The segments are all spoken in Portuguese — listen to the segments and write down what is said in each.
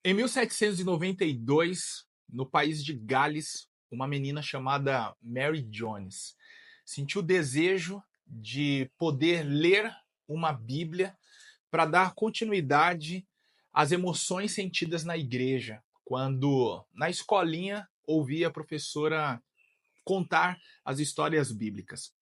Em 1792, no país de Gales, uma menina chamada Mary Jones sentiu o desejo de poder ler uma Bíblia para dar continuidade às emoções sentidas na igreja, quando na escolinha ouvia a professora contar as histórias bíblicas.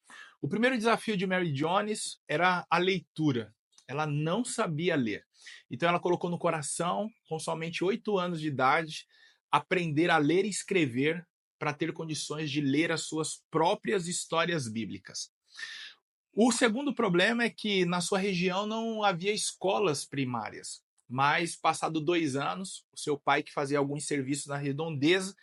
O primeiro desafio de Mary Jones era a leitura. Ela não sabia ler. Então ela colocou no coração, com somente 8 anos de idade, aprender a ler e escrever para ter condições de ler as suas próprias histórias bíblicas. O segundo problema é que na sua região não havia escolas primárias. Mas, passado 2 anos, o seu pai, que fazia alguns serviços na redondeza,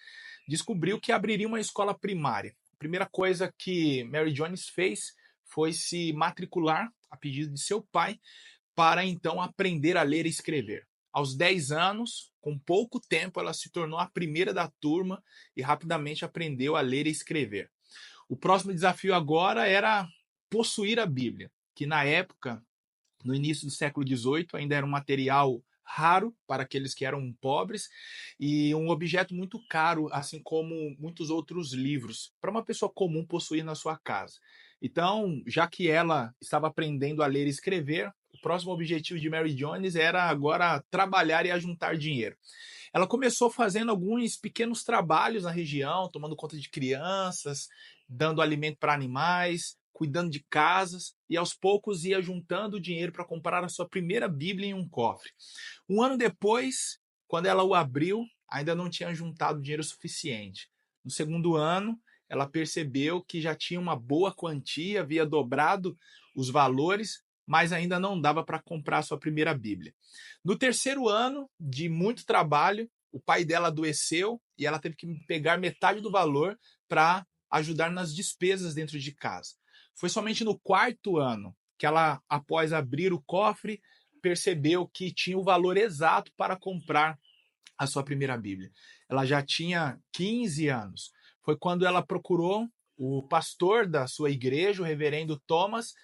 descobriu que abriria uma escola primária. A primeira coisa que Mary Jones fez foi se matricular, a pedido de seu pai, para então aprender a ler e escrever. Aos 10 anos, com pouco tempo, ela se tornou a primeira da turma e rapidamente aprendeu a ler e escrever. O próximo desafio agora era possuir a Bíblia, que na época, no início do século XVIII, ainda era um material raro para aqueles que eram pobres e um objeto muito caro, assim como muitos outros livros, para uma pessoa comum possuir na sua casa. Então, já que ela estava aprendendo a ler e escrever, o próximo objetivo de Mary Jones era agora trabalhar e ajuntar dinheiro. Ela começou fazendo alguns pequenos trabalhos na região, tomando conta de crianças, dando alimento para animais, cuidando de casas, e aos poucos ia juntando dinheiro para comprar a sua primeira Bíblia em um cofre. Um ano depois, quando ela o abriu, ainda não tinha juntado dinheiro suficiente. No segundo ano, ela percebeu que já tinha uma boa quantia, havia dobrado os valores, mas ainda não dava para comprar a sua primeira Bíblia. No terceiro ano de muito trabalho, o pai dela adoeceu e ela teve que pegar metade do valor para ajudar nas despesas dentro de casa. Foi somente no quarto ano que ela, após abrir o cofre, percebeu que tinha o valor exato para comprar a sua primeira Bíblia. Ela já tinha 15 anos. Foi quando ela procurou o pastor da sua igreja, o reverendo Thomas,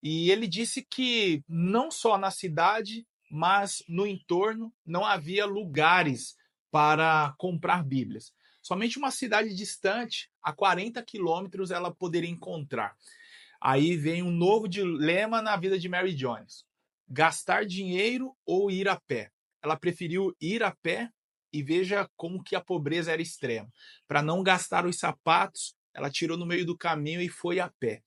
e ele disse que não só na cidade, mas no entorno não havia lugares para comprar Bíblias. Somente uma cidade distante, a 40 quilômetros, ela poderia encontrar. Aí vem um novo dilema na vida de Mary Jones: gastar dinheiro ou ir a pé. Ela preferiu ir a pé e veja como que a pobreza era extrema. Para não gastar os sapatos, ela tirou no meio do caminho e foi a pé.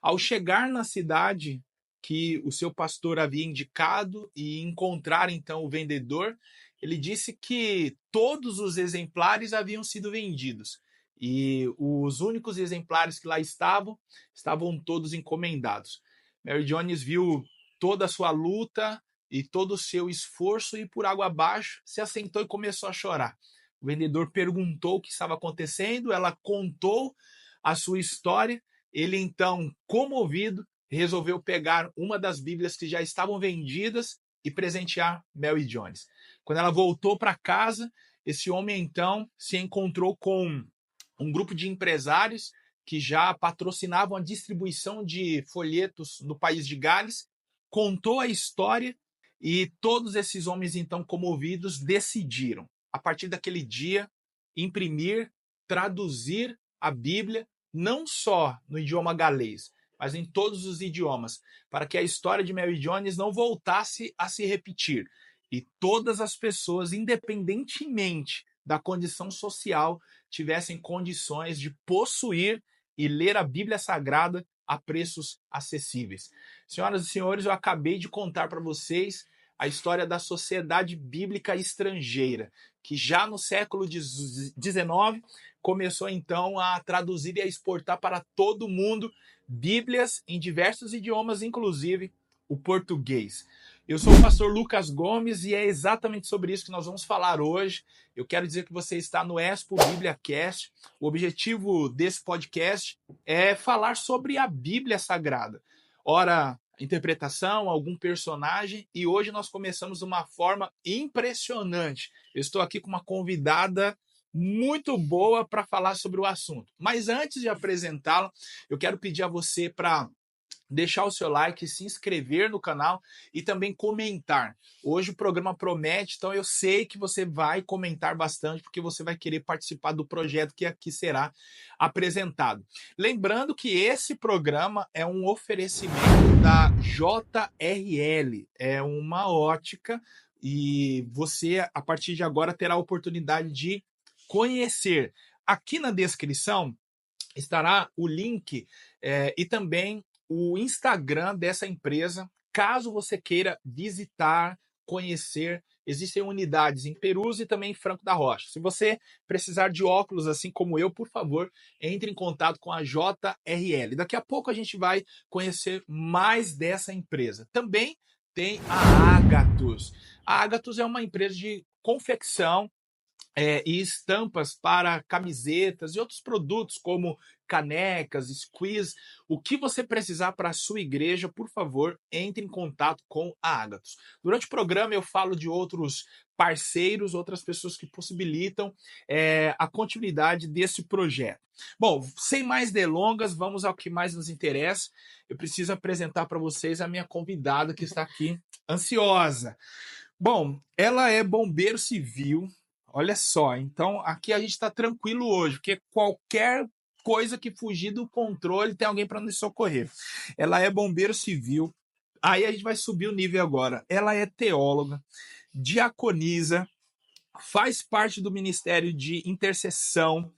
Ao chegar na cidade que o seu pastor havia indicado e encontrar então o vendedor, ele disse que todos os exemplares haviam sido vendidos e os únicos exemplares que lá estavam todos encomendados. Mary Jones viu toda a sua luta e todo o seu esforço e por água abaixo, se assentou e começou a chorar. O vendedor perguntou o que estava acontecendo, ela contou a sua história. Ele então, comovido, resolveu pegar uma das Bíblias que já estavam vendidas e presentear Mary Jones. Quando ela voltou para casa, esse homem então se encontrou com um grupo de empresários que já patrocinavam a distribuição de folhetos no país de Gales, contou a história e todos esses homens, então, comovidos, decidiram, a partir daquele dia, imprimir, traduzir a Bíblia, não só no idioma galês, mas em todos os idiomas, para que a história de Mary Jones não voltasse a se repetir. E todas as pessoas, independentemente da condição social, tivessem condições de possuir e ler a Bíblia Sagrada a preços acessíveis. Senhoras e senhores, eu acabei de contar para vocês a história da Sociedade Bíblica Estrangeira, que já no século XIX começou então a traduzir e a exportar para todo o mundo Bíblias em diversos idiomas, inclusive o português. Eu sou o pastor Lucas Gomes e é exatamente sobre isso que nós vamos falar hoje. Eu quero dizer que você está no Expo Bíblia Cast. O objetivo desse podcast é falar sobre a Bíblia Sagrada. Ora, interpretação, algum personagem, e hoje nós começamos de uma forma impressionante. Eu estou aqui com uma convidada muito boa para falar sobre o assunto. Mas antes de apresentá-la, eu quero pedir a você para deixar o seu like, se inscrever no canal e também comentar. Hoje o programa promete, então eu sei que você vai comentar bastante, porque você vai querer participar do projeto que aqui será apresentado. Lembrando que esse programa é um oferecimento da JRL, é uma ótica, e você, a partir de agora, terá a oportunidade de conhecer. Aqui na descrição estará o link e também o Instagram dessa empresa, caso você queira visitar, conhecer. Existem unidades em Perus e também em Franco da Rocha. Se você precisar de óculos, assim como eu, por favor, entre em contato com a JRL. Daqui a pouco a gente vai conhecer mais dessa empresa. Também tem a Agatus. A Agatus é uma empresa de confecção e estampas para camisetas e outros produtos como canecas, squeeze. O que você precisar para a sua igreja, por favor, entre em contato com a Agatus. Durante o programa eu falo de outros parceiros, outras pessoas que possibilitam a continuidade desse projeto. Bom, sem mais delongas, vamos ao que mais nos interessa. Eu preciso apresentar para vocês a minha convidada que está aqui, ansiosa. Bom, ela é bombeiro civil. Olha só, então aqui a gente está tranquilo hoje, porque qualquer coisa que fugir do controle tem alguém para nos socorrer. Ela é bombeiro civil, aí a gente vai subir o nível agora. Ela é teóloga, diaconisa, faz parte do Ministério de Intercessão,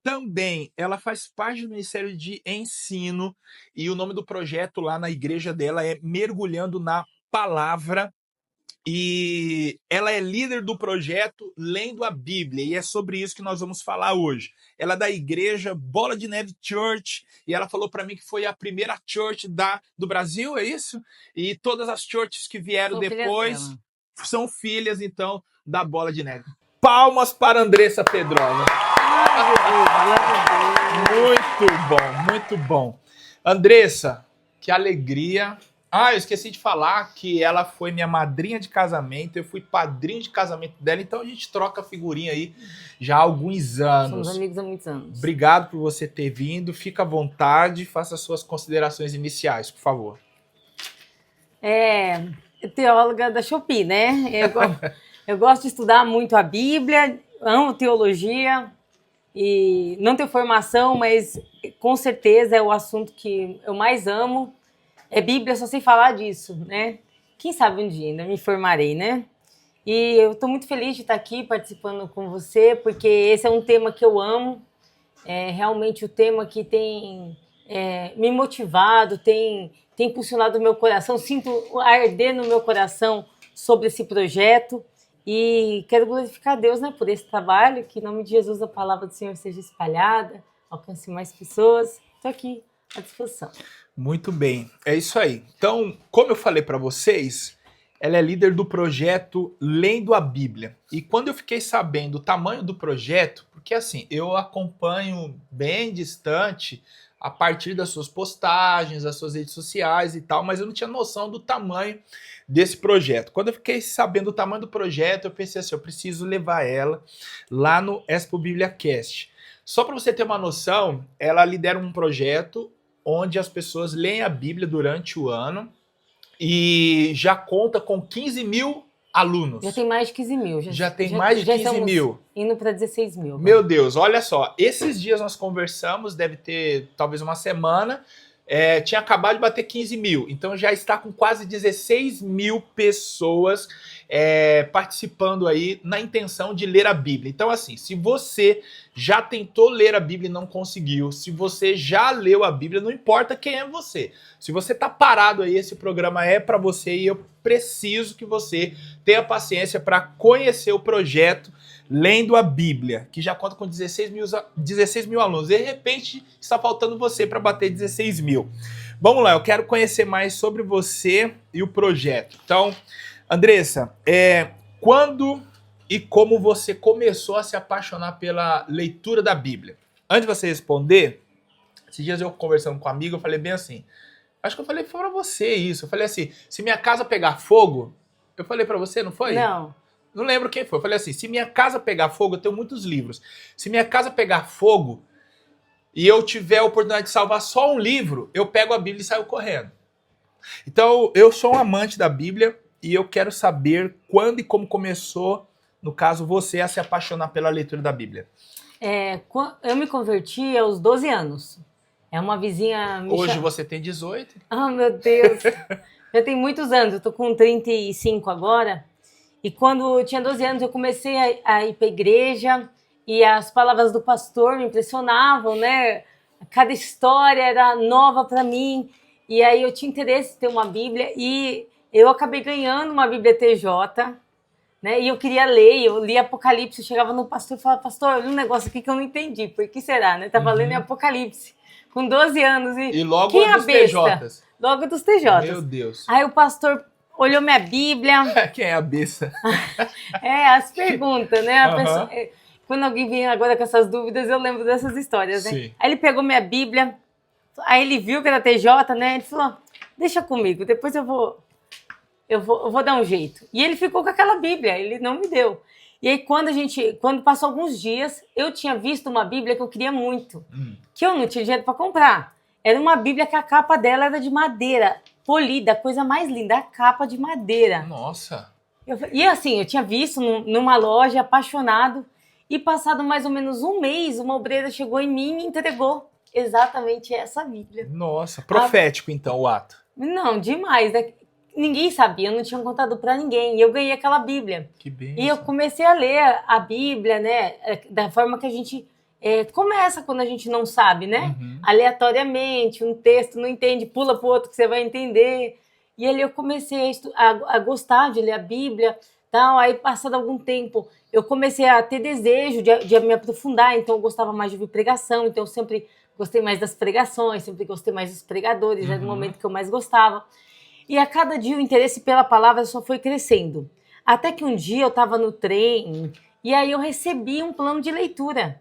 também ela faz parte do Ministério de Ensino, e o nome do projeto lá na igreja dela é Mergulhando na Palavra. E ela é líder do projeto Lendo a Bíblia, e é sobre isso que nós vamos falar hoje. Ela é da igreja Bola de Neve Church, e ela falou para mim que foi a primeira church do Brasil, é isso? E todas as churches que vieram depois são filhas, então, da Bola de Neve. Palmas para Andressa Pedrosa. Muito bom, muito bom. Andressa, que alegria. Eu esqueci de falar que ela foi minha madrinha de casamento, eu fui padrinho de casamento dela, então a gente troca figurinha aí já há alguns anos. Somos amigos há muitos anos. Obrigado por você ter vindo, fica à vontade, faça as suas considerações iniciais, por favor. Teóloga da Shopee, né? Eu gosto de estudar muito a Bíblia, amo teologia e não tenho formação, mas com certeza é o assunto que eu mais amo. É Bíblia, só sei falar disso, né? Quem sabe um dia ainda me formarei, né? E eu estou muito feliz de estar aqui participando com você, porque esse é um tema que eu amo. É realmente o tema que tem me motivado, tem impulsionado o meu coração. Sinto arder no meu coração sobre esse projeto. E quero glorificar a Deus, né, por esse trabalho. Que em nome de Jesus a palavra do Senhor seja espalhada, alcance mais pessoas. Estou aqui à disposição. Muito bem, é isso aí. Então, como eu falei para vocês, ela é líder do projeto Lendo a Bíblia. E quando eu fiquei sabendo o tamanho do projeto, porque assim, eu acompanho bem distante a partir das suas postagens, das suas redes sociais e tal, mas eu não tinha noção do tamanho desse projeto. Quando eu fiquei sabendo o tamanho do projeto, eu pensei assim, eu preciso levar ela lá no Expo Bíblia Cast. Só para você ter uma noção, ela lidera um projeto onde as pessoas leem a Bíblia durante o ano e já conta com 15 mil alunos. Já tem mais de 15 mil. Já tem mais de 15 mil. Indo para 16 mil. Meu Deus, olha só. Esses dias nós conversamos, deve ter talvez uma semana, tinha acabado de bater 15 mil. Então já está com quase 16 mil pessoas participando aí na intenção de ler a Bíblia. Então assim, se você já tentou ler a Bíblia e não conseguiu, se você já leu a Bíblia, não importa quem é você. Se você tá parado aí, esse programa é para você e eu preciso que você tenha paciência para conhecer o projeto Lendo a Bíblia, que já conta com 16 mil alunos. De repente, está faltando você para bater 16 mil. Vamos lá, eu quero conhecer mais sobre você e o projeto. Então, Andressa, quando e como você começou a se apaixonar pela leitura da Bíblia? Antes de você responder, esses dias eu conversando com um amigo, eu falei bem assim, acho que eu falei para você isso, eu falei assim, se minha casa pegar fogo, eu falei para você, não foi? Não lembro quem foi, eu falei assim, se minha casa pegar fogo, eu tenho muitos livros, se minha casa pegar fogo, e eu tiver a oportunidade de salvar só um livro, eu pego a Bíblia e saio correndo. Então, eu sou um amante da Bíblia e eu quero saber quando e como começou, no caso, você a se apaixonar pela leitura da Bíblia. Eu me converti aos 12 anos. É uma vizinha... Hoje você tem 18? Ah, meu Deus! Já tem muitos anos, eu tô com 35 agora. E quando eu tinha 12 anos, eu comecei a ir para a igreja e as palavras do pastor me impressionavam, né? Cada história era nova para mim. E aí eu tinha interesse em ter uma Bíblia e eu acabei ganhando uma Bíblia TJ, né? E eu queria ler, eu li Apocalipse, eu chegava no pastor e falava, pastor, olha um negócio aqui que eu não entendi, por que será, né? Tava lendo em Apocalipse, com 12 anos. E logo quem é a dos besta? TJs. Logo dos TJs. Meu Deus. Aí o pastor olhou minha Bíblia. Quem é a besta? As perguntas, né? A Aham. pessoa, quando alguém vem agora com essas dúvidas, eu lembro dessas histórias, né? Sim. Aí ele pegou minha Bíblia, aí ele viu que era TJ, né? Ele falou, deixa comigo, depois eu vou dar um jeito. E ele ficou com aquela Bíblia, ele não me deu. E aí quando passou alguns dias, eu tinha visto uma Bíblia que eu queria muito, que eu não tinha dinheiro para comprar. Era uma Bíblia que a capa dela era de madeira, polida, a coisa mais linda, a capa de madeira. Nossa. E assim, eu tinha visto numa loja, apaixonado, e passado mais ou menos um mês, uma obreira chegou em mim e me entregou exatamente essa Bíblia. Nossa, profético então o ato. Não, demais, né? Ninguém sabia, eu não tinha contado para ninguém, e eu ganhei aquela Bíblia. Que bem. E eu comecei a ler a Bíblia, né, da forma que a gente começa quando a gente não sabe, né? Aleatoriamente, um texto não entende, pula para o outro que você vai entender. E ali eu comecei a gostar de ler a Bíblia, tal. Aí, passado algum tempo, eu comecei a ter desejo de me aprofundar. Então, eu gostava mais de ouvir pregação. Então, eu sempre gostei mais das pregações, sempre gostei mais dos pregadores. Era o momento que eu mais gostava. E a cada dia o interesse pela palavra só foi crescendo. Até que um dia eu estava no trem e aí eu recebi um plano de leitura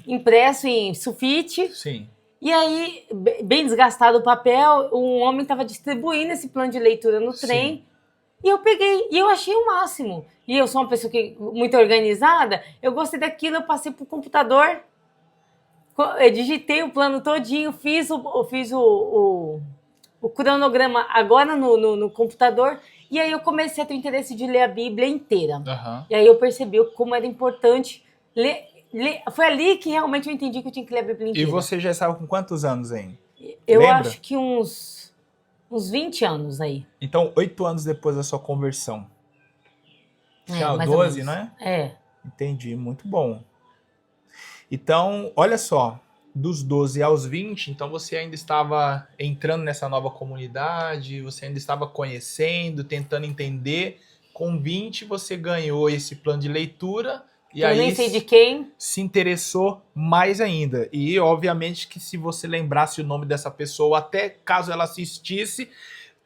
impresso em sulfite. Sim. E aí, bem desgastado o papel, um homem estava distribuindo esse plano de leitura no trem. Sim. E eu peguei, e eu achei o máximo. E eu sou uma pessoa muito organizada, eu gostei daquilo, eu passei pro computador, eu digitei o plano todinho, fiz o cronograma agora no computador, e aí eu comecei a ter o interesse de ler a Bíblia inteira. E aí eu percebi como era importante ler. Foi ali que realmente eu entendi que eu tinha que ler a Bíblia inteira. E você já estava com quantos anos ainda? Eu Lembra? acho que uns 20 anos aí. Então, 8 anos depois da sua conversão. Tinha mais 12, ou menos. né? Entendi, muito bom. Então, olha só, dos 12 aos 20, então você ainda estava entrando nessa nova comunidade, você ainda estava conhecendo, tentando entender. Com 20 você ganhou esse plano de leitura e eu aí nem sei de quem. Se interessou mais ainda. E obviamente que se você lembrasse o nome dessa pessoa, até caso ela assistisse,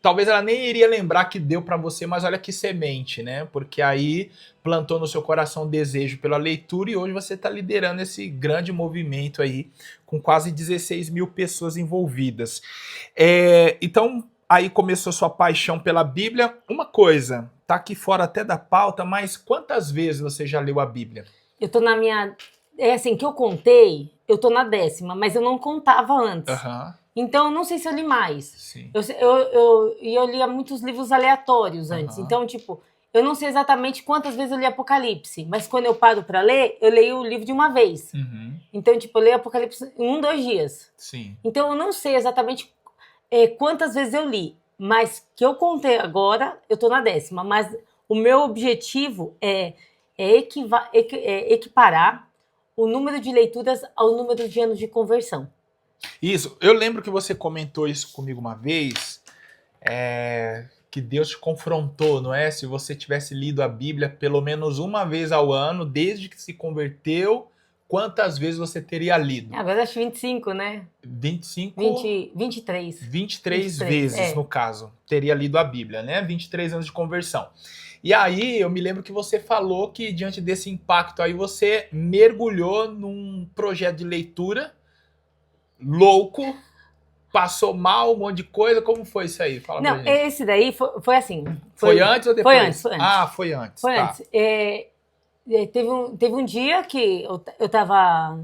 talvez ela nem iria lembrar que deu para você, mas olha que semente, né? Porque aí plantou no seu coração o desejo pela leitura e hoje você está liderando esse grande movimento aí, com quase 16 mil pessoas envolvidas. Então, aí começou sua paixão pela Bíblia. Uma coisa, tá aqui fora até da pauta, mas quantas vezes você já leu a Bíblia? Eu tô na minha... assim, que eu contei, eu tô na 10ª, mas eu não contava antes. Então, eu não sei se eu li mais. Sim. Eu lia muitos livros aleatórios antes. Então, tipo, eu não sei exatamente quantas vezes eu li Apocalipse, mas quando eu paro para ler, eu leio o livro de uma vez. Então, tipo, eu leio Apocalipse em 2 dias. Sim. Então, eu não sei exatamente quantas vezes eu li, mas que eu contei agora, eu tô na 10ª. Mas o meu objetivo é equiparar o número de leituras ao número de anos de conversão. Isso, eu lembro que você comentou isso comigo uma vez, que Deus te confrontou, não é? Se você tivesse lido a Bíblia pelo menos uma vez ao ano, desde que se converteu, quantas vezes você teria lido? Agora acho 25, né? 25? 23. 23 vezes, no caso, teria lido a Bíblia, né? 23 anos de conversão. E aí, eu me lembro que você falou que, diante desse impacto aí, você mergulhou num projeto de leitura louco, passou mal, um monte de coisa. Como foi isso aí? Fala pra gente. Esse daí foi assim. Foi antes ou depois? Foi antes. Ah, foi antes. Foi antes. Teve um dia que eu tava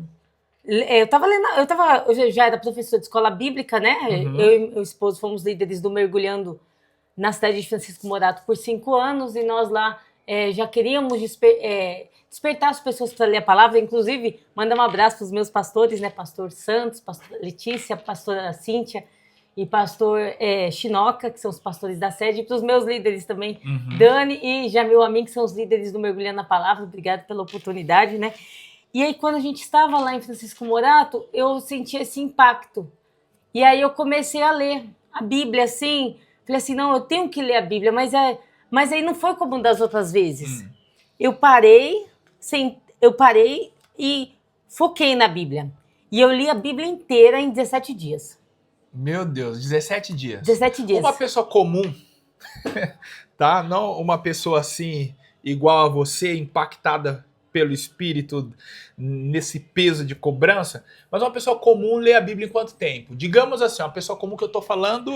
eu já era professora de escola bíblica, né? Eu e meu esposo fomos líderes do Mergulhando na cidade de Francisco Morato por 5 anos, e nós lá já queríamos despertar as pessoas para ler a palavra. Inclusive, mandar um abraço para os meus pastores, né? Pastor Santos, pastor Letícia, pastora Cíntia e pastor Chinoca, que são os pastores da sede, e para os meus líderes também, Dani e Jamil Amin, que são os líderes do Mergulhando na Palavra. Obrigado pela oportunidade, né? E aí, quando a gente estava lá em Francisco Morato, eu senti esse impacto. E aí eu comecei a ler a Bíblia, assim. Falei assim, não, eu tenho que ler a Bíblia, mas aí não foi como das outras vezes. Eu parei e foquei na Bíblia. E eu li a Bíblia inteira em 17 dias. Meu Deus, 17 dias. 17 dias. Uma pessoa comum, tá? Não uma pessoa assim, igual a você, impactada pelo Espírito nesse peso de cobrança, mas uma pessoa comum lê a Bíblia em quanto tempo? Digamos assim, uma pessoa comum que eu tô falando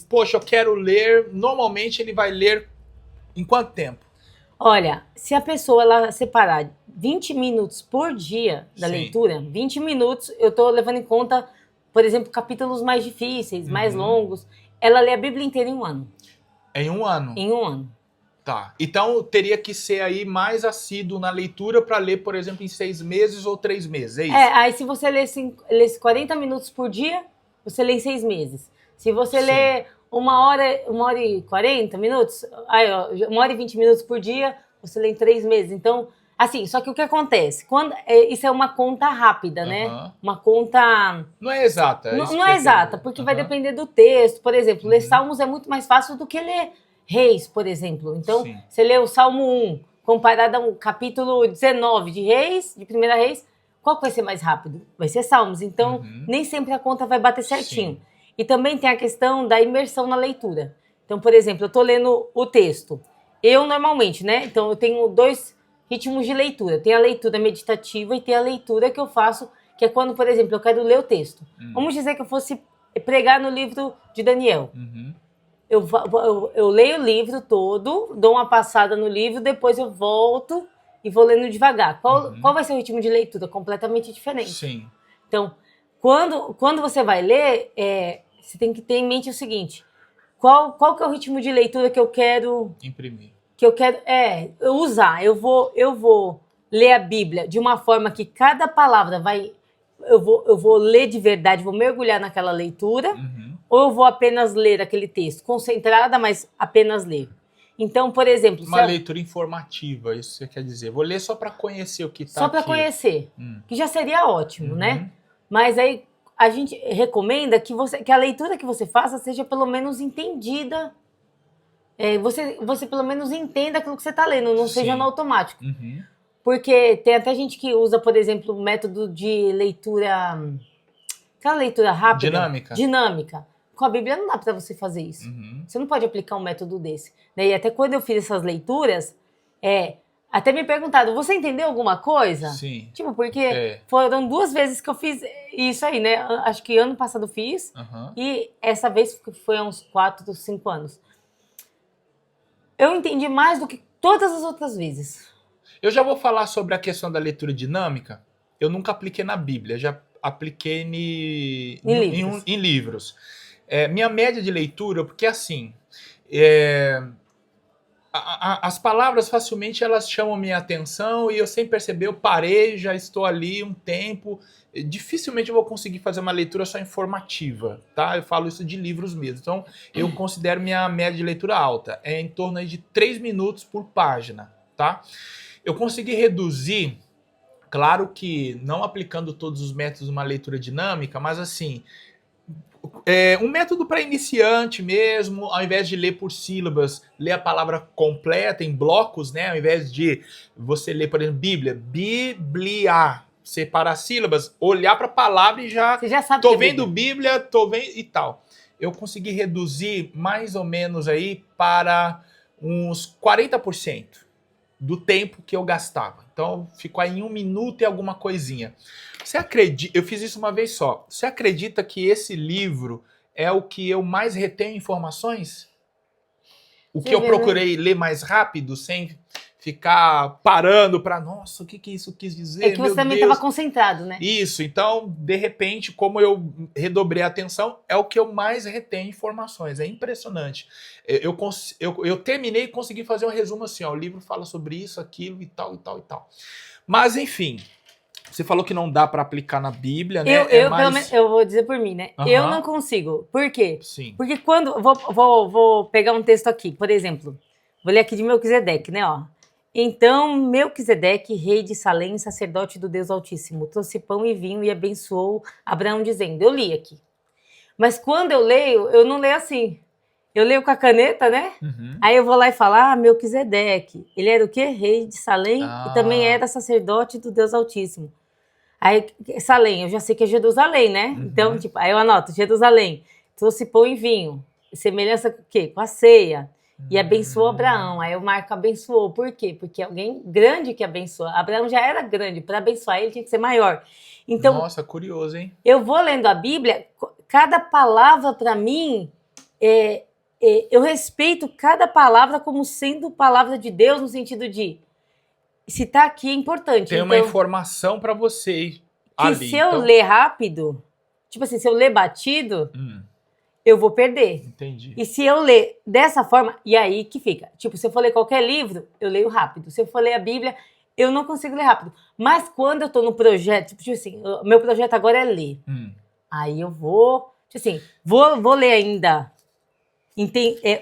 poxa, eu quero ler, normalmente ele vai ler em quanto tempo? Olha, se a pessoa ela separar 20 minutos por dia da leitura, 20 minutos, eu estou levando em conta, por exemplo, capítulos mais difíceis, mais longos, ela lê a Bíblia inteira em 1 ano. Em 1 ano? Em 1 ano. Tá. Então teria que ser aí mais assíduo na leitura para ler, por exemplo, em 6 meses ou 3 meses, é isso? Aí se você lesse 40 minutos por dia, você lê em 6 meses. Se você lê 1 hora e 40 minutos, 1 hora e 20 minutos por dia, você lê em 3 meses. Então, assim, só que o que acontece? Isso é uma conta rápida, né? Uma conta... Não é exata. Não é exata, porque vai depender do texto. Por exemplo, ler Salmos é muito mais fácil do que ler Reis, por exemplo. Então, você lê o Salmo 1, comparado ao capítulo 19 de Reis, de 1 Reis, qual que vai ser mais rápido? Vai ser Salmos. Então, nem sempre a conta vai bater certinho. E também tem a questão da imersão na leitura. Então, por exemplo, eu estou lendo o texto. Eu, normalmente, né? Então, eu tenho 2 ritmos de leitura. Tem a leitura meditativa e tem a leitura que eu faço, que é quando, por exemplo, eu quero ler o texto. Vamos dizer que eu fosse pregar no livro de Daniel. Eu leio o livro todo, dou uma passada no livro, depois eu volto e vou lendo devagar. Qual vai ser o ritmo de leitura? Completamente diferente. Sim. Então, quando você vai ler, você tem que ter em mente o seguinte: qual que é o ritmo de leitura que eu quero imprimir? Que eu quero usar. Eu vou ler a Bíblia de uma forma que cada palavra eu vou ler de verdade, vou mergulhar naquela leitura, ou eu vou apenas ler aquele texto, concentrada, mas apenas ler. Então, por exemplo... Uma leitura informativa, isso você quer dizer. Vou ler só para conhecer o que está aqui. Só para conhecer, que já seria ótimo, né? Mas aí a gente recomenda que a leitura que você faça seja pelo menos entendida. Você pelo menos entenda aquilo que você está lendo, não seja no automático. Porque tem até gente que usa, por exemplo, o método de leitura... Aquela leitura rápida. Dinâmica. Com a Bíblia não dá para você fazer isso. Você não pode aplicar um método desse. E até quando eu fiz essas leituras, até me perguntaram, você entendeu alguma coisa? Sim. Tipo, porque foram 2 vezes que eu fiz isso aí, né? Acho que ano passado fiz. E essa vez foi há uns 4, 5 anos. Eu entendi mais do que todas as outras vezes. Eu já vou falar sobre a questão da leitura dinâmica. Eu nunca apliquei na Bíblia, já apliquei em livros. Minha média de leitura, porque assim, as palavras facilmente elas chamam minha atenção e eu sem perceber eu parei, já estou ali um tempo. Dificilmente eu vou conseguir fazer uma leitura só informativa, tá? Eu falo isso de livros mesmo. Então, eu considero minha média de leitura alta. É em torno aí de 3 minutos por página, tá? Eu consegui reduzir, claro que não aplicando todos os métodos de uma leitura dinâmica, mas assim, um método para iniciante mesmo, ao invés de ler por sílabas, ler a palavra completa em blocos, né? Ao invés de você ler, por exemplo, Bíblia, separar sílabas, olhar para a palavra e você já sabe tô vendo Bíblia, tô vendo e tal. Eu consegui reduzir mais ou menos aí para uns 40% do tempo que eu gastava. Então, ficou aí em 1 minuto e alguma coisinha. Você acredita? Eu fiz isso uma vez só. Você acredita que esse livro é o que eu mais retenho informações? O que eu procurei ler mais rápido, sem ficar parando para, nossa, o que que isso quis dizer? É que você Meu também Deus. estava concentrado, né? Isso, então, de repente, como eu redobrei a atenção, é o que eu mais retenho informações. É impressionante. Eu terminei e consegui fazer um resumo assim, ó, o livro fala sobre isso, aquilo e tal, e tal, e tal. Mas, enfim, você falou que não dá para aplicar na Bíblia, né? Pelo menos, eu vou dizer por mim, né? Eu não consigo. Por quê? Sim. Porque quando... Vou pegar um texto aqui, por exemplo. Vou ler aqui de Melquisedeque, né? Ó. Então, Melquisedeque, rei de Salém, sacerdote do Deus Altíssimo, trouxe pão e vinho e abençoou Abraão, dizendo... Eu li aqui. Mas quando eu leio, eu não leio assim. Eu leio com a caneta, né? Uhum. Aí eu vou lá e falo, Melquisedeque. Ele era o quê? Rei de Salém e também era sacerdote do Deus Altíssimo. Aí, Salém, eu já sei que é Jerusalém, né? Uhum. Então, tipo, aí eu anoto, Jerusalém, trouxe pão e vinho. Semelhança com o quê? Com a ceia. E abençoou Abraão. Aí eu marco abençoou. Por quê? Porque alguém grande que abençoa. Abraão já era grande. Para abençoar ele tinha que ser maior. Então, nossa, curioso, hein? eu vou lendo a Bíblia, cada palavra para mim, eu respeito cada palavra como sendo palavra de Deus, no sentido de, se está aqui é importante. Tem uma informação para você ali. Que se eu ler rápido, tipo assim, se eu ler batido, eu vou perder. Entendi. E se eu ler dessa forma, e aí que fica. Tipo, se eu for ler qualquer livro, eu leio rápido. Se eu for ler a Bíblia, eu não consigo ler rápido. Mas quando eu tô no projeto, tipo assim, meu projeto agora é ler. Aí eu vou, tipo assim, vou ler ainda,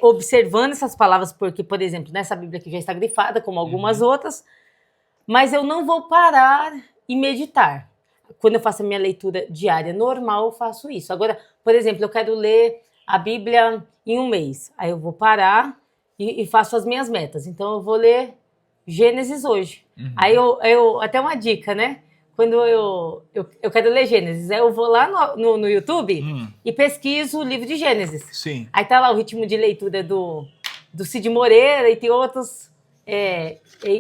observando essas palavras, porque, por exemplo, nessa Bíblia aqui já está grifada, como algumas outras, mas eu não vou parar e meditar. Quando eu faço a minha leitura diária normal, eu faço isso. Agora, por exemplo, eu quero ler a Bíblia em um mês. Aí eu vou parar e faço as minhas metas. Então, eu vou ler Gênesis hoje. Aí até uma dica, né? Quando eu quero ler Gênesis, aí eu vou lá no YouTube e pesquiso o livro de Gênesis. Sim. Aí tá lá o ritmo de leitura do Cid Moreira e tem outros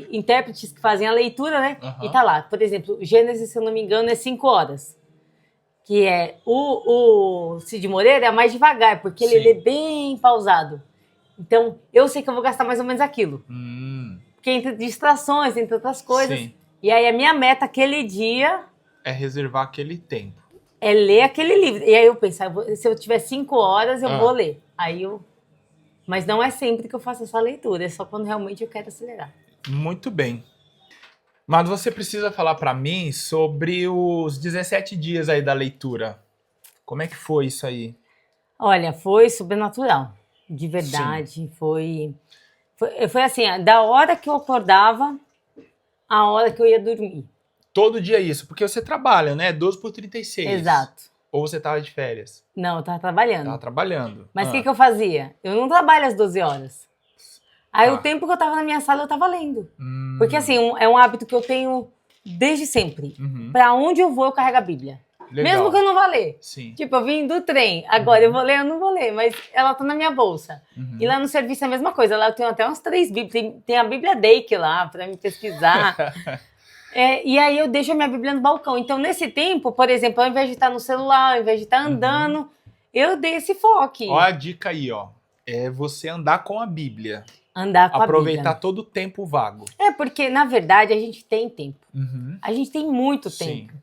intérpretes que fazem a leitura, né? E tá lá, por exemplo, Gênesis, se eu não me engano, é 5 horas. Que é o Cid Moreira é mais devagar, porque ele lê bem pausado. Então, eu sei que eu vou gastar mais ou menos aquilo. Porque entre distrações, entre outras coisas. Sim. E aí a minha meta aquele dia é reservar aquele tempo. É ler aquele livro. E aí eu penso, se eu tiver 5 horas, eu vou ler. Mas não é sempre que eu faço essa leitura, é só quando realmente eu quero acelerar. Muito bem. Mas você precisa falar para mim sobre os 17 dias aí da leitura. Como é que foi isso aí? Olha, foi sobrenatural. De verdade. Foi assim, da hora que eu acordava, a hora que eu ia dormir. Todo dia isso, porque você trabalha, né? 12 por 36. Exato. Ou você tava de férias? Não, eu tava trabalhando. Tava trabalhando. Mas o que eu fazia? Eu não trabalho às 12 horas. Aí o tempo que eu tava na minha sala, eu tava lendo. Porque assim, é um hábito que eu tenho desde sempre. Pra onde eu vou, eu carrego a Bíblia. Legal. Mesmo que eu não vá ler. Sim. Tipo, eu vim do trem, agora eu vou ler, eu não vou ler, mas ela tá na minha bolsa. E lá no serviço é a mesma coisa, lá eu tenho até umas 3 Bíblias, tem a Bíblia Dake lá pra me pesquisar. E aí eu deixo a minha Bíblia no balcão. Então, nesse tempo, por exemplo, ao invés de estar no celular, ao invés de estar andando, eu dei esse foco. Ó a dica aí, ó. É você andar com a Bíblia. Andar com a Bíblia. Aproveitar todo o tempo vago. Porque, na verdade, a gente tem tempo. A gente tem muito tempo.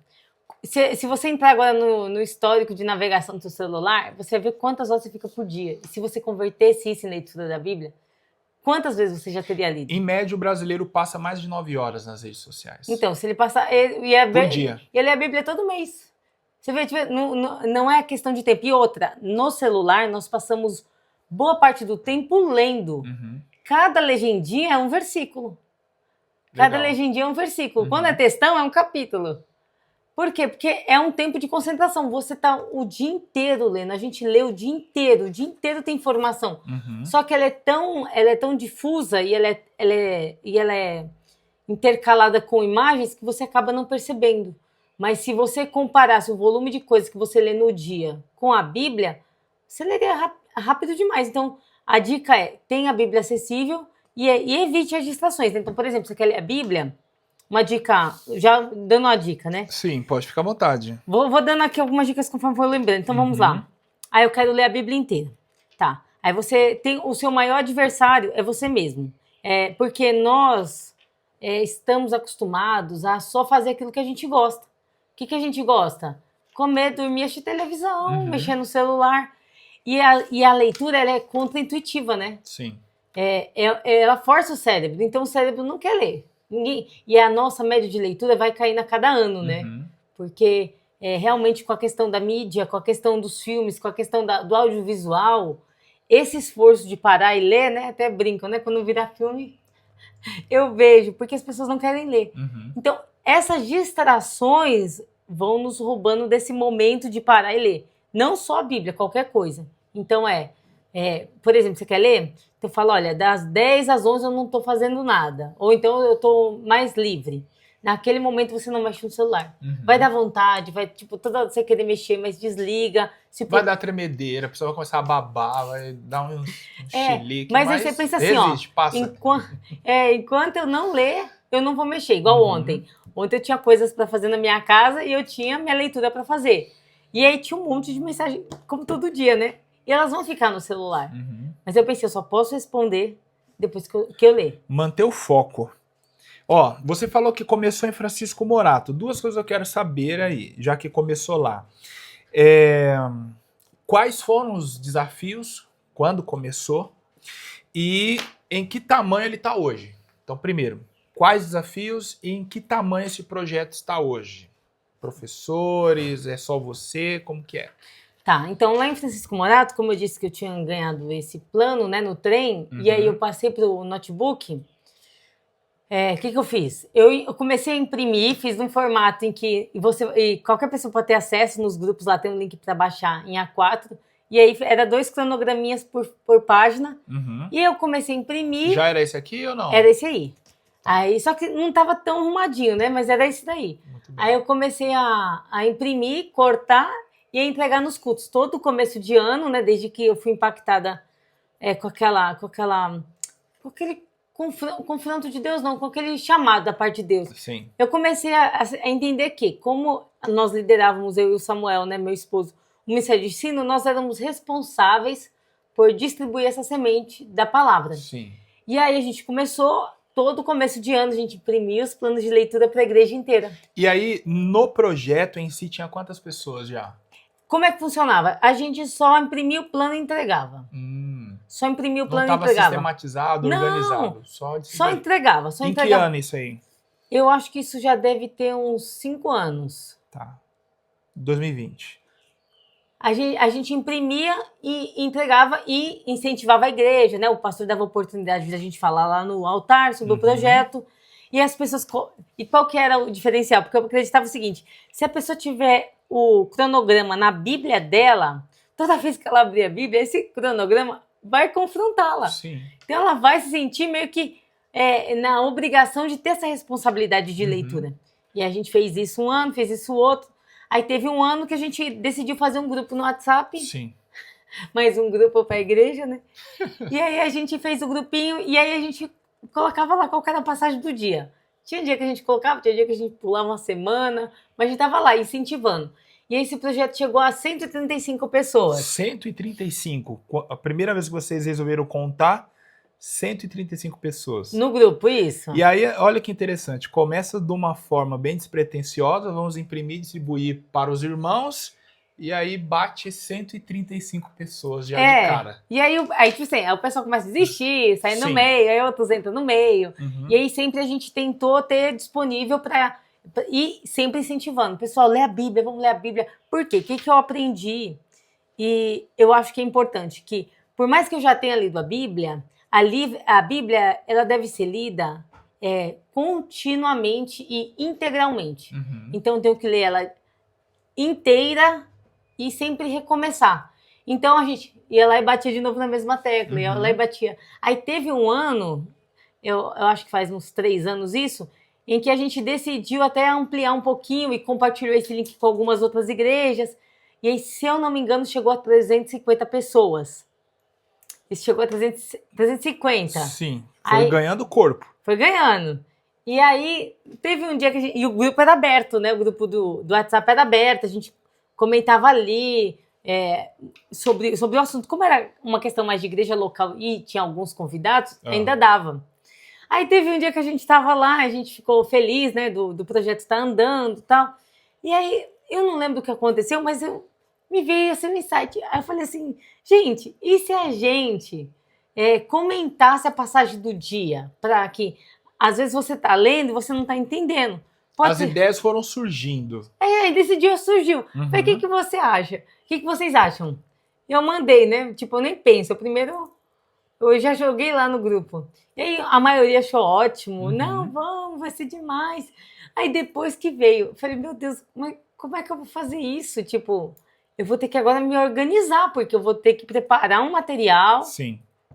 Se você entrar agora no histórico de navegação do seu celular, você vai ver quantas horas você fica por dia. E se você convertesse isso em leitura da Bíblia, quantas vezes você já teria lido? Em média, o brasileiro passa mais de 9 horas nas redes sociais. Então, se ele passar... Por dia. E ele lê a Bíblia todo mês. Você vê, não é questão de tempo. E outra, no celular, nós passamos boa parte do tempo lendo. Cada legendinha é um versículo. Cada legendinha é um versículo. Quando é textão, é um capítulo. Por quê? Porque é um tempo de concentração. Você está o dia inteiro lendo. A gente lê o dia inteiro tem informação. Só que ela é tão difusa e ela é intercalada com imagens que você acaba não percebendo. Mas se você comparasse o volume de coisas que você lê no dia com a Bíblia, você leria rápido demais. Então, a dica é, tenha a Bíblia acessível e evite as distrações. Então, por exemplo, você quer ler a Bíblia... Uma dica, já dando uma dica, né? Sim, pode ficar à vontade. Vou dando aqui algumas dicas conforme for lembrando. Então vamos lá. Aí eu quero ler a Bíblia inteira. Tá. Aí você tem o seu maior adversário é você mesmo. Porque nós estamos acostumados a só fazer aquilo que a gente gosta. O que a gente gosta? Comer, dormir, assistir televisão, mexer no celular. E a leitura, ela é contra-intuitiva, né? Sim. Ela força o cérebro, então o cérebro não quer ler. E a nossa média de leitura vai caindo a cada ano, né? Porque realmente com a questão da mídia, com a questão dos filmes, com a questão do audiovisual, esse esforço de parar e ler, né? Até brincam, né? Quando virar filme, eu vejo, porque as pessoas não querem ler. Então, essas distrações vão nos roubando desse momento de parar e ler. Não só a Bíblia, qualquer coisa. Então, por exemplo, você quer ler? Então, eu falo, olha, das 10 às 11 eu não estou fazendo nada. Ou então eu estou mais livre. Naquele momento você não mexe no celular. Vai dar vontade, vai, toda hora você querer mexer, mas desliga. Vai dar tremedeira, a pessoa vai começar a babar, vai dar um chilique. Mas aí você pensa assim, resiste, passa. Enquanto eu não ler, eu não vou mexer. Igual ontem. Ontem eu tinha coisas para fazer na minha casa e eu tinha minha leitura para fazer. E aí tinha um monte de mensagem, como todo dia, né? E elas vão ficar no celular. Mas eu pensei, eu só posso responder depois que eu ler. Manter o foco. Ó, você falou que começou em Francisco Morato. Duas coisas eu quero saber aí, já que começou lá. Quais foram os desafios, quando começou, e em que tamanho ele está hoje? Então, primeiro, quais desafios e em que tamanho esse projeto está hoje? Professores, é só você, como que é? Tá, então lá em Francisco Morato, como eu disse que eu tinha ganhado esse plano, né, no trem, e aí eu passei para o notebook, o que eu fiz? Eu comecei a imprimir, fiz um formato em que qualquer pessoa pode ter acesso nos grupos, lá tem um link para baixar em A4, e aí era 2 cronograminhas por página, e eu comecei a imprimir. Já era esse aqui ou não? Era esse aí. Só que não estava tão arrumadinho, né, mas era esse daí. Aí eu comecei a imprimir, cortar e a entregar nos cultos. Todo começo de ano, né, desde que eu fui impactada com aquele confronto de Deus, não, com aquele chamado da parte de Deus. Sim. Eu comecei a entender que, como nós liderávamos, eu e o Samuel, né, meu esposo, o Ministério de Ensino, nós éramos responsáveis por distribuir essa semente da palavra. Sim. E aí a gente começou, todo começo de ano, a gente imprimia os planos de leitura para a igreja inteira. E aí, no projeto em si, tinha quantas pessoas já? Como é que funcionava? A gente só imprimia o plano e entregava. Só imprimia o plano e entregava. Não estava sistematizado, organizado? Só entregava. Em que ano isso aí? Eu acho que isso já deve ter uns 5 anos. Tá. 2020. A gente imprimia e entregava e incentivava a igreja, né? O pastor dava oportunidade de a gente falar lá no altar sobre o projeto. E as pessoas... E qual que era o diferencial? Porque eu acreditava o seguinte, se a pessoa tiver o cronograma na Bíblia dela, toda vez que ela abrir a Bíblia, esse cronograma vai confrontá-la. Sim. Então ela vai se sentir meio que na obrigação de ter essa responsabilidade de leitura. E a gente fez isso um ano, fez isso outro. Aí teve um ano que a gente decidiu fazer um grupo no WhatsApp. Sim. Mais um grupo para a igreja, né? E aí a gente fez o grupinho e aí a gente colocava lá qual era a passagem do dia. Tinha dia que a gente colocava, tinha dia que a gente pulava uma semana, mas a gente estava lá incentivando. E esse projeto chegou a 135 pessoas. 135. A primeira vez que vocês resolveram contar, 135 pessoas. No grupo, isso. E aí, olha que interessante. Começa de uma forma bem despretensiosa, vamos imprimir e distribuir para os irmãos, e aí bate 135 pessoas já de cara. E aí tipo assim, aí o pessoal começa a desistir, sair no meio, aí outros entram no meio. E aí sempre a gente tentou ter disponível para... E sempre incentivando. Pessoal, lê a Bíblia, vamos ler a Bíblia. Por quê? O que eu aprendi? E eu acho que é importante que, por mais que eu já tenha lido a Bíblia, a Bíblia ela deve ser lida continuamente e integralmente. Então eu tenho que ler ela inteira e sempre recomeçar. Então a gente ia lá e batia de novo na mesma tecla, ia lá e batia. Aí teve um ano, eu acho que faz uns 3 anos isso, em que a gente decidiu até ampliar um pouquinho e compartilhou esse link com algumas outras igrejas. E aí, se eu não me engano, chegou a 350 pessoas. Isso chegou a 350. Sim, foi ganhando corpo. Foi ganhando. E aí, teve um dia que e o grupo era aberto, né? O grupo do WhatsApp era aberto, a gente comentava ali sobre o assunto. Como era uma questão mais de igreja local e tinha alguns convidados, ainda dava. Aí teve um dia que a gente estava lá, a gente ficou feliz, né, do projeto estar andando e tal. E aí, eu não lembro o que aconteceu, mas me veio assim um insight. Aí eu falei assim, gente, e se a gente comentasse a passagem do dia? Para que, às vezes, você está lendo e você não está entendendo. As ideias foram surgindo. E desse dia surgiu. Falei, o que você acha? O que vocês acham? Eu mandei, né? Tipo, eu nem penso. Eu já joguei lá no grupo. E aí a maioria achou ótimo. Não, vamos, vai ser demais. Aí depois que veio, eu falei, meu Deus, mas como é que eu vou fazer isso? Tipo, eu vou ter que agora me organizar, porque eu vou ter que preparar um material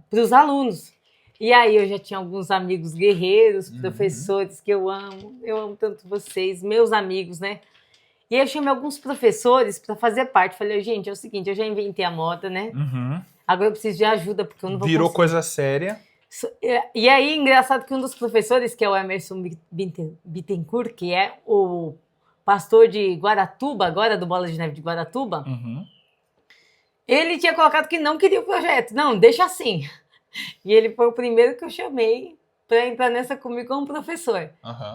para os alunos. E aí eu já tinha alguns amigos guerreiros, professores que eu amo tanto vocês, meus amigos, né? E aí eu chamei alguns professores para fazer parte. Falei, gente, é o seguinte, eu já inventei a moda, né? Agora eu preciso de ajuda, porque eu não vou Virou conseguir. coisa séria. E aí, engraçado que um dos professores, que é o Emerson Bittencourt, que é o pastor de Guaratuba, agora do Bola de Neve de Guaratuba, ele tinha colocado que não queria o projeto. Não, deixa assim. E ele foi o primeiro que eu chamei para entrar nessa comigo como professor.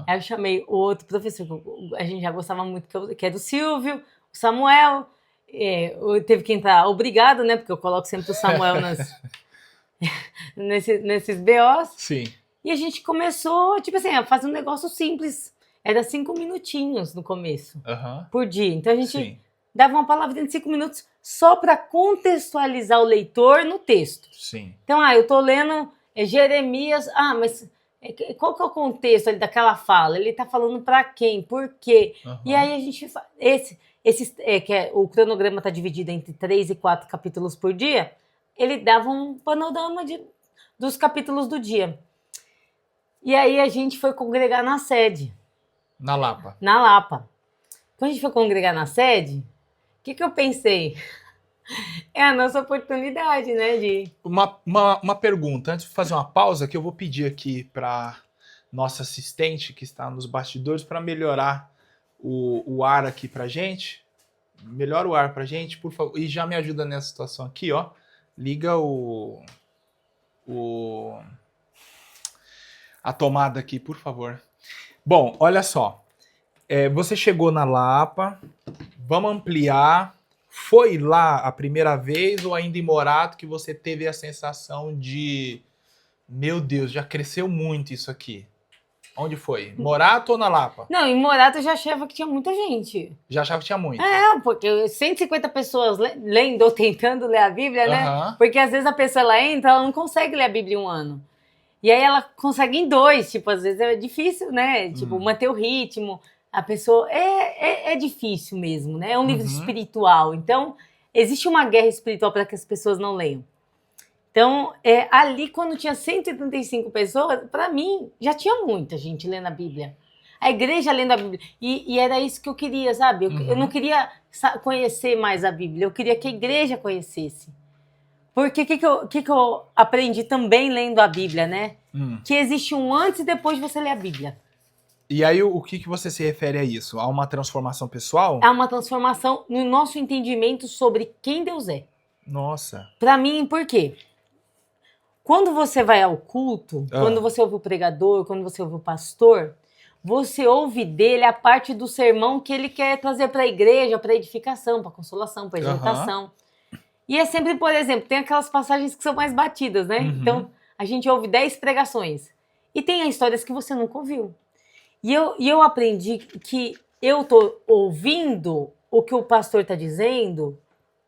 Aí eu chamei o outro professor, que a gente já gostava muito, que é do Silvio, o Samuel. Teve que entrar obrigado, né? Porque eu coloco sempre o Samuel nesses BOs. Sim. E a gente começou, tipo assim, a fazer um negócio simples. Era 5 minutinhos no começo, por dia. Então a gente dava uma palavra de 5 minutos só para contextualizar o leitor no texto. Sim. Então, eu tô lendo Jeremias. Mas qual que é o contexto ali daquela fala? Ele tá falando para quem? Por quê? E aí a gente o cronograma tá dividido entre 3 e 4 capítulos por dia. Ele dava um panorama dos capítulos do dia. E aí a gente foi congregar na sede. Na Lapa. Na Lapa. Quando a gente foi congregar na sede, o que eu pensei? É a nossa oportunidade, né? Uma pergunta, antes de fazer uma pausa, que eu vou pedir aqui para nossa assistente, que está nos bastidores, para melhorar o ar aqui pra gente. Melhora o ar pra gente, por favor. E já me ajuda nessa situação aqui, ó. Liga a tomada aqui, por favor. Bom, olha só. Você chegou na Lapa, vamos ampliar. Foi lá a primeira vez ou ainda em Morato que você teve a sensação de, meu Deus, já cresceu muito isso aqui? Onde foi? Morato ou na Lapa? Não, em Morato eu já achava que tinha muita gente. Já achava que tinha muito? Porque 150 pessoas lendo ou tentando ler a Bíblia, né? Porque às vezes a pessoa ela entra, ela não consegue ler a Bíblia em um ano. E aí ela consegue em 2, tipo, às vezes é difícil, né? Tipo, manter o ritmo. A pessoa... É difícil mesmo, né? É um livro espiritual. Então, existe uma guerra espiritual para que as pessoas não leiam. Então, ali, quando tinha 135 pessoas, para mim, já tinha muita gente lendo a Bíblia. A igreja lendo a Bíblia. E era isso que eu queria, sabe? Eu não queria conhecer mais a Bíblia. Eu queria que a igreja conhecesse. Porque o que eu aprendi também lendo a Bíblia, né? Que existe um antes e depois de você ler a Bíblia. E aí, o que você se refere a isso? A uma transformação pessoal? Há uma transformação no nosso entendimento sobre quem Deus é. Nossa. Para mim, por quê? Quando você vai ao culto, quando você ouve o pregador, quando você ouve o pastor, você ouve dele a parte do sermão que ele quer trazer para a igreja, para edificação, para consolação, para exortação. E é sempre, por exemplo, tem aquelas passagens que são mais batidas, né? Então, a gente ouve 10 pregações. E tem histórias que você nunca ouviu. E eu aprendi que eu tô ouvindo o que o pastor está dizendo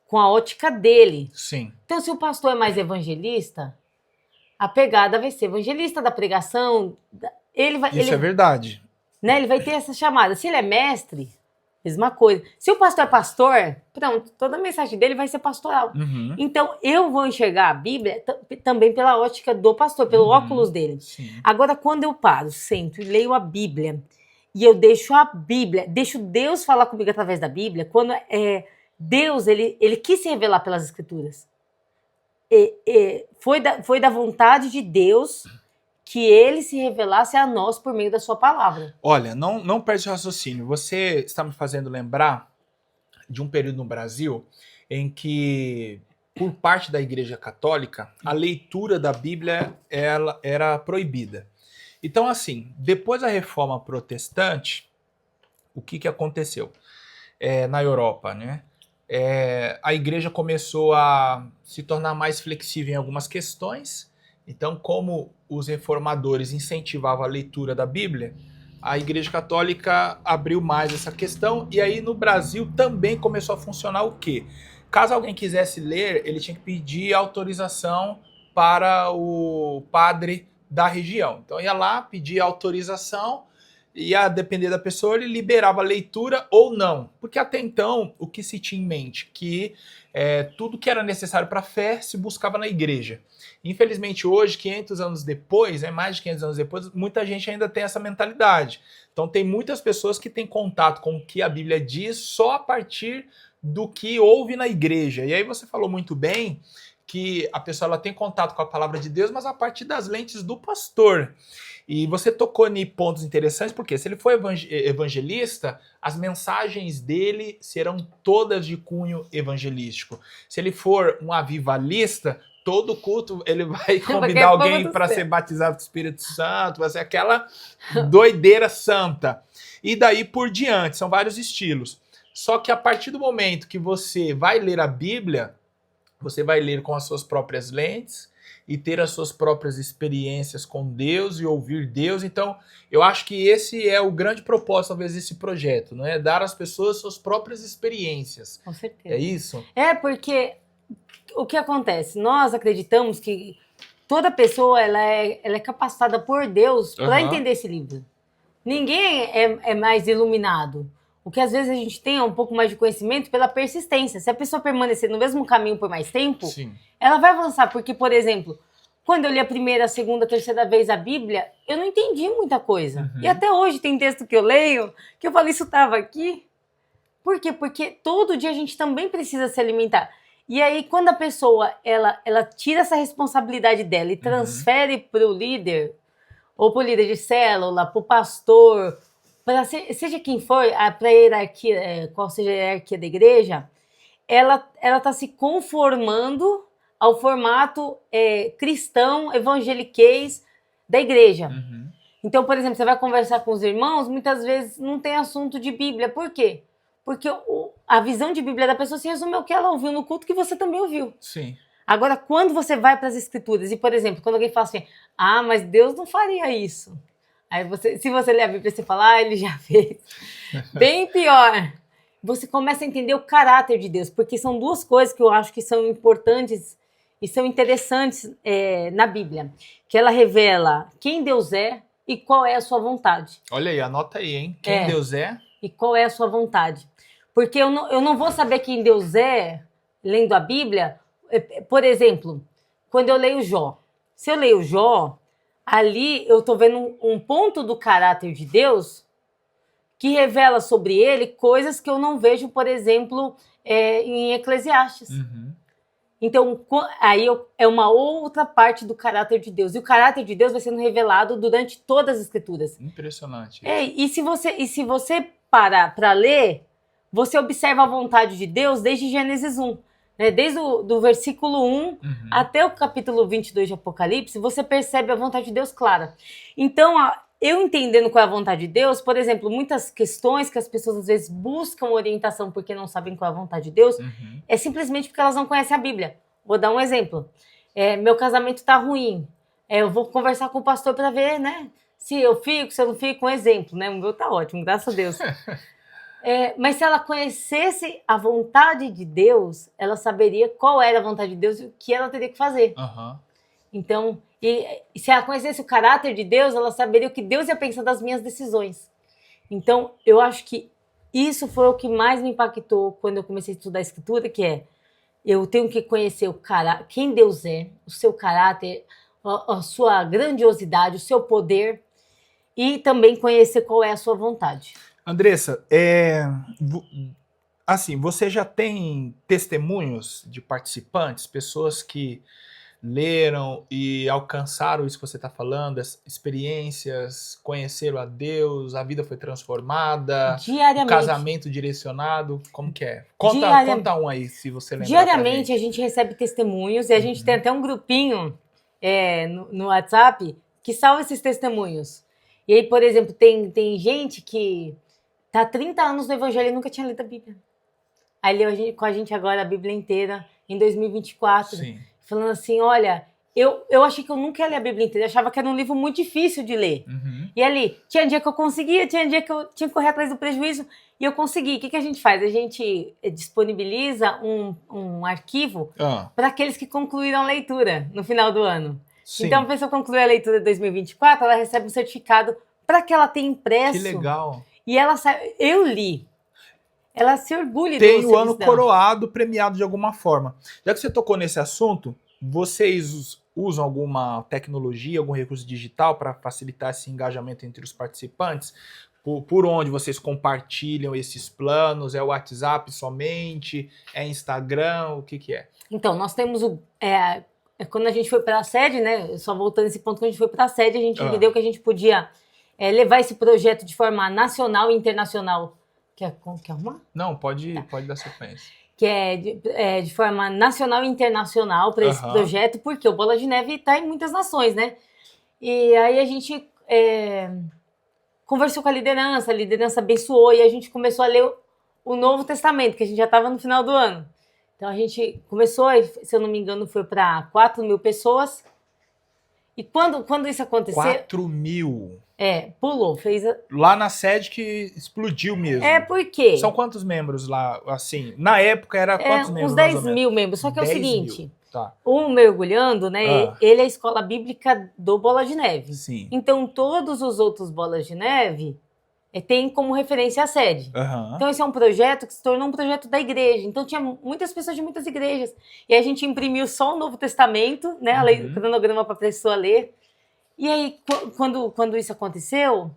com a ótica dele. Sim. Então, se o pastor é mais evangelista, a pegada vai ser evangelista da pregação. Isso é verdade. Né, ele vai ter essa chamada. Se ele é mestre, mesma coisa. Se o pastor é pastor, pronto, toda a mensagem dele vai ser pastoral. Então, eu vou enxergar a Bíblia também pela ótica do pastor, pelo óculos dele. Sim. Agora, quando eu paro, sento e leio a Bíblia, e eu deixo a Bíblia, deixo Deus falar comigo através da Bíblia, quando Deus, ele quis se revelar pelas Escrituras. Foi da vontade de Deus que ele se revelasse a nós por meio da sua palavra. Olha, não perde o raciocínio. Você está me fazendo lembrar de um período no Brasil em que, por parte da Igreja Católica, a leitura da Bíblia ela era proibida. Então, assim, depois da Reforma Protestante, o que aconteceu na Europa, né? A igreja começou a se tornar mais flexível em algumas questões. Então, como os reformadores incentivavam a leitura da Bíblia, a Igreja Católica abriu mais essa questão. E aí no Brasil também começou a funcionar o quê? Caso alguém quisesse ler, ele tinha que pedir autorização para o padre da região. Então ia lá, pedia autorização, e a depender da pessoa, ele liberava a leitura ou não. Porque até então, o que se tinha em mente? Que tudo que era necessário para a fé se buscava na igreja. Infelizmente, hoje, 500 anos depois, mais de 500 anos depois, muita gente ainda tem essa mentalidade. Então, tem muitas pessoas que têm contato com o que a Bíblia diz só a partir do que ouve na igreja. E aí você falou muito bem que a pessoa ela tem contato com a palavra de Deus, mas a partir das lentes do pastor. E você tocou em pontos interessantes, porque se ele for evangelista, as mensagens dele serão todas de cunho evangelístico. Se ele for um avivalista, todo culto ele vai convidar alguém para ser batizado com o Espírito Santo, vai ser aquela doideira santa. E daí por diante, são vários estilos. Só que a partir do momento que você vai ler a Bíblia, você vai ler com as suas próprias lentes e ter as suas próprias experiências com Deus e ouvir Deus. Então, eu acho que esse é o grande propósito, talvez, desse projeto, não é? Dar às pessoas suas próprias experiências. Com certeza. É isso? Porque o que acontece? Nós acreditamos que toda pessoa ela é capacitada por Deus para entender esse livro. Ninguém é mais iluminado. O que às vezes a gente tem é um pouco mais de conhecimento pela persistência. Se a pessoa permanecer no mesmo caminho por mais tempo, sim, ela vai avançar. Porque, por exemplo, quando eu li a primeira, a segunda, a terceira vez a Bíblia, eu não entendi muita coisa. E até hoje tem texto que eu leio que eu falo, isso estava aqui? Por quê? Porque todo dia a gente também precisa se alimentar. E aí, quando a pessoa ela tira essa responsabilidade dela e transfere para o líder, ou para o líder de célula, para o pastor, para seja quem for, para a hierarquia, qual seja a hierarquia da igreja, ela está se conformando ao formato cristão, evangeliquez da igreja. Então, por exemplo, você vai conversar com os irmãos, muitas vezes não tem assunto de Bíblia. Por quê? Porque a visão de Bíblia da pessoa se resume ao que ela ouviu no culto, que você também ouviu. Sim. Agora, quando você vai para as escrituras, e, por exemplo, quando alguém fala assim, mas Deus não faria isso. Aí se você ler a Bíblia, você fala, ele já fez. Bem pior. Você começa a entender o caráter de Deus, porque são duas coisas que eu acho que são importantes e são interessantes na Bíblia. Que ela revela quem Deus é e qual é a sua vontade. Olha aí, anota aí, hein? Quem Deus é e qual é a sua vontade. Porque eu não vou saber quem Deus é lendo a Bíblia. Por exemplo, quando eu leio Jó. Se eu leio Jó, ali eu estou vendo um ponto do caráter de Deus que revela sobre ele coisas que eu não vejo, por exemplo, em Eclesiastes. Então, aí é uma outra parte do caráter de Deus. E o caráter de Deus vai sendo revelado durante todas as escrituras. Impressionante. E se você parar para ler, você observa a vontade de Deus desde Gênesis 1. Né? Desde do versículo 1 até o capítulo 22 de Apocalipse, você percebe a vontade de Deus clara. Então, eu entendendo qual é a vontade de Deus, por exemplo, muitas questões que as pessoas às vezes buscam orientação porque não sabem qual é a vontade de Deus, é simplesmente porque elas não conhecem a Bíblia. Vou dar um exemplo. Meu casamento está ruim. Eu vou conversar com o pastor para ver, né? Se eu fico, se eu não fico, um exemplo, né? O meu tá ótimo, graças a Deus. Mas se ela conhecesse a vontade de Deus, ela saberia qual era a vontade de Deus e o que ela teria que fazer. Então, e se ela conhecesse o caráter de Deus, ela saberia o que Deus ia pensar das minhas decisões. Então, eu acho que isso foi o que mais me impactou quando eu comecei a estudar a Escritura, que eu tenho que conhecer quem Deus é, o seu caráter, a sua grandiosidade, o seu poder, e também conhecer qual é a sua vontade. Andressa, assim, você já tem testemunhos de participantes, pessoas que leram e alcançaram isso que você está falando, as experiências, conheceram a Deus, a vida foi transformada, diariamente, o casamento direcionado, como que é? Conta um aí, se você lembrar. Diariamente a gente recebe testemunhos e a gente tem até um grupinho no WhatsApp que salva esses testemunhos. E aí, por exemplo, tem gente que tá há 30 anos no evangelho e nunca tinha lido a Bíblia. Aí leu com a gente agora a Bíblia inteira, em 2024, Sim. falando assim, olha, eu achei que eu nunca ia ler a Bíblia inteira, eu achava que era um livro muito difícil de ler. E ali, tinha dia que eu conseguia, tinha dia que eu tinha que correr atrás do prejuízo, e eu consegui. O que a gente faz? A gente disponibiliza um arquivo para aqueles que concluíram a leitura no final do ano. Sim. Então, a pessoa conclui a leitura de 2024, ela recebe um certificado para que ela tenha impresso. Que legal. E ela sabe, eu li. Ela se orgulha do Tem o ano serviço dela. coroado, premiado de alguma forma. Já que você tocou nesse assunto, vocês usam alguma tecnologia, algum recurso digital para facilitar esse engajamento entre os participantes? Por onde vocês compartilham esses planos? É o WhatsApp somente? É Instagram? O que é? Então, nós temos quando a gente foi para a sede, né? Só voltando esse ponto, quando a gente foi para a sede, a gente entendeu que a gente podia levar esse projeto de forma nacional e internacional. Quer arrumar? Não, pode dar sequência. Que é de forma nacional e internacional para esse projeto, porque o Bola de Neve está em muitas nações, né? E aí a gente conversou com a liderança abençoou, e a gente começou a ler o Novo Testamento, que a gente já estava no final do ano. Então a gente começou, se eu não me engano, foi para 4.000 pessoas. E quando isso aconteceu... 4.000? Pulou, fez... Lá na sede que explodiu mesmo. Por quê? São quantos membros lá, assim? Na época era quantos membros? Uns 10.000 membros, só que é o 10 seguinte... mil. Tá. O Mergulhando, né? Ele é a escola bíblica do Bola de Neve. Sim. Então, todos os outros Bolas de Neve têm como referência a sede. Então, esse é um projeto que se tornou um projeto da igreja. Então, tinha muitas pessoas de muitas igrejas. E a gente imprimiu só o Novo Testamento, né? O cronograma para a pessoa ler. E aí, quando isso aconteceu,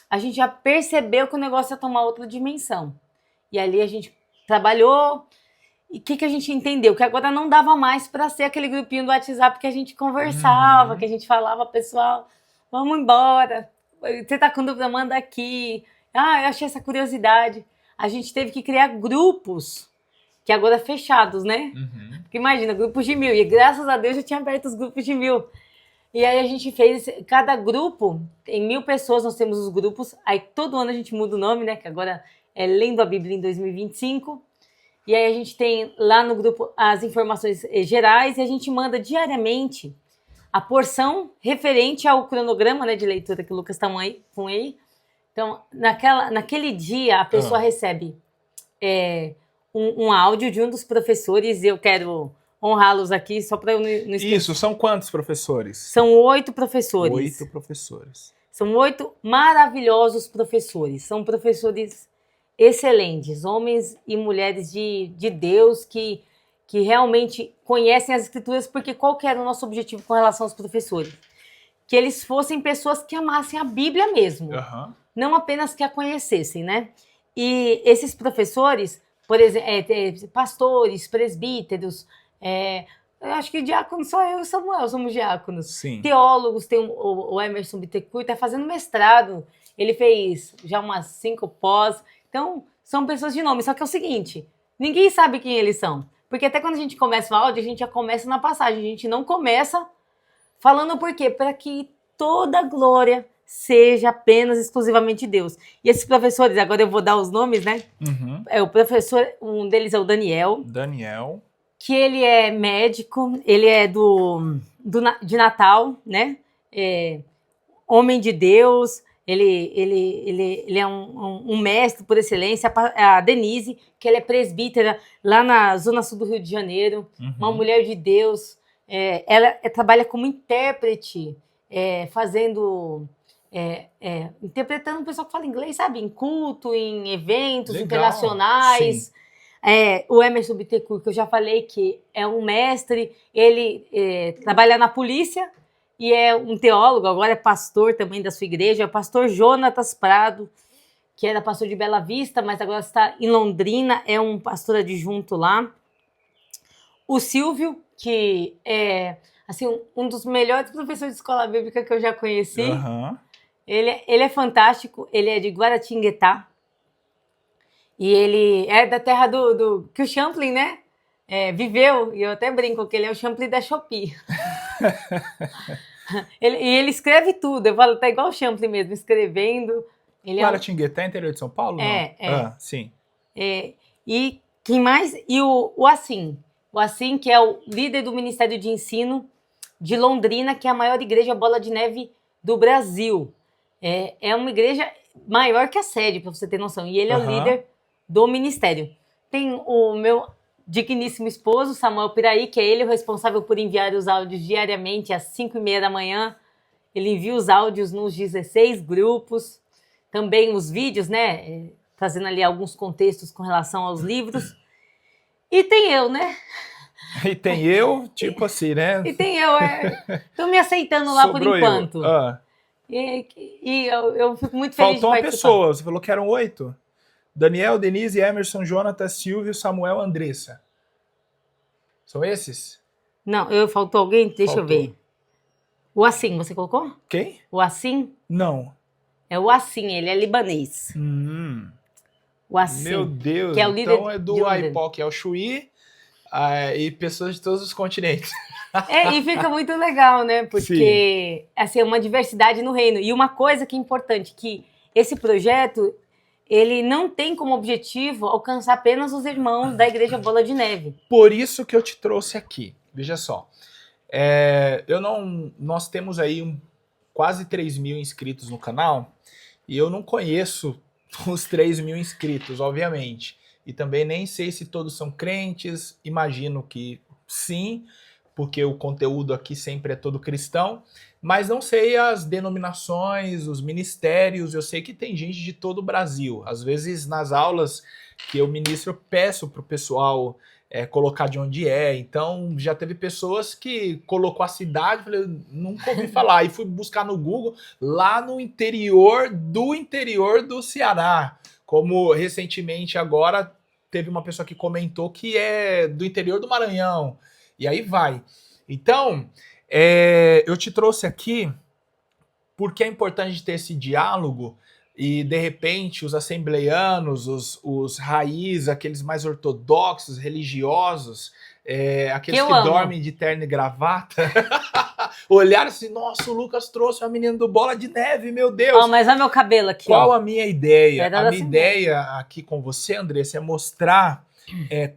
a gente já percebeu que o negócio ia tomar outra dimensão. E ali a gente trabalhou. E o que a gente entendeu? Que agora não dava mais para ser aquele grupinho do WhatsApp que a gente conversava, que a gente falava, pessoal, vamos embora. Você tá com dúvida, manda aqui. Eu achei essa curiosidade. A gente teve que criar grupos, que agora fechados, né? Porque imagina, grupos de 1.000. E graças a Deus eu tinha aberto os grupos de 1.000. E aí a gente fez, cada grupo, tem 1.000 pessoas, nós temos os grupos. Aí todo ano a gente muda o nome, né? Que agora é Lendo a Bíblia em 2025. E aí a gente tem lá no grupo as informações gerais e a gente manda diariamente a porção referente ao cronograma, né, de leitura que o Lucas está com aí. Então, naquele dia, a pessoa recebe um áudio de um dos professores, e eu quero honrá-los aqui, só para eu não esquecer. Isso, são quantos professores? São 8 professores. 8 professores. São 8 maravilhosos professores. São professores excelentes, homens e mulheres de Deus que realmente conhecem as escrituras, porque qual que era o nosso objetivo com relação aos professores? Que eles fossem pessoas que amassem a Bíblia mesmo, não apenas que a conhecessem, né? E esses professores, por exemplo, pastores, presbíteros, eu acho que diácono só eu e o Samuel somos diáconos. Sim. Teólogos, tem o Emerson Bittencourt, está fazendo mestrado, ele fez já umas 5 pós. Então, são pessoas de nome. Só que é o seguinte, ninguém sabe quem eles são. Porque até quando a gente começa o áudio, a gente já começa na passagem. A gente não começa falando por quê? Para que toda glória seja apenas exclusivamente de Deus. E esses professores, agora eu vou dar os nomes, né? O professor, um deles é o Daniel. Que ele é médico, ele é de Natal, né? Homem de Deus. Ele é um mestre por excelência. A Denise, que ela é presbítera lá na Zona Sul do Rio de Janeiro, uma mulher de Deus. Ela trabalha como intérprete, interpretando o pessoal que fala inglês, sabe? Em culto, em eventos internacionais. O Emerson Bittencourt, que eu já falei que é um mestre, ele trabalha na polícia, e é um teólogo, agora é pastor também da sua igreja, é o pastor Jonatas Prado, que era pastor de Bela Vista, mas agora está em Londrina, é um pastor adjunto lá. O Silvio, que é assim, um dos melhores professores de escola bíblica que eu já conheci. Ele é fantástico, ele é de Guaratinguetá, e ele é da terra que o Champlin, né, viveu, e eu até brinco que ele é o Champlin da Shopee. Ele escreve tudo. Eu falo, tá igual o Champlin mesmo, escrevendo. Ele é Guaratinguetá, interior de São Paulo? É, Não. é. Ah, sim. E quem mais? E o Assim. O Assim, que é o líder do Ministério de Ensino de Londrina, que é a maior igreja bola de neve do Brasil. É uma igreja maior que a sede, para você ter noção. E ele é o líder do ministério. Tem o meu digníssimo esposo, Samuel Piraí, que é ele o responsável por enviar os áudios diariamente às 5h30 da manhã. Ele envia os áudios nos 16 grupos. Também os vídeos, né? Trazendo ali alguns contextos com relação aos livros. E tem eu, né? E tem eu, tipo assim, né? E tem eu, tô me aceitando lá por enquanto. E eu fico muito feliz Faltou de uma participar. pessoa, você falou que eram 8? Daniel, Denise, Emerson, Jonathan, Silvio, Samuel, Andressa. São esses? Não, faltou alguém? Deixa Faltou. eu ver. O Assim, você colocou? Quem? O Assim? Não. É o Assim, ele é libanês. O Assim. Meu Deus, que é o líder então é do AIPOC, é o Chuí e pessoas de todos os continentes. E fica muito legal, né? Porque assim, é uma diversidade no reino. E uma coisa que é importante, que esse projeto, ele não tem como objetivo alcançar apenas os irmãos da Igreja Bola de Neve. Por isso que eu te trouxe aqui. Veja só. Nós temos aí quase 3.000 inscritos no canal e eu não conheço os 3.000 inscritos, obviamente. E também nem sei se todos são crentes, imagino que sim, porque o conteúdo aqui sempre é todo cristão, mas não sei as denominações, os ministérios, eu sei que tem gente de todo o Brasil. Às vezes nas aulas que eu ministro, eu peço para o pessoal colocar de onde é, então já teve pessoas que colocou a cidade, falei, nunca ouvi falar, e fui buscar no Google, lá no interior do Ceará, como recentemente agora teve uma pessoa que comentou que é do interior do Maranhão, e aí vai. Então, eu te trouxe aqui porque é importante ter esse diálogo e, de repente, os assembleianos, os raiz, aqueles mais ortodoxos, religiosos, aqueles que dormem de terno e gravata, olharam assim, nossa, o Lucas trouxe uma menina do Bola de Neve, meu Deus. Mas olha meu cabelo aqui. Qual a minha ideia? A minha ideia aqui com você, Andressa, é mostrar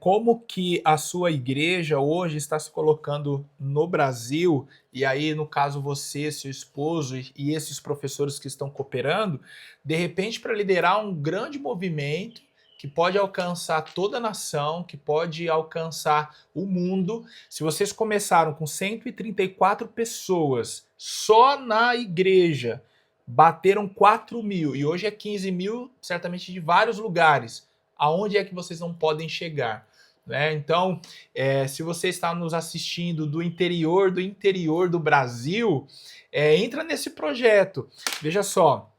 como que a sua igreja hoje está se colocando no Brasil, e aí, no caso, você, seu esposo e esses professores que estão cooperando, de repente, para liderar um grande movimento que pode alcançar toda a nação, que pode alcançar o mundo. Se vocês começaram com 134 pessoas só na igreja, bateram 4.000 e hoje é 15.000, certamente de vários lugares. Aonde é que vocês não podem chegar? Né? Então, se você está nos assistindo do interior do Brasil, entra nesse projeto. Veja só,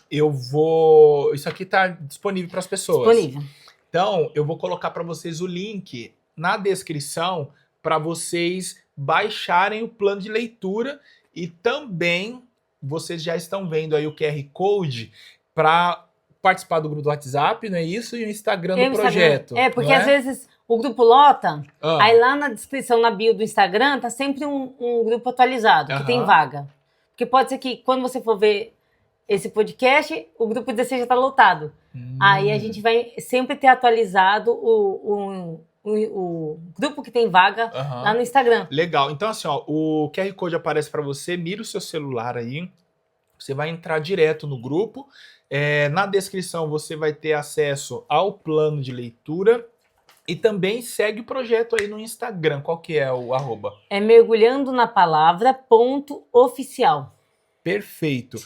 isso aqui está disponível para as pessoas. Disponível. Então, eu vou colocar para vocês o link na descrição para vocês baixarem o plano de leitura e também vocês já estão vendo aí o QR Code para participar do grupo do WhatsApp, não é isso? E o Instagram do projeto. Porque às vezes o grupo lota, aí lá na descrição, na bio do Instagram, tá sempre um grupo atualizado, que tem vaga. Porque pode ser que quando você for ver esse podcast, o grupo 16 já tá lotado. Aí a gente vai sempre ter atualizado o grupo que tem vaga lá no Instagram. Legal. Então assim, ó, o QR Code aparece para você, mira o seu celular aí, você vai entrar direto no grupo. Na descrição você vai ter acesso ao plano de leitura e também segue o projeto aí no Instagram. Qual que é o arroba? É mergulhando na palavra.oficial. Perfeito.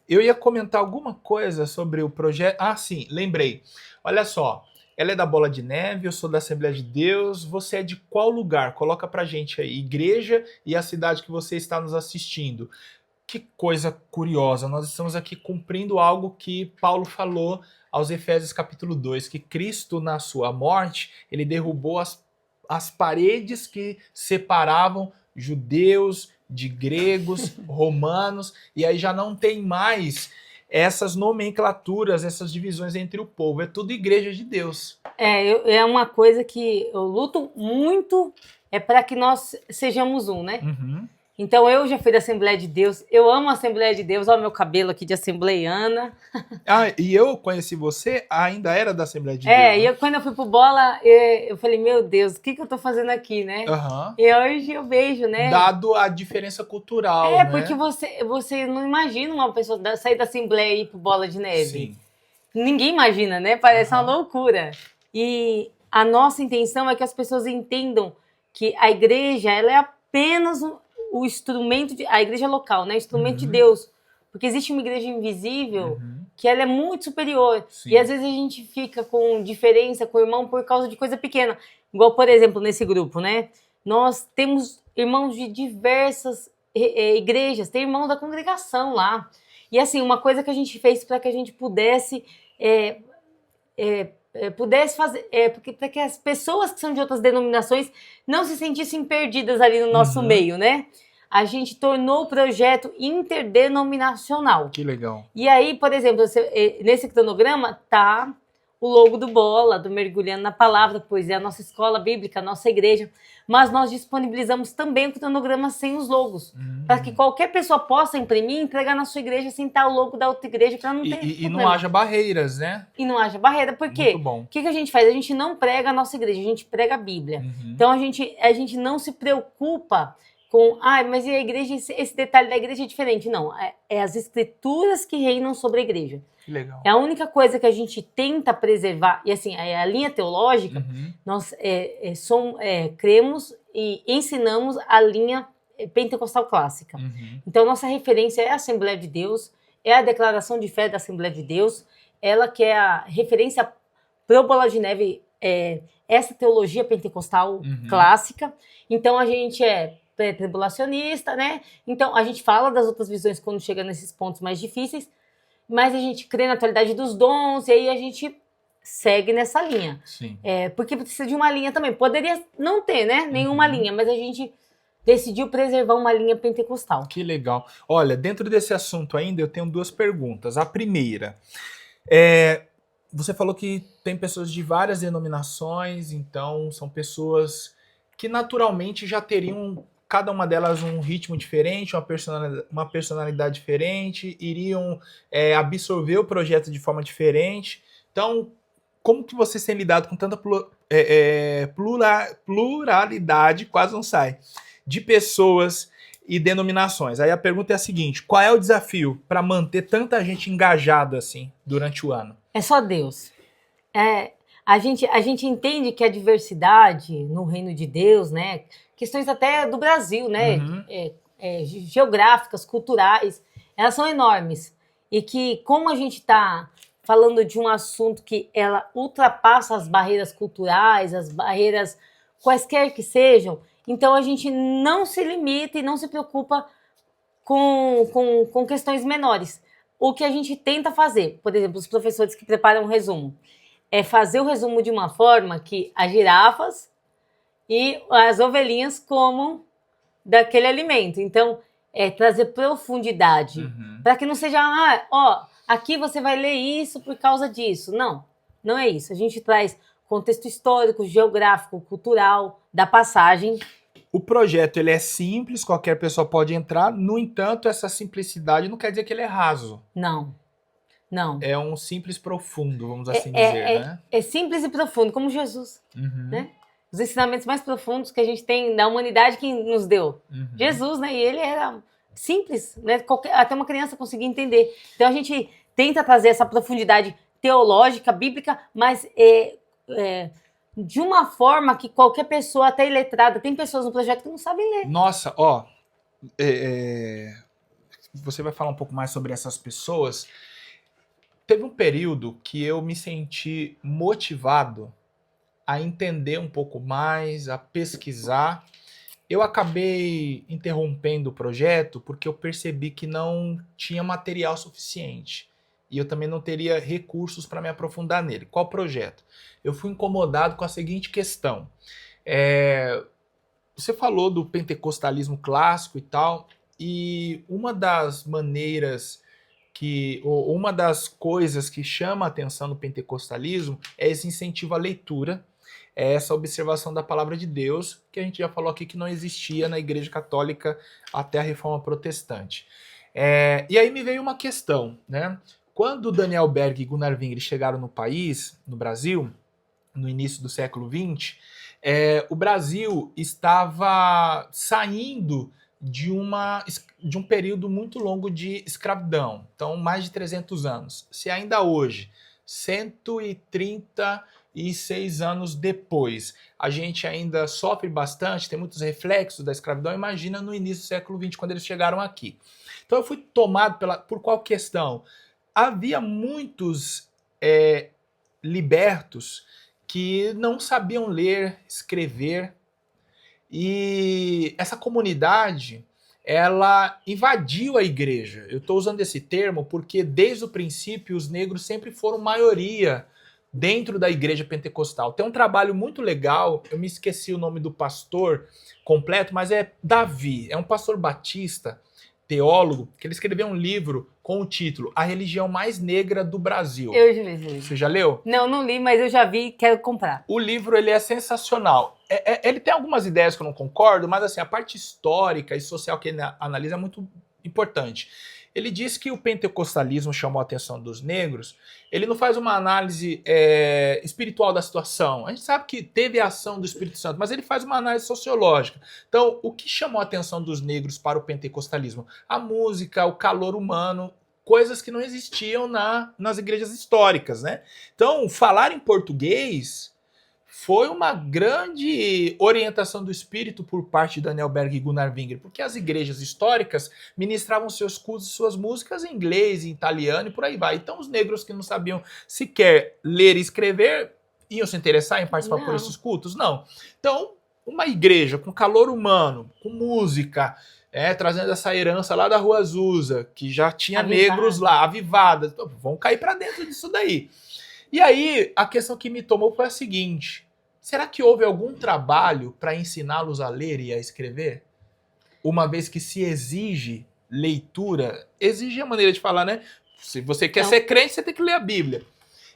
Eu ia comentar alguma coisa sobre o projeto. Ah, sim, lembrei. Olha só, ela é da Bola de Neve, eu sou da Assembleia de Deus. Você é de qual lugar? Coloca pra gente aí, igreja e a cidade que você está nos assistindo. Que coisa curiosa, nós estamos aqui cumprindo algo que Paulo falou aos Efésios capítulo 2, que Cristo na sua morte, ele derrubou as paredes que separavam judeus de gregos, romanos, e aí já não tem mais essas nomenclaturas, essas divisões entre o povo, é tudo igreja de Deus. É uma coisa que eu luto muito, para que nós sejamos um, né? Então eu já fui da Assembleia de Deus, eu amo a Assembleia de Deus, olha o meu cabelo aqui de assembleiana. Ah, e eu conheci você, ainda era da Assembleia de Deus, E né? quando eu fui pro Bola, eu falei, meu Deus, o que eu tô fazendo aqui, né? Aham. E hoje eu vejo, né? Dado a diferença cultural, Porque né? você não imagina uma pessoa sair da Assembleia e ir pro Bola de Neve. Sim. Ninguém imagina, né? Parece uma Aham. loucura. E a nossa intenção é que as pessoas entendam que a igreja, ela é apenas o instrumento, a igreja local, né? O instrumento de Uhum. Deus. Porque existe uma igreja invisível Uhum. que ela é muito superior. Sim. E às vezes a gente fica com diferença com o irmão por causa de coisa pequena. Igual, por exemplo, nesse grupo, né? Nós temos irmãos de diversas igrejas, tem irmão da congregação lá. E assim, uma coisa que a gente fez para que a gente pudesse pudesse fazer, para que as pessoas que são de outras denominações não se sentissem perdidas ali no nosso meio, né? A gente tornou o projeto interdenominacional. Que legal. E aí, por exemplo, nesse cronograma tá o logo do Bola, do Mergulhando na Palavra, pois é a nossa escola bíblica, a nossa igreja, mas nós disponibilizamos também o cronograma sem os logos, para que qualquer pessoa possa imprimir e entregar na sua igreja sem estar o logo da outra igreja, para não ter problema. E não haja barreiras, né? E não haja barreira, por quê? Muito bom. O que a gente faz? A gente não prega a nossa igreja, a gente prega a Bíblia. Então a gente não se preocupa com, mas e a igreja, esse detalhe da igreja é diferente. Não, é as escrituras que reinam sobre a igreja. Que legal. É a única coisa que a gente tenta preservar, e assim, a linha teológica, nós cremos e ensinamos a linha pentecostal clássica. Então, nossa referência é a Assembleia de Deus, é a declaração de fé da Assembleia de Deus, ela que é a referência para o Bola de Neve, essa teologia pentecostal clássica. Então, a gente é pré-tribulacionista, né? Então, a gente fala das outras visões quando chega nesses pontos mais difíceis, mas a gente crê na atualidade dos dons, e aí a gente segue nessa linha. Sim. Porque precisa de uma linha também. Poderia não ter, né? Nenhuma linha, mas a gente decidiu preservar uma linha pentecostal. Que legal. Olha, dentro desse assunto ainda, eu tenho duas perguntas. A primeira, você falou que tem pessoas de várias denominações, então são pessoas que naturalmente já teriam, cada uma delas, um ritmo diferente, uma personalidade diferente, iriam absorver o projeto de forma diferente. Então, como que vocês têm lidado com tanta pluralidade, quase não sai, de pessoas e denominações? Aí a pergunta é a seguinte: qual é o desafio para manter tanta gente engajada assim durante o ano? É só Deus. A gente entende que a diversidade no reino de Deus, né? Questões até do Brasil, né? Geográficas, culturais, elas são enormes. E que, como a gente está falando de um assunto que ela ultrapassa as barreiras culturais, as barreiras quaisquer que sejam, então a gente não se limita e não se preocupa com questões menores. O que a gente tenta fazer, por exemplo, os professores que preparam um resumo, é fazer o resumo de uma forma que as girafas e as ovelhinhas comam daquele alimento. Então, trazer profundidade, para que não seja, aqui você vai ler isso por causa disso. Não, não é isso. A gente traz contexto histórico, geográfico, cultural, da passagem. O projeto ele é simples, qualquer pessoa pode entrar, no entanto, essa simplicidade não quer dizer que ele é raso. Não. É um simples profundo, vamos assim dizer, né? É simples e profundo, como Jesus, né? Os ensinamentos mais profundos que a gente tem da humanidade que nos deu. Jesus, né? E ele era simples, né? Até uma criança conseguia entender. Então a gente tenta trazer essa profundidade teológica, bíblica, mas de uma forma que qualquer pessoa, até iletrada, tem pessoas no projeto que não sabem ler. Nossa, você vai falar um pouco mais sobre essas pessoas. Teve um período que eu me senti motivado a entender um pouco mais, a pesquisar. Eu acabei interrompendo o projeto porque eu percebi que não tinha material suficiente. E eu também não teria recursos para me aprofundar nele. Qual projeto? Eu fui incomodado com a seguinte questão. Você falou do pentecostalismo clássico e tal, e uma das maneiras uma das coisas que chama a atenção no pentecostalismo é esse incentivo à leitura é essa observação da palavra de Deus, que a gente já falou aqui que não existia na Igreja Católica até a Reforma Protestante. E aí me veio uma questão, né? Quando Daniel Berg e Gunnar Wingre chegaram no país, no Brasil, no início do século XX, o Brasil estava saindo de um período muito longo de escravidão, então mais de 300 anos. Se ainda hoje, 136 anos depois, a gente ainda sofre bastante, tem muitos reflexos da escravidão, imagina no início do século XX, quando eles chegaram aqui. Então eu fui tomado por qual questão? Havia muitos libertos que não sabiam ler, escrever, e essa comunidade, ela invadiu a igreja. Eu estou usando esse termo porque desde o princípio os negros sempre foram maioria dentro da igreja pentecostal. Tem um trabalho muito legal, eu me esqueci o nome do pastor completo, mas é Davi, é um pastor batista, teólogo, que ele escreveu um livro com o título A Religião Mais Negra do Brasil. Eu já li. Você já leu? Não, não li, mas eu já vi e quero comprar. O livro ele é sensacional. Ele tem algumas ideias que eu não concordo, mas assim, a parte histórica e social que ele analisa é muito importante. Ele diz que o pentecostalismo chamou a atenção dos negros, ele não faz uma análise espiritual da situação. A gente sabe que teve a ação do Espírito Santo, mas ele faz uma análise sociológica. Então, o que chamou a atenção dos negros para o pentecostalismo? A música, o calor humano, coisas que não existiam nas igrejas históricas, né? Então, falar em português foi uma grande orientação do Espírito por parte de Daniel Berg e Gunnar Wingre, porque as igrejas históricas ministravam seus cultos e suas músicas em inglês, em italiano e por aí vai. Então, os negros que não sabiam sequer ler e escrever iam se interessar em participar por esses cultos? Não. Então, uma igreja com calor humano, com música, trazendo essa herança lá da Rua Azusa, que já tinha negros lá, avivadas. Então, vamos cair para dentro disso daí. E aí, a questão que me tomou foi a seguinte: será que houve algum trabalho para ensiná-los a ler e a escrever? Uma vez que se exige leitura, exige a maneira de falar, né? Se você quer ser crente, você tem que ler a Bíblia.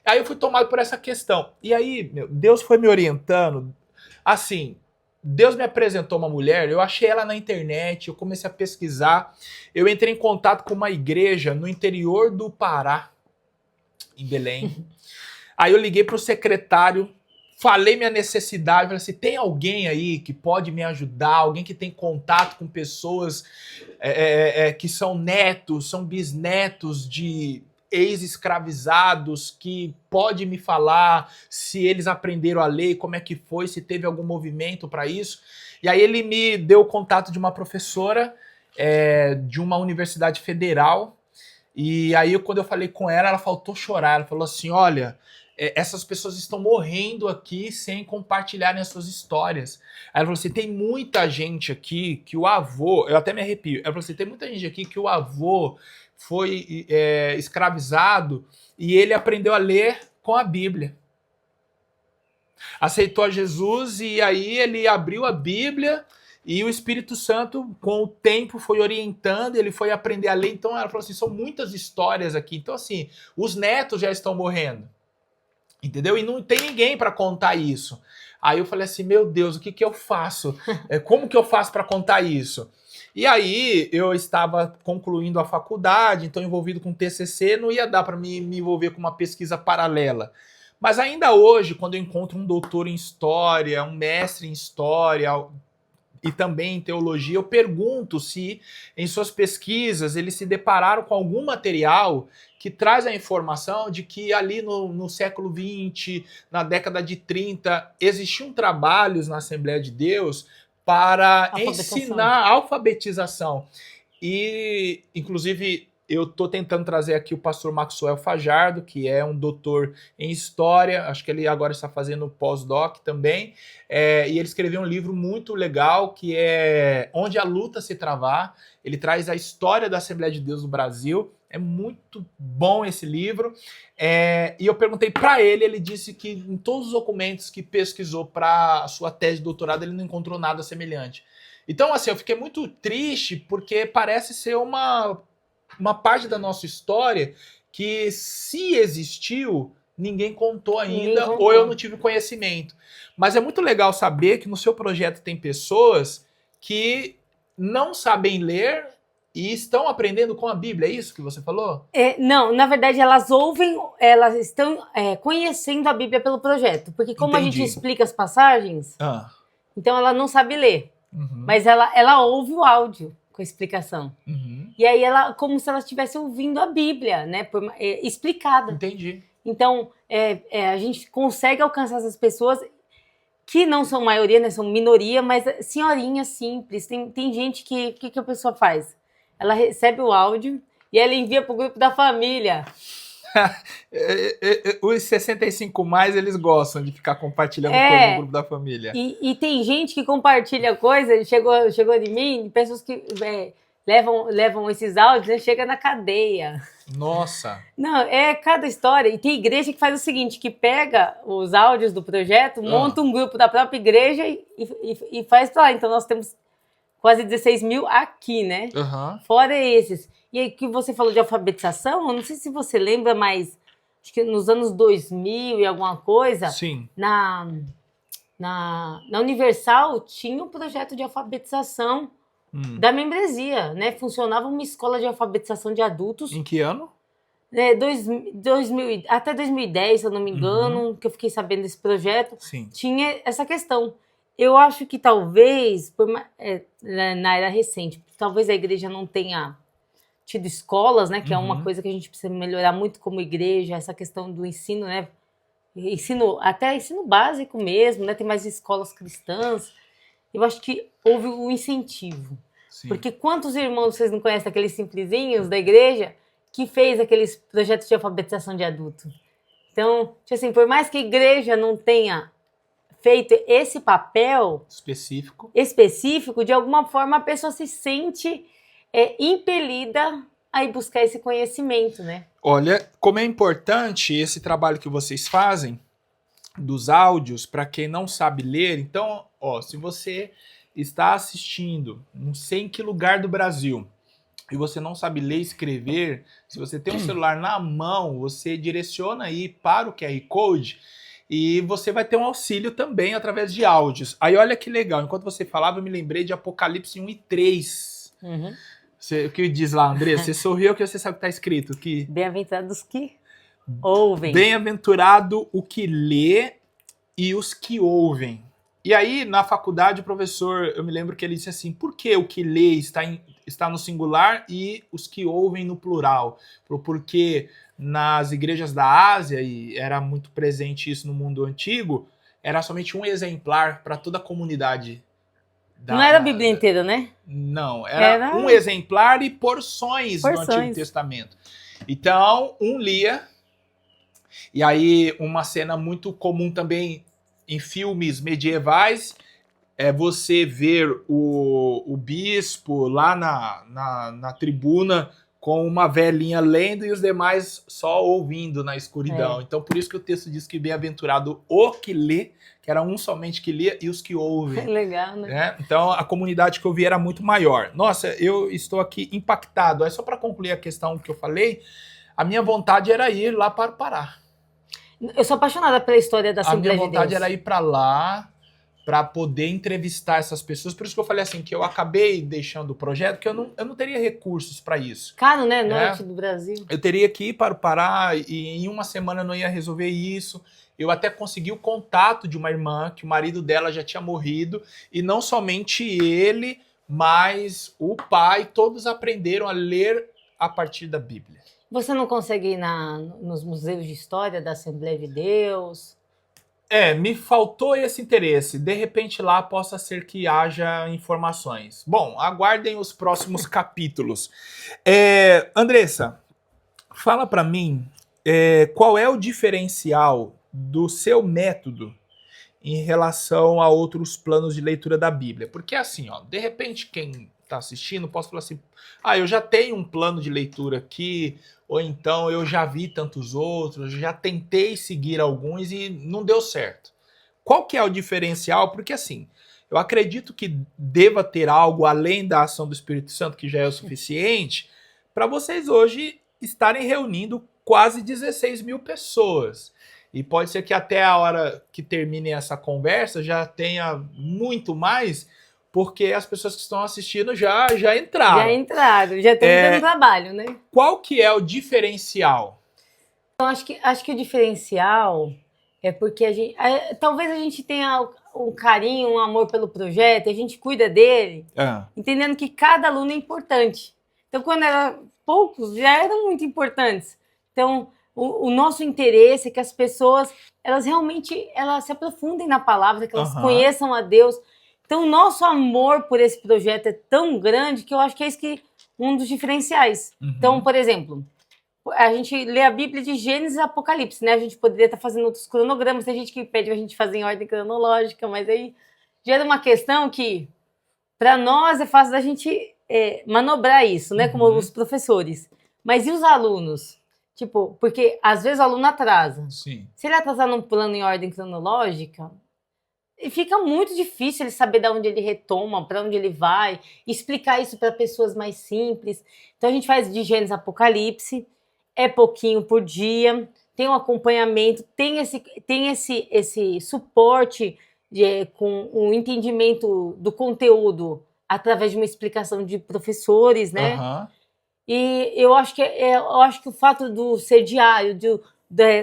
Aí eu fui tomado por essa questão. E aí, Deus foi me orientando. Assim, Deus me apresentou uma mulher, eu achei ela na internet, eu comecei a pesquisar. Eu entrei em contato com uma igreja no interior do Pará, em Belém. Aí eu liguei para o secretário, falei minha necessidade, falei assim, tem alguém aí que pode me ajudar, alguém que tem contato com pessoas que são netos, são bisnetos de ex-escravizados, que pode me falar se eles aprenderam a lei, como é que foi, se teve algum movimento para isso. E aí ele me deu o contato de uma professora de uma universidade federal. E aí quando eu falei com ela, ela faltou chorar, ela falou assim, olha, essas pessoas estão morrendo aqui sem compartilharem as suas histórias. Aí ela falou assim, tem muita gente aqui que o avô, eu até me arrepio, ela falou assim, tem muita gente aqui que o avô foi escravizado e ele aprendeu a ler com a Bíblia. Aceitou a Jesus e aí ele abriu a Bíblia e o Espírito Santo, com o tempo, foi orientando, ele foi aprender a ler. Então ela falou assim, são muitas histórias aqui. Então assim, os netos já estão morrendo. Entendeu? E não tem ninguém para contar isso. Aí eu falei assim, meu Deus, o que eu faço? Como que eu faço para contar isso? E aí eu estava concluindo a faculdade, então envolvido com TCC, não ia dar para me envolver com uma pesquisa paralela. Mas ainda hoje, quando eu encontro um doutor em história, um mestre em história e também em teologia, eu pergunto se em suas pesquisas eles se depararam com algum material que traz a informação de que ali no século XX, na década de 30, existiam trabalhos na Assembleia de Deus para ensinar a alfabetização. E, inclusive, eu estou tentando trazer aqui o pastor Maxwell Fajardo, que é um doutor em história, acho que ele agora está fazendo pós-doc também, e ele escreveu um livro muito legal, que é Onde a Luta se Travar. Ele traz a história da Assembleia de Deus do Brasil. É muito bom esse livro. E eu perguntei para ele, ele disse que em todos os documentos que pesquisou para a sua tese de doutorado, ele não encontrou nada semelhante. Então, assim, eu fiquei muito triste, porque parece ser uma parte da nossa história que, se existiu, ninguém contou Ninguém ainda, contou. ou eu não tive conhecimento. Mas é muito legal saber que no seu projeto tem pessoas que não sabem ler e estão aprendendo com a Bíblia, é isso que você falou? Não, na verdade elas estão conhecendo a Bíblia pelo projeto, porque como a gente Entendi. explica as passagens, Ah, então ela não sabe ler, uhum, mas ela ouve o áudio com a explicação. uhum, E aí como se ela estivesse ouvindo a Bíblia, né, explicada. entendi. Então a gente consegue alcançar essas pessoas que não são maioria, né, são minoria, mas senhorinhas simples. Tem gente que a pessoa faz? Ela recebe o áudio e ela envia para o grupo da família. Os 65 mais, eles gostam de ficar compartilhando coisa no grupo da família. E tem gente que compartilha coisa, chegou de mim, pessoas que levam esses áudios, né, chega na cadeia. Nossa! Não, é cada história. E tem igreja que faz o seguinte, que pega os áudios do projeto, monta um grupo da própria igreja e faz pra lá. Então nós temos quase 16 mil aqui, né? Uhum. Fora esses. E aí que você falou de alfabetização, eu não sei se você lembra, mas acho que nos anos 2000 e alguma coisa, Sim. na Universal tinha um projeto de alfabetização da membresia, né? Funcionava uma escola de alfabetização de adultos. Em que ano? Até 2010, se eu não me engano, que eu fiquei sabendo desse projeto. Sim. Tinha essa questão. Eu acho que talvez, na era recente, talvez a igreja não tenha tido escolas, né? Que é uma coisa que a gente precisa melhorar muito como igreja, essa questão do ensino, né? Até ensino básico mesmo, né? Tem mais escolas cristãs. Eu acho que houve um incentivo. Sim. Porque quantos irmãos vocês não conhecem, aqueles simplesinhos da igreja, que fez aqueles projetos de alfabetização de adulto? Então, assim, por mais que a igreja não tenha feito esse papel específico, de alguma forma a pessoa se sente impelida a ir buscar esse conhecimento, né? Olha, como é importante esse trabalho que vocês fazem dos áudios para quem não sabe ler. Então, se você está assistindo, não sei em que lugar do Brasil, e você não sabe ler e escrever, se você tem um celular na mão, você direciona aí para o QR Code e você vai ter um auxílio também através de áudios. Aí olha que legal, enquanto você falava, eu me lembrei de Apocalipse 1 e 3. O que diz lá, André? Você sorriu que você sabe o que está escrito. Que... Bem-aventurados que ouvem. Bem-aventurado o que lê e os que ouvem. E aí, na faculdade, o professor, eu me lembro que ele disse assim, por que o que lê está no singular e os que ouvem no plural? Porque nas igrejas da Ásia, e era muito presente isso no mundo antigo, era somente um exemplar para toda a comunidade. Não era a Bíblia inteira, né? Não, era um exemplar e porções do Antigo Testamento. Então, um lia, e aí uma cena muito comum também em filmes medievais é você ver o bispo lá na tribuna com uma velhinha lendo e os demais só ouvindo na escuridão. Então, por isso que o texto diz que bem-aventurado o que lê, que era um somente que lia, e os que ouvem. Legal, né? Então, a comunidade que eu vi era muito maior. Nossa, eu estou aqui impactado. Aí, só para concluir a questão que eu falei, a minha vontade era ir lá para o Pará. Eu sou apaixonada pela história da Assembleia de Deus. A minha vontade era ir para lá, para poder entrevistar essas pessoas. Por isso que eu falei assim, que eu acabei deixando o projeto, que eu não teria recursos para isso. Caro, né? Norte do Brasil. Eu teria que ir para o Pará e em uma semana eu não ia resolver isso. Eu até consegui o contato de uma irmã, que o marido dela já tinha morrido, e não somente ele, mas o pai, todos aprenderam a ler a partir da Bíblia. Você não consegue ir nos museus de história da Assembleia de Deus? Me faltou esse interesse. De repente lá possa ser que haja informações. Bom, aguardem os próximos capítulos. Andressa, fala para mim qual é o diferencial do seu método em relação a outros planos de leitura da Bíblia. Porque assim, de repente quem está assistindo pode falar assim, eu já tenho um plano de leitura aqui, ou então eu já vi tantos outros, já tentei seguir alguns e não deu certo. Qual que é o diferencial? Porque assim, eu acredito que deva ter algo além da ação do Espírito Santo, que já é o suficiente, para vocês hoje estarem reunindo quase 16 mil pessoas. E pode ser que até a hora que termine essa conversa já tenha muito mais, porque as pessoas que estão assistindo já entraram. Já entraram, já estão dando trabalho, né? Qual que é o diferencial? Então, acho que o diferencial é porque talvez a gente tenha um carinho, um amor pelo projeto, a gente cuida dele, entendendo que cada aluno é importante. Então, quando era poucos, já eram muito importantes. Então, o nosso interesse é que as pessoas, elas realmente se aprofundem na palavra, que elas conheçam a Deus. Então, o nosso amor por esse projeto é tão grande que eu acho que é isso que um dos diferenciais. Então, por exemplo, a gente lê a Bíblia de Gênesis e Apocalipse, né? A gente poderia estar fazendo outros cronogramas, tem gente que pede a gente fazer em ordem cronológica, mas aí gera uma questão que, para nós, é fácil da gente manobrar isso, né? Como os professores. Mas e os alunos? Tipo, porque às vezes o aluno atrasa. Sim. Se ele atrasar num plano em ordem cronológica, fica muito difícil ele saber de onde ele retoma, para onde ele vai, explicar isso para pessoas mais simples. Então a gente faz de Gênesis a Apocalipse, é pouquinho por dia, tem um acompanhamento, tem esse suporte com o entendimento do conteúdo através de uma explicação de professores, né? E eu acho que o fato do ser diário,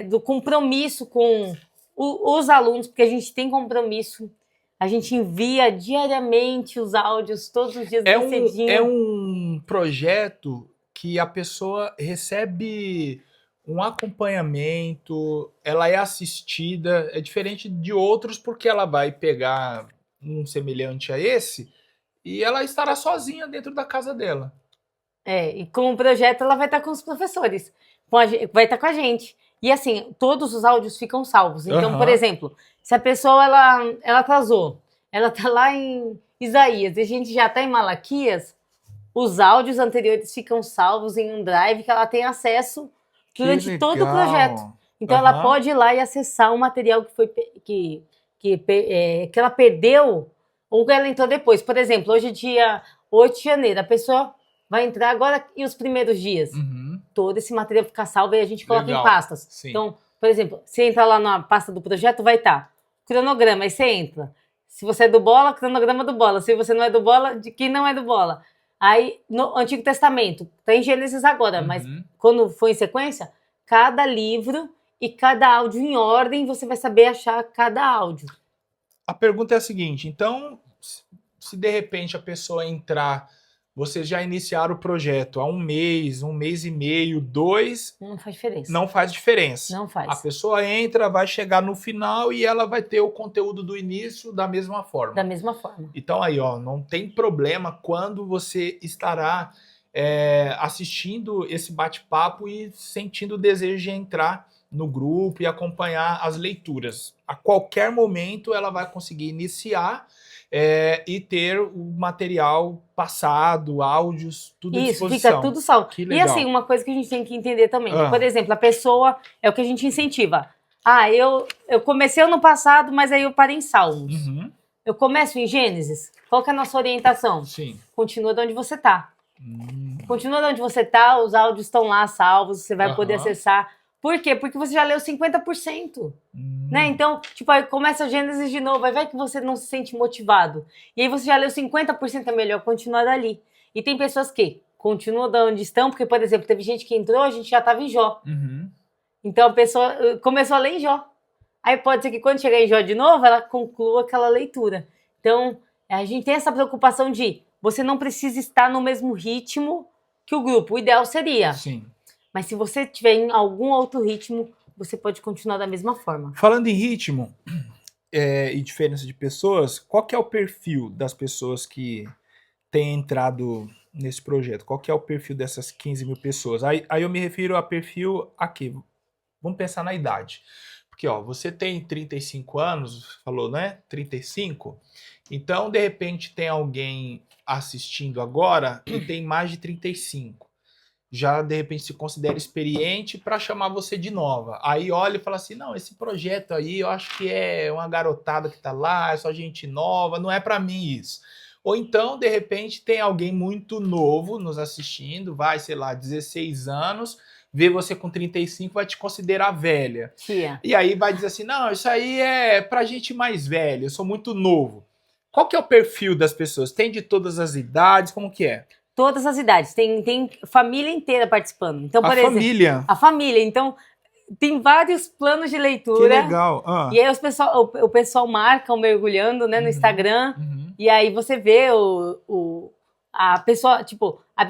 do compromisso com os alunos, porque a gente tem compromisso, a gente envia diariamente os áudios todos os dias bem cedinho. É um projeto que a pessoa recebe um acompanhamento, ela é assistida, é diferente de outros porque ela vai pegar um semelhante a esse e ela estará sozinha dentro da casa dela. E com o projeto ela vai estar com os professores, vai estar com a gente. E assim, todos os áudios ficam salvos. Então, por exemplo, se a pessoa ela atrasou, ela está lá em Isaías e a gente já está em Malaquias, os áudios anteriores ficam salvos em um drive que ela tem acesso durante todo o projeto. Então ela pode ir lá e acessar o material que ela perdeu ou que ela entrou depois. Por exemplo, hoje é dia 8 de janeiro, a pessoa vai entrar agora e os primeiros dias. Todo esse material fica salvo e a gente coloca em pastas. Sim. Então, por exemplo, você entra lá na pasta do projeto, vai estar cronograma, aí você entra. Se você é do Bola, cronograma do Bola. Se você não é do Bola, de quem não é do Bola. Aí, no Antigo Testamento, está em Gênesis agora, mas quando for em sequência, cada livro e cada áudio em ordem, você vai saber achar cada áudio. A pergunta é a seguinte, então, se de repente a pessoa entrar, vocês já iniciaram o projeto há um mês e meio, 2... Não faz diferença. Não faz diferença. Não faz. A pessoa entra, vai chegar no final e ela vai ter o conteúdo do início da mesma forma. Da mesma forma. Então aí, ó, não tem problema quando você estará assistindo esse bate-papo e sentindo o desejo de entrar no grupo e acompanhar as leituras. A qualquer momento ela vai conseguir iniciar e ter o material passado, áudios, tudo à disposição. Isso, fica tudo salvo. Que legal. E assim, uma coisa que a gente tem que entender também, por exemplo, a pessoa, é o que a gente incentiva. Eu comecei ano passado, mas aí eu parei em Salmos. Eu começo em Gênesis, qual que é a nossa orientação? Sim. Continua de onde você está. Continua de onde você está, os áudios estão lá salvos, você vai poder acessar. Por quê? Porque você já leu 50%. Né? Então, tipo, aí começa a Gênesis de novo, aí vai que você não se sente motivado. E aí você já leu 50%, é melhor continuar dali. E tem pessoas que continuam de onde estão, porque, por exemplo, teve gente que entrou, a gente já estava em Jó. Então a pessoa começou a ler em Jó. Aí pode ser que quando chegar em Jó de novo, ela conclua aquela leitura. Então, a gente tem essa preocupação de você não precisa estar no mesmo ritmo que o grupo. O ideal seria. Sim. Mas se você tiver em algum outro ritmo, você pode continuar da mesma forma. Falando em ritmo e diferença de pessoas, qual que é o perfil das pessoas que têm entrado nesse projeto? Qual que é o perfil dessas 15 mil pessoas? Aí eu me refiro a perfil aqui. Vamos pensar na idade. Porque ó, você tem 35 anos, falou, né? 35. Então, de repente, tem alguém assistindo agora que tem mais de 35. Já de repente se considera experiente para chamar você de nova. Aí olha e fala assim, não, esse projeto aí eu acho que é uma garotada que tá lá, é só gente nova, não é para mim isso. Ou então, de repente, tem alguém muito novo nos assistindo, vai, sei lá, 16 anos, ver você com 35 vai te considerar velha. Tia. E aí vai dizer assim, não, isso aí é pra gente mais velha, eu sou muito novo. Qual que é o perfil das pessoas? Tem de todas as idades? Como que é? Todas as idades. Tem família inteira participando. Então, A por exemplo, família. a família. Então, tem vários planos de Que leitura. legal. E aí o pessoal marca o mergulhando, né, no Instagram. E aí você vê a pessoa, tipo, a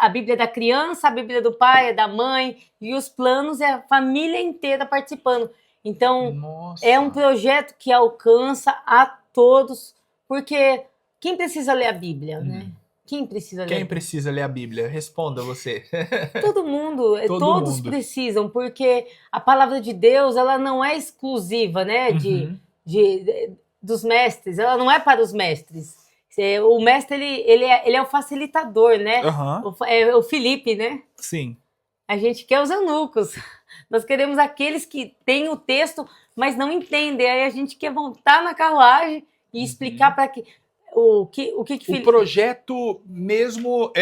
Bíblia da criança, a Bíblia do pai, da mãe, e os planos é a família inteira participando. Então, Nossa. é um projeto que alcança a todos, porque quem precisa ler a Bíblia, né? Quem precisa ler? Quem precisa ler a Bíblia? Responda você. Todo mundo, Todo todos mundo. precisam, porque a palavra de Deus, ela não é exclusiva, né, dos mestres, ela não é para os mestres. O mestre, ele é o facilitador, né? Aham. É o Felipe, né? Sim. A gente quer os eunucos. Nós queremos aqueles que têm o texto, mas não entendem. Aí a gente quer montar na carruagem e explicar para que o O projeto mesmo,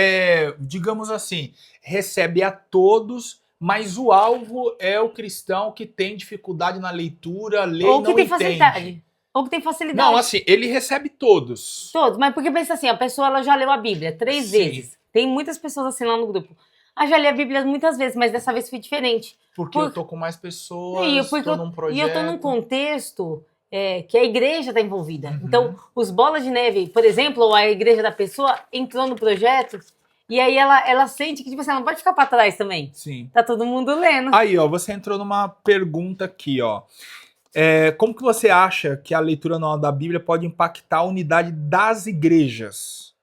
digamos assim, recebe a todos, mas o alvo é o cristão que tem dificuldade na leitura, lê ou e que não tem entende. facilidade. Ou que tem facilidade. Não, assim, ele recebe todos. Todos, mas porque pensa assim, a pessoa ela já leu a Bíblia 3 Sim. vezes. Tem muitas pessoas assim lá no grupo. Ah, já li a Bíblia muitas vezes, mas dessa vez foi diferente. Porque eu tô com mais pessoas, tô num projeto. E eu tô num contexto que a igreja está envolvida. Então, os Bolas de Neve, por exemplo, ou a igreja da pessoa entrou no projeto e aí ela sente que tipo assim, ela não pode ficar para trás também. Sim. Tá todo mundo lendo. Aí, ó, você entrou numa pergunta aqui, ó. Como que você acha que a leitura anual da Bíblia pode impactar a unidade das igrejas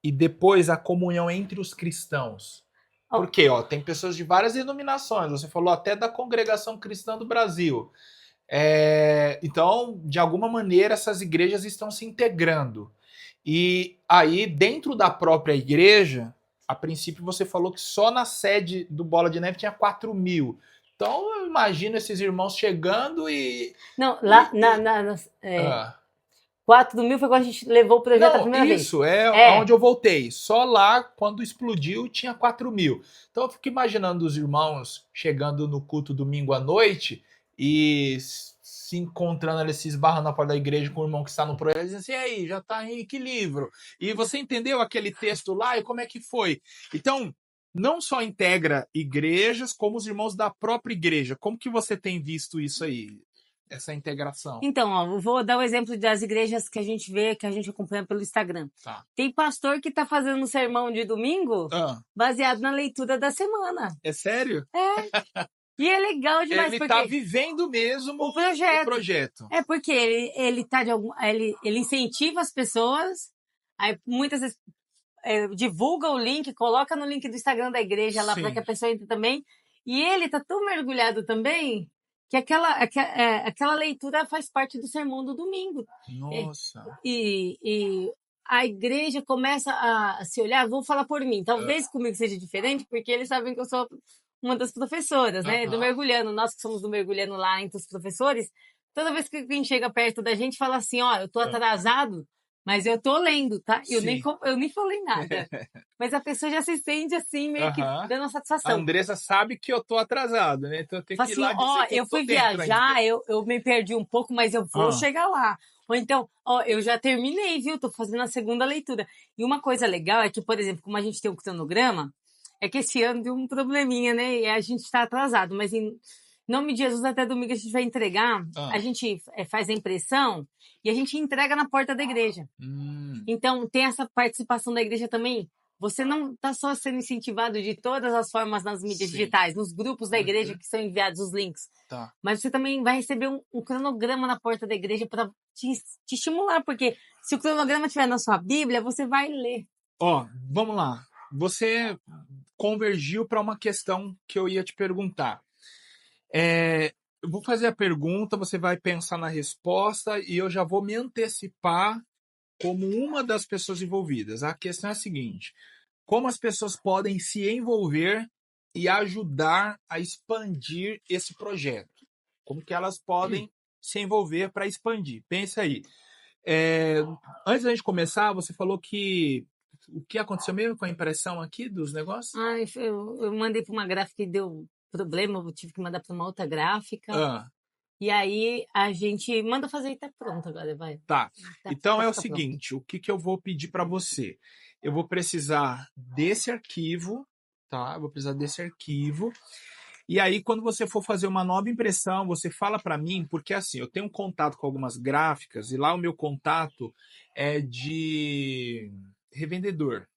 e depois a comunhão entre os cristãos? Porque, ó, tem pessoas de várias denominações. Você falou até da Congregação Cristã do Brasil. Então, de alguma maneira, essas igrejas estão se integrando. E aí, dentro da própria igreja, a princípio você falou que só na sede do Bola de Neve tinha 4.000. Então, eu imagino esses irmãos chegando e... Não, lá 4.000 foi quando a gente levou o projeto a primeira vez. Isso, é onde eu voltei. Só lá, quando explodiu, tinha 4.000. Então eu fico imaginando os irmãos chegando no culto domingo à noite e se encontrando ali, se esbarrando na porta da igreja com o irmão que está no projeto, dizendo assim, e aí, já está em que livro? E você entendeu aquele texto lá e como é que foi? Então, não só integra igrejas, como os irmãos da própria igreja. Como que você tem visto isso aí? Essa integração. Então, ó, eu vou dar o exemplo das igrejas que a gente vê, que a gente acompanha pelo Instagram. Tá. Tem pastor que tá fazendo um sermão de domingo baseado na leitura da semana. É sério? E é legal demais. Ele tá vivendo mesmo o projeto. É porque ele incentiva as pessoas, aí muitas vezes divulga o link, coloca no link do Instagram da igreja lá para que a pessoa entre também. E ele tá tão mergulhado também que aquela leitura faz parte do sermão do domingo. Nossa. E a igreja começa a se olhar, vou falar por mim, talvez comigo seja diferente, porque eles sabem que eu sou uma das professoras, né, do mergulhando, nós que somos do mergulhando lá entre os professores, toda vez que quem chega perto da gente fala assim, ó, eu tô atrasado, mas eu tô lendo, tá? Eu nem falei nada. Mas a pessoa já se sente assim, meio que dando uma satisfação. A Andressa sabe que eu tô atrasado, né? Então eu tenho que ir lá dizer que eu fui viajar, eu me perdi um pouco, mas eu vou chegar lá. Ou então, eu já terminei, viu? Tô fazendo a segunda leitura. E uma coisa legal é que, por exemplo, como a gente tem um cronograma, é que esse ano deu um probleminha, né? E a gente tá atrasado, mas em nome de Jesus, até domingo a gente vai entregar. A gente faz a impressão e a gente entrega na porta da igreja. Então, tem essa participação da igreja também. Você não está só sendo incentivado de todas as formas nas mídias digitais, nos grupos da igreja que são enviados os links. Mas você também vai receber um cronograma na porta da igreja para te estimular, porque se o cronograma estiver na sua Bíblia, você vai ler. Vamos lá. Você convergiu para uma questão que eu ia te perguntar. Eu vou fazer a pergunta, você vai pensar na resposta e eu já vou me antecipar como uma das pessoas envolvidas. A questão é a seguinte: como as pessoas podem se envolver e ajudar a expandir esse projeto? Como que elas podem se envolver para expandir? Pensa aí. Antes da gente começar, você falou que o que aconteceu mesmo com a impressão aqui dos negócios? Eu mandei para uma gráfica e deu problema, eu tive que mandar para uma outra gráfica. Ah, E aí a gente manda fazer e tá pronto agora, vai. tá. Tá, Então tá é o ficar pronto. seguinte, o que que eu vou pedir para você? Eu vou precisar desse arquivo, tá? Eu vou precisar desse arquivo. E aí, quando você for fazer uma nova impressão, você fala para mim, porque assim, eu tenho um contato com algumas gráficas e lá o meu contato é de revendedor,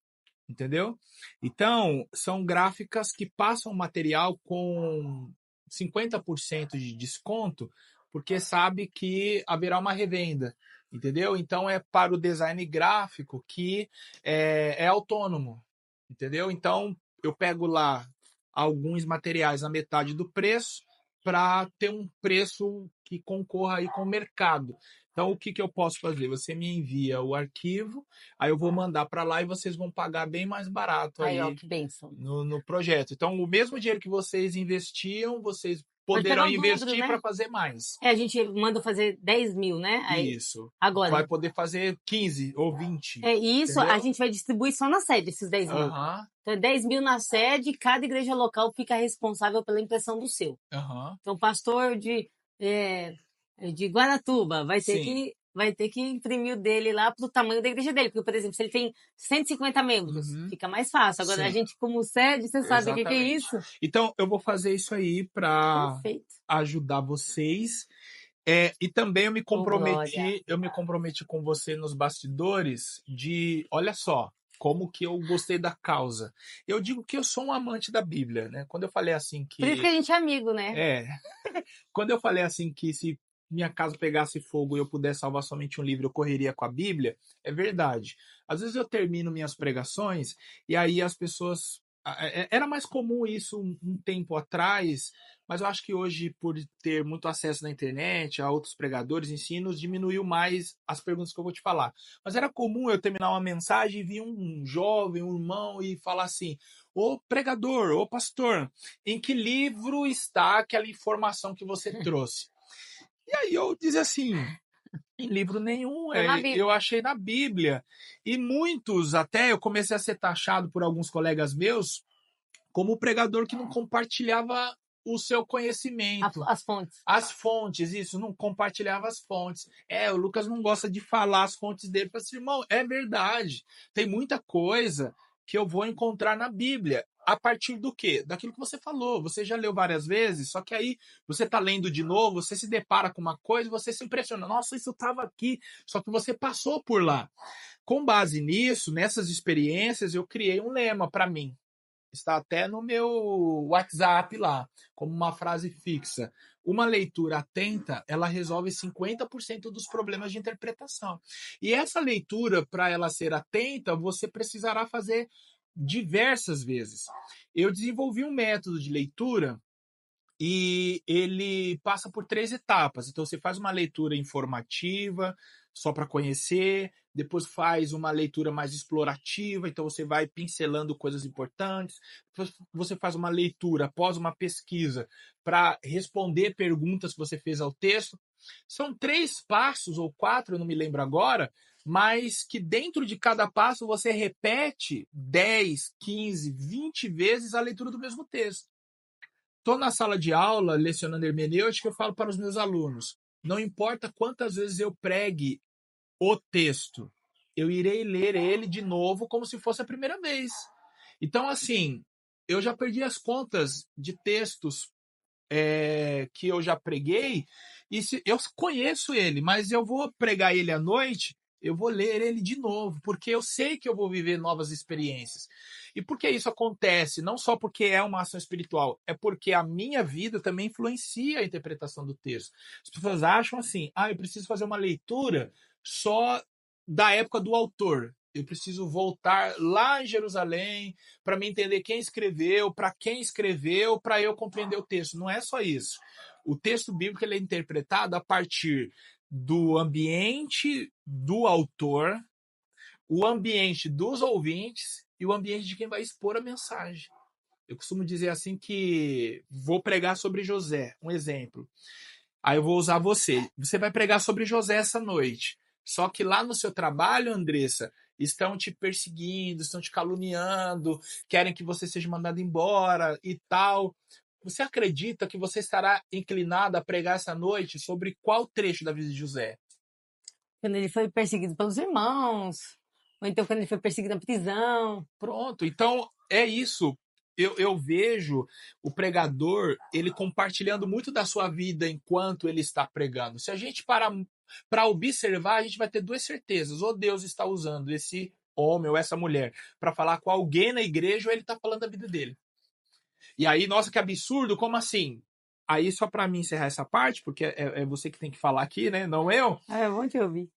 entendeu? Então, são gráficas que passam material com 50% de desconto, porque sabe que haverá uma revenda, entendeu? Então, é para o design gráfico que é autônomo, entendeu? Então, eu pego lá alguns materiais a metade do preço para ter um preço que concorra aí com o mercado. Então, o que que eu posso fazer? Você me envia o arquivo, aí eu vou mandar para lá e vocês vão pagar bem mais barato Aí, ó, aí que bênção. no projeto. Então, o mesmo dinheiro que vocês investiam, vocês Pode pegar poderão o dobro, investir né? para fazer mais. É, a gente manda fazer 10 mil, né? Aí, Isso. Vai agora. poder fazer 15 ou 20, É, e isso a entendeu? gente vai distribuir só na sede, esses 10 mil. Aham, Então, é 10 mil na sede e cada igreja local fica responsável pela impressão do seu. aham. Então, o pastor é, de Guaratuba Sim. vai ter que imprimir o dele lá pro tamanho da igreja dele. Porque, por exemplo, se ele tem 150 membros, Uhum. fica mais fácil. Agora, a Sim. gente, como sede, você sabe o que é Exatamente. isso? Então, eu vou fazer isso aí para Perfeito. ajudar vocês. E também Ô, Glória. eu me comprometi com você nos bastidores de, olha só, como que eu gostei da causa. Eu digo que eu sou um amante da Bíblia, né? Quando eu falei assim Por isso que que a gente é amigo, né? é, quando eu falei assim que se minha casa pegasse fogo e eu pudesse salvar somente um livro, eu correria com a Bíblia, é verdade. Às vezes eu termino minhas pregações e aí as pessoas. Era mais comum isso um tempo atrás, mas eu acho que hoje, por ter muito acesso na internet, a outros pregadores, ensinos, diminuiu mais as perguntas que eu vou te falar. Mas era comum eu terminar uma mensagem e vir um jovem, um irmão, e falar assim: ô pregador, ô pastor, em que livro está aquela informação que você trouxe? E aí eu dizia assim, em livro nenhum, Tá na eu Bíblia. achei na Bíblia. E muitos, até eu comecei a ser taxado por alguns colegas meus como o pregador que não compartilhava o seu conhecimento. As fontes. As fontes, isso, não compartilhava as fontes. O Lucas não gosta de falar as fontes dele. Eu falei assim, irmão, é verdade. Tem muita coisa que eu vou encontrar na Bíblia. A partir do quê? Daquilo que você falou. Você já leu várias vezes, só que aí você está lendo de novo, você se depara com uma coisa e você se impressiona. Nossa, isso estava aqui, só que você passou por lá. Com base nisso, nessas experiências, eu criei um lema para mim. Está até no meu WhatsApp lá, como uma frase fixa. Uma leitura atenta, ela resolve 50% dos problemas de interpretação. E essa leitura, para ela ser atenta, você precisará fazer diversas vezes. Eu desenvolvi um método de leitura e ele passa por 3 etapas. Então, você faz uma leitura informativa, só para conhecer, depois faz uma leitura mais explorativa, então você vai pincelando coisas importantes, depois você faz uma leitura após uma pesquisa para responder perguntas que você fez ao texto. São 3 passos ou 4, eu não me lembro agora, mas que dentro de cada passo você repete 10, 15, 20 vezes a leitura do mesmo texto. Estou na sala de aula, lecionando hermenêutica, eu falo para os meus alunos: não importa quantas vezes eu pregue o texto, eu irei ler ele de novo como se fosse a primeira vez. Então, assim, eu já perdi as contas de textos que eu já preguei, e eu conheço ele, mas eu vou pregar ele à noite, eu vou ler ele de novo, porque eu sei que eu vou viver novas experiências. E por que isso acontece? Não só porque é uma ação espiritual, é porque a minha vida também influencia a interpretação do texto. As pessoas acham assim: eu preciso fazer uma leitura só da época do autor. Eu preciso voltar lá em Jerusalém para me entender quem escreveu, para quem escreveu, para eu compreender o texto. Não é só isso. O texto bíblico ele é interpretado a partir do ambiente do autor, o ambiente dos ouvintes e o ambiente de quem vai expor a mensagem. Eu costumo dizer assim que vou pregar sobre José, um exemplo. Aí eu vou usar você. Você vai pregar sobre José essa noite. Só que lá no seu trabalho, Andressa, estão te perseguindo, estão te caluniando, querem que você seja mandado embora e tal. Você acredita que você estará inclinado a pregar essa noite sobre qual trecho da vida de José? Quando ele foi perseguido pelos irmãos, ou então quando ele foi perseguido na prisão. Pronto, então é isso. Eu vejo o pregador, ele compartilhando muito da sua vida enquanto ele está pregando. Se a gente parar para observar, a gente vai ter duas certezas. Ou Deus está usando esse homem ou essa mulher para falar com alguém na igreja, ou ele está falando da vida dele. E aí, nossa, que absurdo, como assim? Aí, só para mim encerrar essa parte, porque é você que tem que falar aqui, né? Não eu. É bom te ouvir.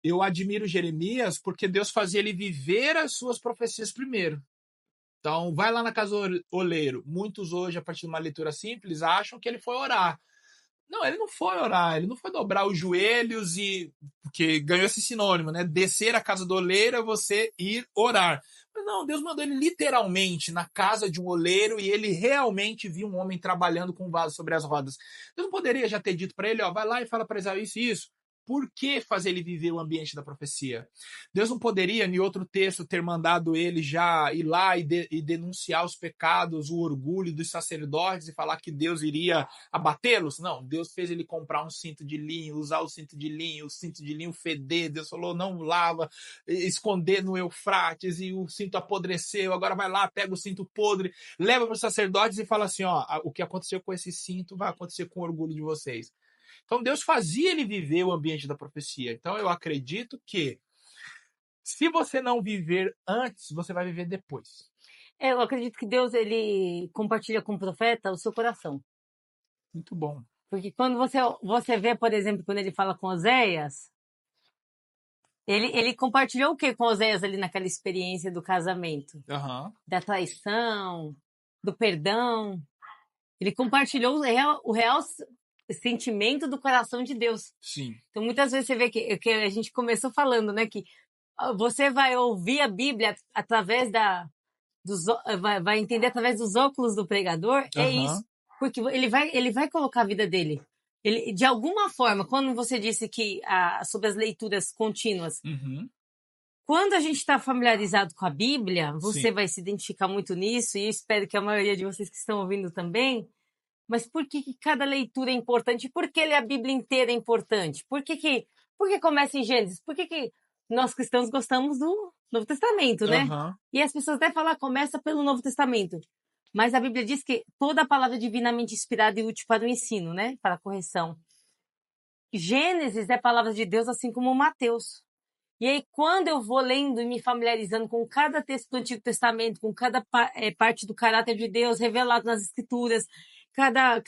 Eu admiro Jeremias porque Deus fazia ele viver as suas profecias primeiro. Então, vai lá na casa do oleiro. Muitos hoje, a partir de uma leitura simples, acham que ele foi orar. Não, ele não foi orar, ele não foi dobrar os joelhos e. Porque ganhou esse sinônimo, né? Descer a casa do oleiro é você ir orar. Mas não, Deus mandou ele literalmente na casa de um oleiro e ele realmente viu um homem trabalhando com um vaso sobre as rodas. Deus não poderia já ter dito para ele: ó, vai lá e fala para Israel isso e isso. Por que fazer ele viver o ambiente da profecia? Deus não poderia, em outro texto, ter mandado ele já ir lá e denunciar os pecados, o orgulho dos sacerdotes e falar que Deus iria abatê-los? Não, Deus fez ele comprar um cinto de linho, usar o cinto de linho feder. Deus falou, não lava, esconder no Eufrates e o cinto apodreceu. Agora vai lá, pega o cinto podre, leva para os sacerdotes e fala assim, ó, o que aconteceu com esse cinto vai acontecer com o orgulho de vocês. Então Deus fazia ele viver o ambiente da profecia. Então eu acredito que se você não viver antes, você vai viver depois. Eu acredito que Deus, ele compartilha com o profeta o seu coração. Muito bom. Porque quando você vê, por exemplo, quando ele fala com Oséias, ele compartilhou o que com Oséias ali naquela experiência do casamento? Uhum. Da traição, do perdão. Ele compartilhou o real sentimento do coração de Deus. Sim. Então, muitas vezes você vê que a gente começou falando, né? Que você vai ouvir a Bíblia através vai entender através dos óculos do pregador. É isso. Porque ele vai colocar a vida dele. Ele, de alguma forma, quando você disse que sobre as leituras contínuas, quando a gente está familiarizado com a Bíblia, você Sim. vai se identificar muito nisso, e eu espero que a maioria de vocês que estão ouvindo também. Mas por que cada leitura é importante? Por que ler a Bíblia inteira é importante? Por que começa em Gênesis? Por que nós cristãos gostamos do Novo Testamento, né? E as pessoas até falam, começa pelo Novo Testamento. Mas a Bíblia diz que toda a palavra é divinamente inspirada e útil para o ensino, né? Para a correção. Gênesis é palavra de Deus, assim como Mateus. E aí, quando eu vou lendo e me familiarizando com cada texto do Antigo Testamento, com cada parte do caráter de Deus revelado nas Escrituras, cada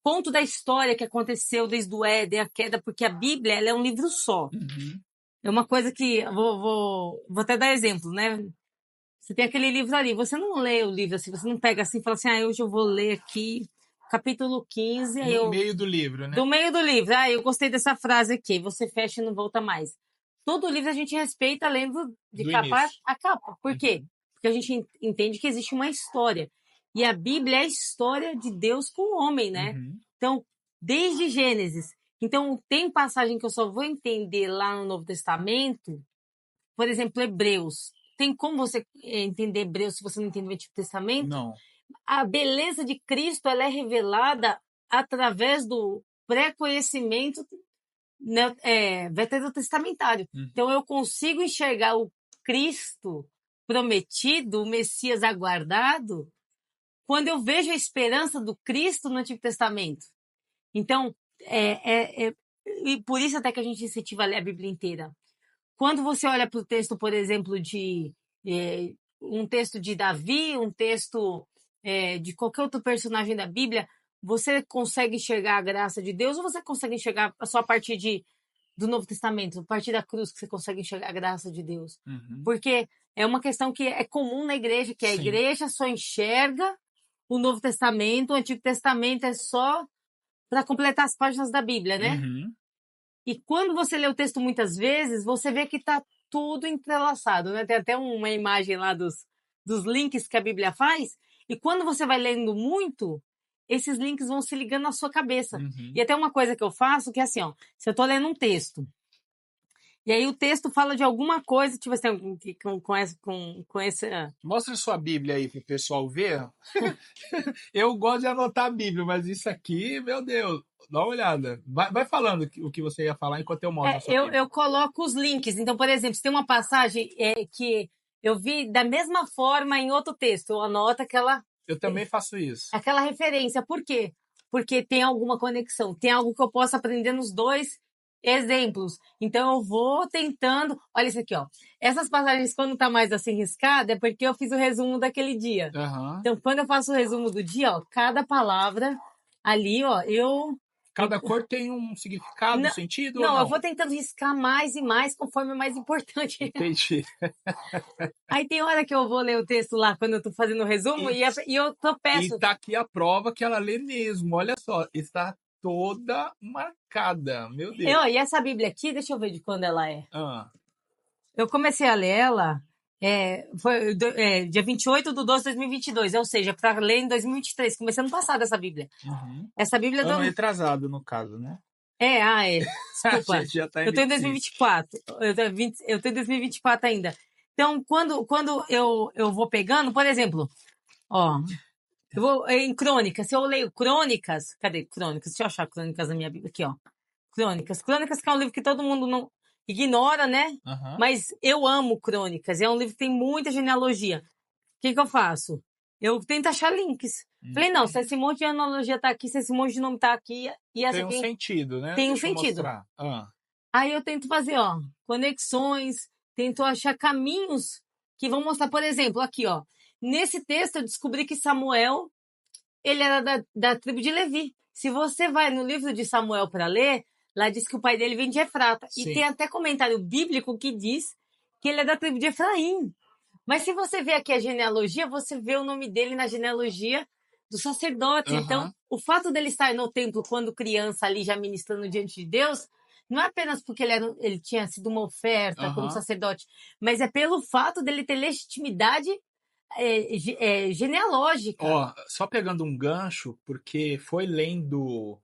ponto da história que aconteceu desde o Éden, a queda, porque a Bíblia ela é um livro só. É uma coisa que vou até dar exemplo, né? Você tem aquele livro ali, você não lê o livro assim, você não pega assim e fala assim, hoje eu vou ler aqui capítulo 15. No meio do livro, né? Do meio do livro. Eu gostei dessa frase aqui, você fecha e não volta mais. Todo livro a gente respeita lendo de capa a capa. Por quê? Porque a gente entende que existe uma história. E a Bíblia é a história de Deus com o homem, né? Então, desde Gênesis. Então, tem passagem que eu só vou entender lá no Novo Testamento. Por exemplo, Hebreus. Tem como você entender Hebreus se você não entende o Antigo Testamento? Não. A beleza de Cristo ela é revelada através do pré-conhecimento veterotestamentário. Então, eu consigo enxergar o Cristo prometido, o Messias aguardado, quando eu vejo a esperança do Cristo no Antigo Testamento. Então, e por isso até que a gente incentiva a ler a Bíblia inteira. Quando você olha para o texto, por exemplo, de um texto de Davi, um texto de qualquer outro personagem da Bíblia, você consegue enxergar a graça de Deus ou você consegue enxergar só a partir do Novo Testamento, a partir da cruz que você consegue enxergar a graça de Deus? Porque é uma questão que é comum na igreja, que a igreja só enxerga o Novo Testamento, o Antigo Testamento é só para completar as páginas da Bíblia, né? E quando você lê o texto muitas vezes, você vê que está tudo entrelaçado, né? Tem até uma imagem lá dos links que a Bíblia faz, e quando você vai lendo muito, esses links vão se ligando na sua cabeça. E até uma coisa que eu faço, que é assim, ó, se eu estou lendo um texto, E aí o texto fala de alguma coisa, tipo assim, com essa... Mostra sua Bíblia aí pro pessoal ver. Eu gosto de anotar a Bíblia, mas isso aqui, meu Deus, dá uma olhada. Vai falando o que você ia falar enquanto eu mostro a sua Bíblia. Eu coloco os links. Então, por exemplo, se tem uma passagem que eu vi da mesma forma em outro texto, eu anoto Eu também faço isso. aquela referência. Por quê? Porque tem alguma conexão, tem algo que eu posso aprender nos dois exemplos. Então, eu vou tentando. Olha isso aqui, ó. Essas passagens, quando tá mais assim riscada, é porque eu fiz o resumo daquele dia. Aham. Então, quando eu faço o resumo do dia, ó, cada palavra ali, ó, Cada cor tem um significado, não, sentido ou não, eu não? vou tentando riscar mais e mais conforme é mais importante. Entendi. Aí tem hora que eu vou ler o texto lá quando eu tô fazendo o resumo E, e eu e peço. tá aqui a prova que ela lê mesmo. Olha só, está toda marcada. Meu Deus. E essa Bíblia aqui, deixa eu ver de quando ela é. Ah, Eu comecei a ler ela, dia 28/12/2022, ou seja, para ler em 2023. Comecei ano passado essa Bíblia. uhum. Essa Bíblia Ano retrasado, no caso, né? A Desculpa. gente já tá em Eu tô em 25. 2024. Eu tô em 2024 ainda. Então, quando eu vou pegando, por exemplo, ó, eu vou em Crônicas. Se eu leio Crônicas, cadê Crônicas? Deixa eu achar Crônicas na minha Bíblia aqui, ó. Crônicas. Crônicas que é um livro que todo mundo não ignora, né? Aham. Mas eu amo Crônicas. É um livro que tem muita genealogia. O que eu faço? Eu tento achar links. Falei, não, se esse monte de analogia tá aqui, se esse monte de nome tá aqui, e essa Tem um aqui sentido, né? tem um Deixa eu sentido. mostrar. Ah, Aí eu tento fazer, ó, conexões, tento achar caminhos que vão mostrar, por exemplo, aqui, ó. Nesse texto eu descobri que Samuel, ele era da tribo de Levi. Se você vai no livro de Samuel para ler, lá diz que o pai dele vem de Efrata. E sim. tem até comentário bíblico que diz que ele é da tribo de Efraim. Mas se você vê aqui a genealogia, você vê o nome dele na genealogia dos sacerdotes. Aham. Então, o fato dele estar no templo quando criança ali já ministrando diante de Deus, não é apenas porque ele tinha sido uma oferta como Aham. sacerdote, mas é pelo fato dele ter legitimidade genealógica. Ó, só pegando um gancho, porque foi lendo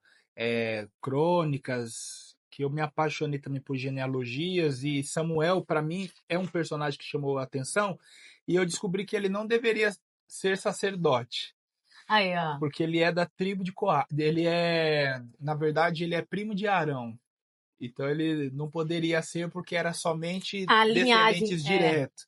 crônicas que eu me apaixonei também por genealogias e Samuel, para mim, é um personagem que chamou a atenção e eu descobri que ele não deveria ser sacerdote, Aí, ó. porque ele é da tribo de Coate. Na verdade, ele é primo de Arão. Então ele não poderia ser porque era somente A linhagem, descendentes diretos.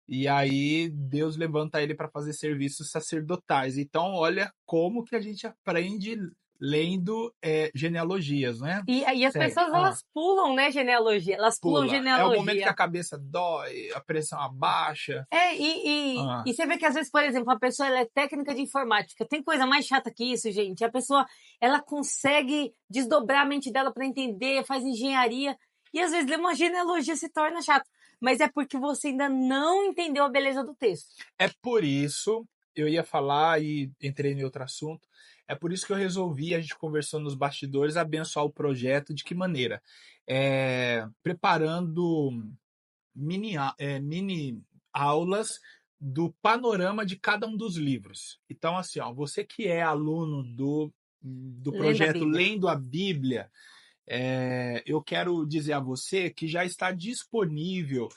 E aí Deus levanta ele para fazer serviços sacerdotais. Então, olha como que a gente aprende lendo genealogias, né? E as Segue. pessoas, elas pulam, né, genealogia. Elas pulam Pula. É o momento que genealogia. a cabeça dói, a pressão abaixa. E você vê que às vezes, por exemplo, a pessoa ela é técnica de informática. Tem coisa mais chata que isso, gente. A pessoa ela consegue desdobrar a mente dela para entender, faz engenharia. E às vezes ler uma genealogia se torna chato. Mas é porque você ainda não entendeu a beleza do texto. É por isso, eu ia falar e entrei em outro assunto. É por isso que eu resolvi, a gente conversou nos bastidores, abençoar o projeto. De que maneira? Preparando mini aulas do panorama de cada um dos livros. Então, assim, ó, você que é aluno do projeto Lendo a Bíblia, eu quero dizer a você que já está disponível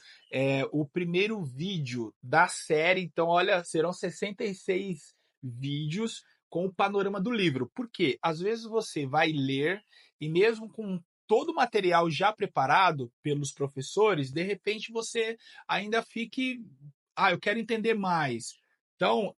o primeiro vídeo da série. Então, olha, serão 66 vídeos com o panorama do livro. Por quê? Às vezes você vai ler e mesmo com todo o material já preparado pelos professores, de repente você ainda fique, eu quero entender mais. Então,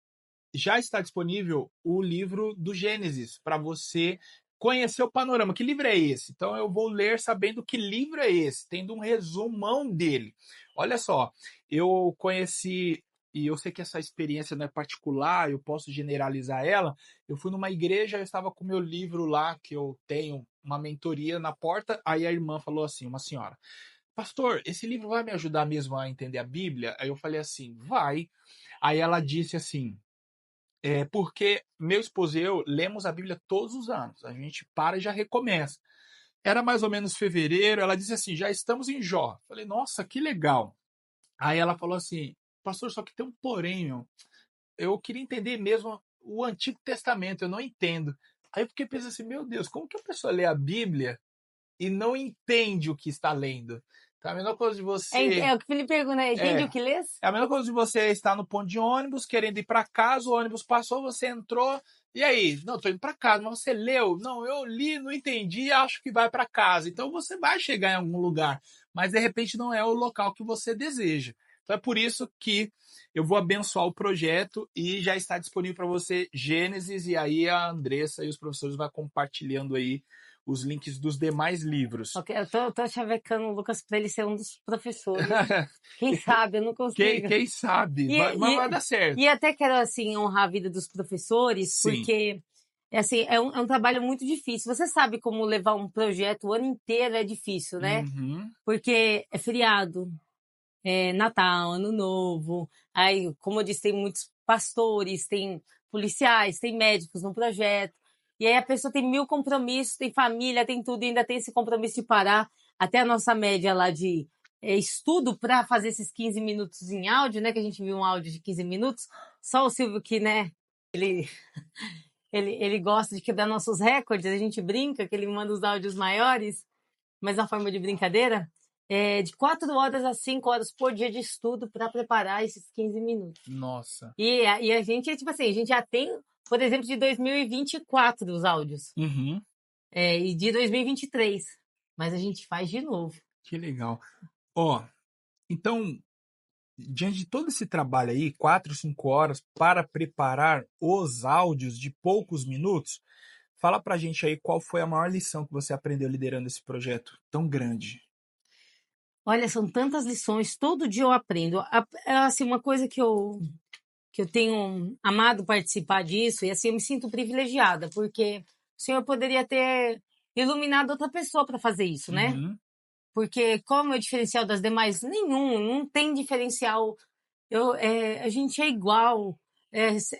já está disponível o livro do Gênesis para você conhecer o panorama. Que livro é esse? Então eu vou ler sabendo que livro é esse, tendo um resumão dele. Olha só, eu conheci, e eu sei que essa experiência não é particular, eu posso generalizar ela. Eu fui numa igreja, eu estava com meu livro lá, que eu tenho uma mentoria na porta, aí a irmã falou assim, uma senhora: pastor, esse livro vai me ajudar mesmo a entender a Bíblia? Aí eu falei assim, vai. Aí ela disse assim, porque meu esposo e eu lemos a Bíblia todos os anos. A gente para e já recomeça. Era mais ou menos fevereiro, ela disse assim, já estamos em Jó. Falei, nossa, que legal. Aí ela falou assim, pastor, só que tem um porém, meu. Eu queria entender mesmo o Antigo Testamento, eu não entendo. Aí eu fiquei pensando assim, meu Deus, como que a pessoa lê a Bíblia e não entende o que está lendo? Tá a mesma coisa de É, você. é o que o Felipe pergunta, entende É. o que lês? É a mesma coisa de você estar no ponto de ônibus, querendo ir para casa, o ônibus passou, você entrou, e aí? Não, tô indo para casa, mas você leu? Não, eu li, não entendi, acho que vai para casa. Então você vai chegar em algum lugar, mas de repente não é o local que você deseja. Então é por isso que eu vou abençoar o projeto e já está disponível para você Gênesis, e aí a Andressa e os professores vão compartilhando aí os links dos demais livros. Ok, eu tô chavecando o Lucas para ele ser um dos professores. Quem sabe, eu não consigo. Quem sabe? E, Mas vai e, dar certo. e até quero, assim, honrar a vida dos professores, Sim. porque, assim, é um trabalho muito difícil. Você sabe como levar um projeto o ano inteiro é difícil, né? Uhum. Porque é feriado, é Natal, Ano Novo. Aí, como eu disse, tem muitos pastores, tem policiais, tem médicos no projeto. E aí a pessoa tem 1000 compromissos, tem família, tem tudo, e ainda tem esse compromisso de parar até a nossa média lá de estudo para fazer esses 15 minutos em áudio, né? Que a gente viu um áudio de 15 minutos. Só o Silvio que, né? Ele gosta de quebrar nossos recordes, a gente brinca que ele manda os áudios maiores, mas na forma de brincadeira, de 4 horas a 5 horas por dia de estudo para preparar esses 15 minutos. Nossa. E a gente, tipo assim, a gente já tem, por exemplo, de 2024 os áudios, Uhum. e de 2023, mas a gente faz de novo. Que legal. Ó, então, diante de todo esse trabalho aí, 4, 5 horas para preparar os áudios de poucos minutos, fala pra gente aí qual foi a maior lição que você aprendeu liderando esse projeto tão grande. Olha, são tantas lições, todo dia eu aprendo. É assim, uma coisa que eu tenho amado participar disso, e assim, eu me sinto privilegiada, porque o Senhor poderia ter iluminado outra pessoa para fazer isso, né? Uhum. Porque qual é o meu diferencial das demais? Nenhum, não tem diferencial. A gente é igual,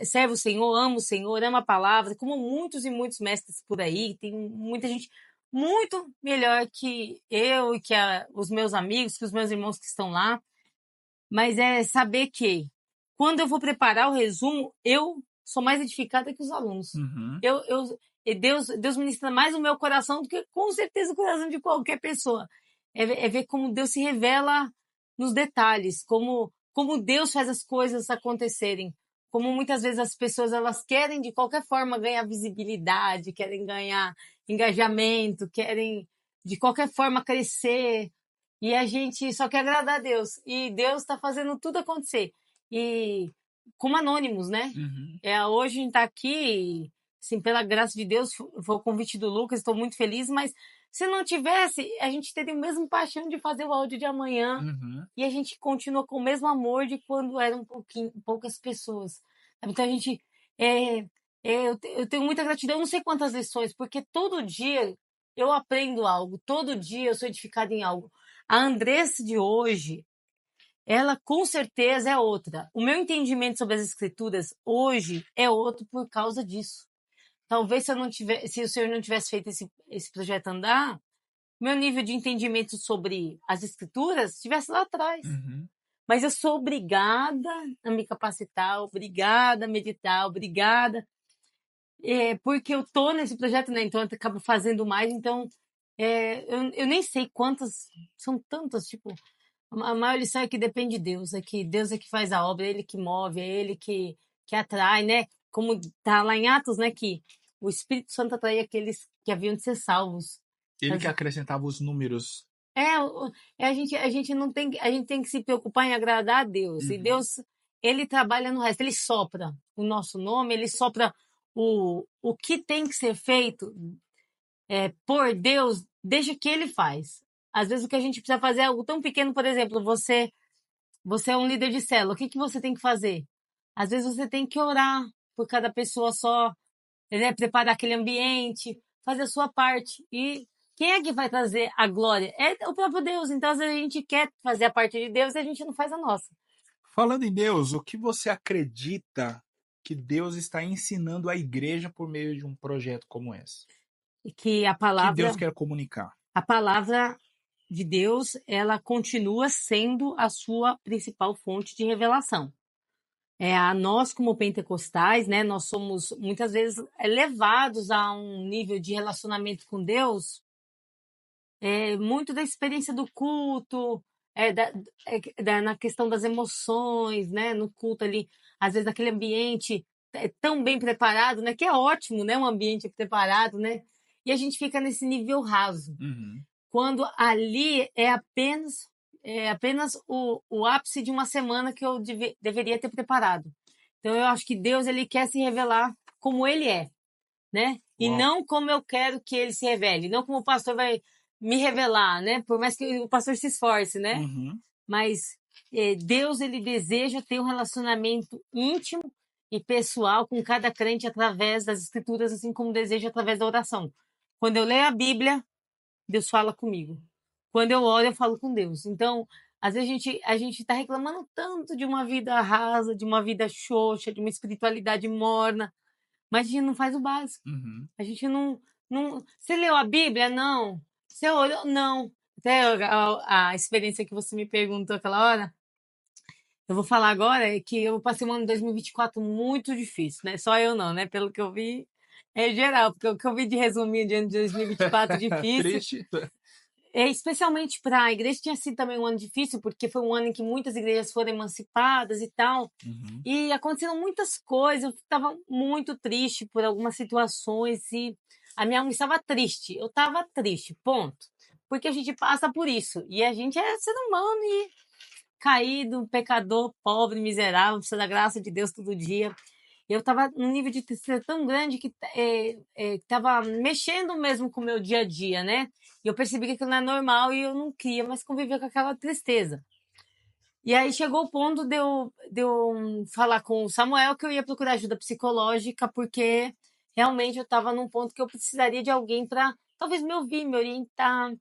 serve o Senhor, ama o Senhor, ama a palavra, como muitos e muitos mestres por aí, tem muita gente muito melhor que eu e que os meus amigos, que os meus irmãos que estão lá, mas é saber que quando eu vou preparar o resumo, eu sou mais edificada que os alunos. Uhum. E Deus ministra mais o meu coração do que com certeza o coração de qualquer pessoa. É ver como Deus se revela nos detalhes, como Deus faz as coisas acontecerem. Como muitas vezes as pessoas elas querem de qualquer forma ganhar visibilidade, querem ganhar engajamento, querem de qualquer forma crescer. E a gente só quer agradar a Deus. E Deus está fazendo tudo acontecer. E como anônimos, né? Uhum. Hoje a gente está aqui, assim, pela graça de Deus, foi o convite do Lucas, estou muito feliz, mas se não tivesse, a gente teria o mesmo paixão de fazer o áudio de amanhã. Uhum. E a gente continua com o mesmo amor de quando eram poucas pessoas. Então a gente. Eu tenho muita gratidão, eu não sei quantas lições, porque todo dia eu aprendo algo, todo dia eu sou edificada em algo. A Andressa de hoje, ela com certeza é outra. O meu entendimento sobre as escrituras hoje é outro por causa disso. Talvez se o senhor não tivesse feito esse projeto andar, meu nível de entendimento sobre as escrituras estivesse lá atrás. Uhum. Mas eu sou obrigada a me capacitar, obrigada a meditar, obrigada. Porque eu tô nesse projeto, né? Então eu acabo fazendo mais. Então, eu nem sei quantas, são tantas, tipo, a maior lição é que depende de Deus, é que Deus é que faz a obra, é Ele que move, é Ele que atrai, né? Como tá lá em Atos, né? Que o Espírito Santo atraía aqueles que haviam de ser salvos. Ele que acrescentava os números. A gente não tem, a gente tem que se preocupar em agradar a Deus. E Uhum. Deus, Ele trabalha no resto, Ele sopra o nosso nome, Ele sopra o que tem que ser feito por Deus, deixa que Ele faz. Às vezes o que a gente precisa fazer é algo tão pequeno, por exemplo, você é um líder de célula, o que você tem que fazer? Às vezes você tem que orar por cada pessoa só, né? Preparar aquele ambiente, fazer a sua parte. E quem é que vai trazer a glória? É o próprio Deus. Então, às vezes, a gente quer fazer a parte de Deus e a gente não faz a nossa. Falando em Deus, o que você acredita que Deus está ensinando à igreja por meio de um projeto como esse? E que Que Deus quer comunicar? a palavra de Deus, ela continua sendo a sua principal fonte de revelação. A nós, como pentecostais, né, nós somos muitas vezes levados a um nível de relacionamento com Deus muito da experiência do culto, na questão das emoções, né? No culto ali, às vezes aquele ambiente é tão bem preparado, né? Que é ótimo, né? Um ambiente preparado, né? E a gente fica nesse nível raso. Uhum. Quando ali é apenas o ápice de uma semana que eu deveria ter preparado. Então eu acho que Deus ele quer se revelar como ele é, né? E Uau. não como eu quero que ele se revele, não como o pastor vai me revelar, né? Por mais que o pastor se esforce, né? Uhum. Mas Deus ele deseja ter um relacionamento íntimo e pessoal com cada crente através das escrituras, assim como deseja através da oração. Quando eu leio a Bíblia, Deus fala comigo. Quando eu oro, eu falo com Deus. Então, às vezes a gente está reclamando tanto de uma vida rasa, de uma vida xoxa, de uma espiritualidade morna, mas a gente não faz o básico. Uhum. A gente não. Você leu a Bíblia? Não. Você orou? Não. Até a experiência que você me perguntou aquela hora, eu vou falar agora é que eu passei um ano de 2024 muito difícil, né? Só eu não, né? Pelo que eu vi, é geral, porque o que eu vi de resuminho de ano de 2024 difícil, Triste. especialmente para a igreja, tinha sido também um ano difícil, porque foi um ano em que muitas igrejas foram emancipadas e tal. Uhum. E aconteceram muitas coisas, eu estava muito triste por algumas situações e a minha alma estava triste. Eu estava triste, ponto. Porque a gente passa por isso. E a gente é ser humano e caído, pecador, pobre, miserável, precisa da graça de Deus todo dia. Eu estava num nível de tristeza tão grande que estava mexendo mesmo com o meu dia a dia, né? E eu percebi que aquilo não é normal e eu não queria mais conviver com aquela tristeza. E aí chegou o ponto de eu falar com o Samuel que eu ia procurar ajuda psicológica, porque realmente eu estava num ponto que eu precisaria de alguém para talvez me ouvir, me orientar.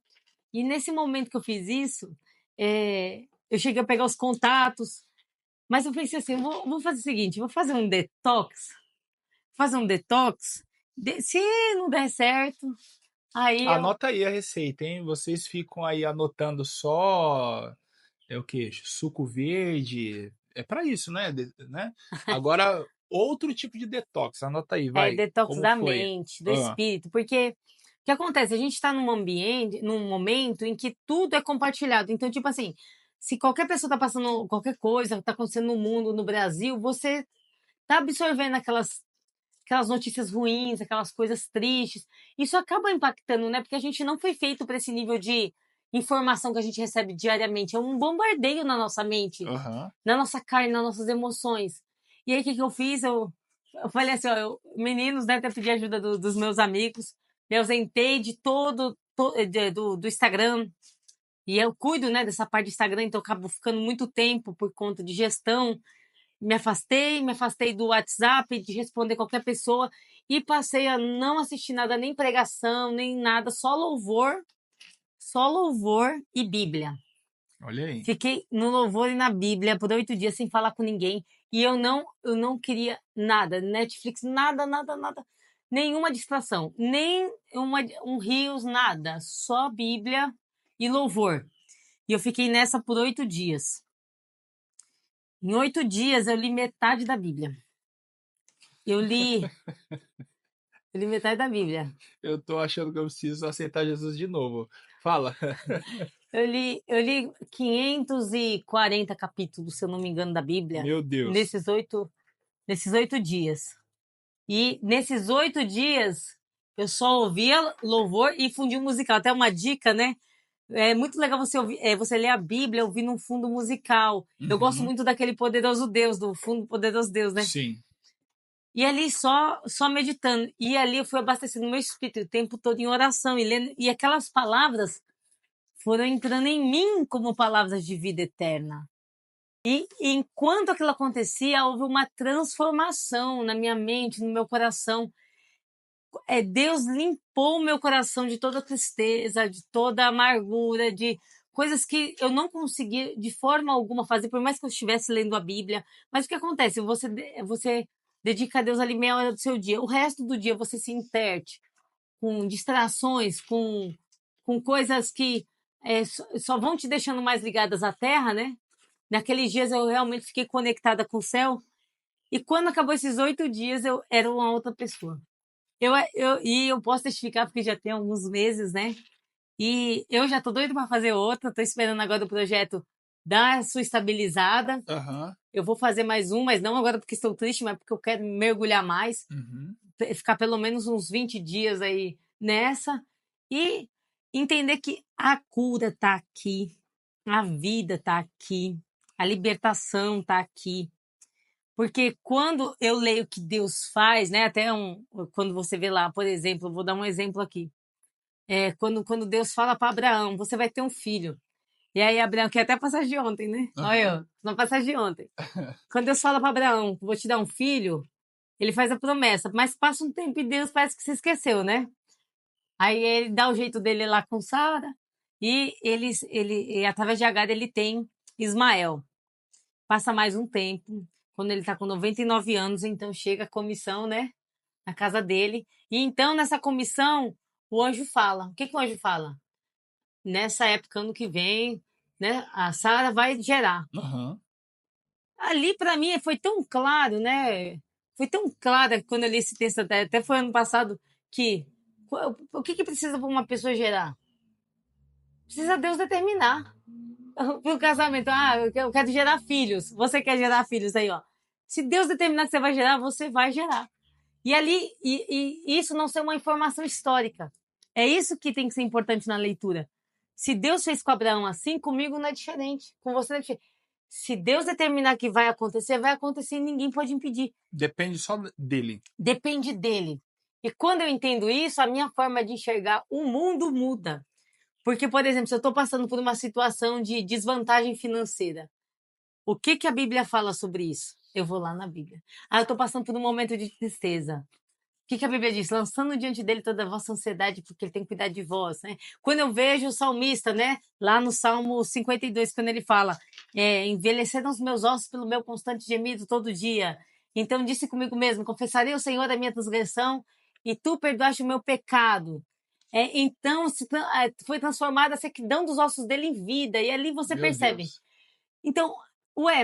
E nesse momento que eu fiz isso, eu cheguei a pegar os contatos, mas eu pensei assim, vou fazer o seguinte, vou fazer um detox, se não der certo, aí eu... Anota aí a receita, hein? Vocês ficam aí anotando só o quê? Suco verde. É para isso, né? Agora, outro tipo de detox. Anota aí, vai. Detox Como da foi? mente, do Ah, espírito, porque o que acontece? A gente está num ambiente, num momento em que tudo é compartilhado. Então, tipo assim, se qualquer pessoa está passando qualquer coisa, está acontecendo no mundo, no Brasil, você está absorvendo aquelas notícias ruins, aquelas coisas tristes. Isso acaba impactando, né? Porque a gente não foi feito para esse nível de informação que a gente recebe diariamente. É um bombardeio na nossa mente, aham. na nossa carne, nas nossas emoções. E aí, o que eu fiz? Eu falei assim, ó, meninos, né, até pedi ajuda dos meus amigos. Me ausentei de do Instagram. E eu cuido, né, dessa parte do Instagram, então eu acabo ficando muito tempo por conta de gestão. Me afastei do WhatsApp, de responder qualquer pessoa e passei a não assistir nada, nem pregação, nem nada, só louvor e Bíblia. Olha aí. Fiquei no louvor e na Bíblia por 8 dias sem falar com ninguém. E eu não queria nada. Netflix, nada, nada, nada. Nenhuma distração. Nem um rios, nada. Só Bíblia e louvor. E eu fiquei nessa por 8 dias. Em 8 dias eu li metade da Bíblia. Eu li, eu li metade da Bíblia. Eu tô achando que eu preciso aceitar Jesus de novo. Fala. Eu li 540 capítulos, se eu não me engano, da Bíblia, Meu Deus. nesses oito dias. E nesses 8 dias, eu só ouvia louvor e fundinho musical. Até uma dica, né? É muito legal você ouvir, você ler a Bíblia ouvindo um fundo musical. Eu gosto Uhum. muito daquele Poderoso Deus, do fundo Poderoso Deus, né? Sim. E ali só meditando. E ali eu fui abastecendo meu espírito o tempo todo em oração e lendo. E aquelas palavras foram entrando em mim como palavras de vida eterna. E enquanto aquilo acontecia, houve uma transformação na minha mente, no meu coração. Deus limpou o meu coração de toda tristeza, de toda amargura, de coisas que eu não conseguia de forma alguma fazer, por mais que eu estivesse lendo a Bíblia. Mas o que acontece? Você dedica a Deus ali meia hora do seu dia. O resto do dia você se interte com distrações, com coisas que só vão te deixando mais ligadas à terra, né? Naqueles dias eu realmente fiquei conectada com o céu. E quando acabou esses 8 dias, eu era uma outra pessoa. E eu posso testificar porque já tem alguns meses, né? E eu já tô doida para fazer outra, tô esperando agora o projeto dar a sua estabilizada. Aham. Eu vou fazer mais um, mas não agora porque estou triste, mas porque eu quero mergulhar mais, Uhum. ficar pelo menos uns 20 dias aí nessa e entender que a cura tá aqui, a vida tá aqui, a libertação tá aqui. Porque quando eu leio o que Deus faz, né? Quando você vê lá, por exemplo, eu vou dar um exemplo aqui. Quando Deus fala para Abraão, você vai ter um filho. E aí Abraão, que é até a passagem de ontem, né? Olha eu, na passagem de ontem. Quando Deus fala para Abraão, vou te dar um filho, ele faz a promessa, mas passa um tempo e Deus parece que se esqueceu, né? Aí ele dá o jeito dele lá com Sara e ele através de Agar ele tem Ismael. Passa mais um tempo, quando ele está com 99 anos, então chega a comissão, né? Na casa dele. E então nessa comissão o anjo fala. O que que o anjo fala? Nessa época, ano que vem, né? A Sara vai gerar. Aham. Ali, para mim, foi tão claro, né? Foi tão claro quando eu li esse texto, até foi ano passado, que o que que precisa para uma pessoa gerar? Precisa Deus determinar. Para o casamento, eu quero gerar filhos. Você quer gerar filhos aí, ó. Se Deus determinar que você vai gerar, você vai gerar. E ali, e isso não ser uma informação histórica. É isso que tem que ser importante na leitura. Se Deus fez com Abraão assim, comigo não é diferente. Com você não é diferente. Se Deus determinar que vai acontecer e ninguém pode impedir. Depende só dele. Depende dele. E quando eu entendo isso, a minha forma de enxergar o mundo muda. Porque, por exemplo, se eu estou passando por uma situação de desvantagem financeira, o que que a Bíblia fala sobre isso? Eu vou lá na Bíblia. Eu estou passando por um momento de tristeza. O que que a Bíblia diz? Lançando diante dele toda a vossa ansiedade, porque ele tem que cuidar de vós, né? Quando eu vejo o salmista, né? Lá no Salmo 52, quando ele fala, envelheceram os meus ossos pelo meu constante gemido todo dia. Então disse comigo mesmo, confessarei ao Senhor a minha transgressão e tu perdoaste o meu pecado. Então foi transformada a sequidão dos ossos dele em vida. E ali você Meu percebe. Deus. Então,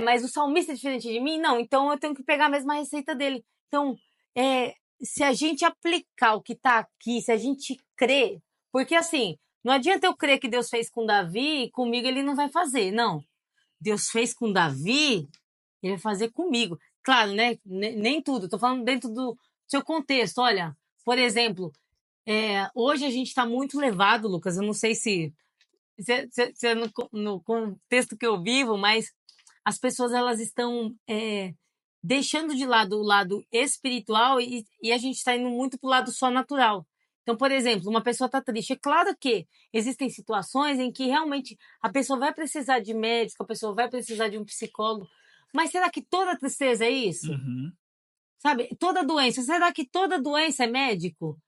mas o salmista é diferente de mim? Não, então eu tenho que pegar a mesma receita dele. Então, se a gente aplicar o que está aqui, se a gente crer, porque assim, não adianta eu crer que Deus fez com Davi e comigo ele não vai fazer, não. Deus fez com Davi, ele vai fazer comigo. Claro, né? Nem tudo, estou falando dentro do seu contexto. Olha, por exemplo, hoje a gente está muito levado, Lucas, eu não sei se é no contexto que eu vivo, mas as pessoas elas estão deixando de lado o lado espiritual e a gente está indo muito para o lado só natural. Então, por exemplo, uma pessoa está triste. É claro que existem situações em que realmente a pessoa vai precisar de médico, a pessoa vai precisar de um psicólogo. Mas será que toda tristeza é isso? Uhum. Sabe? Toda doença. Será que toda doença é médico?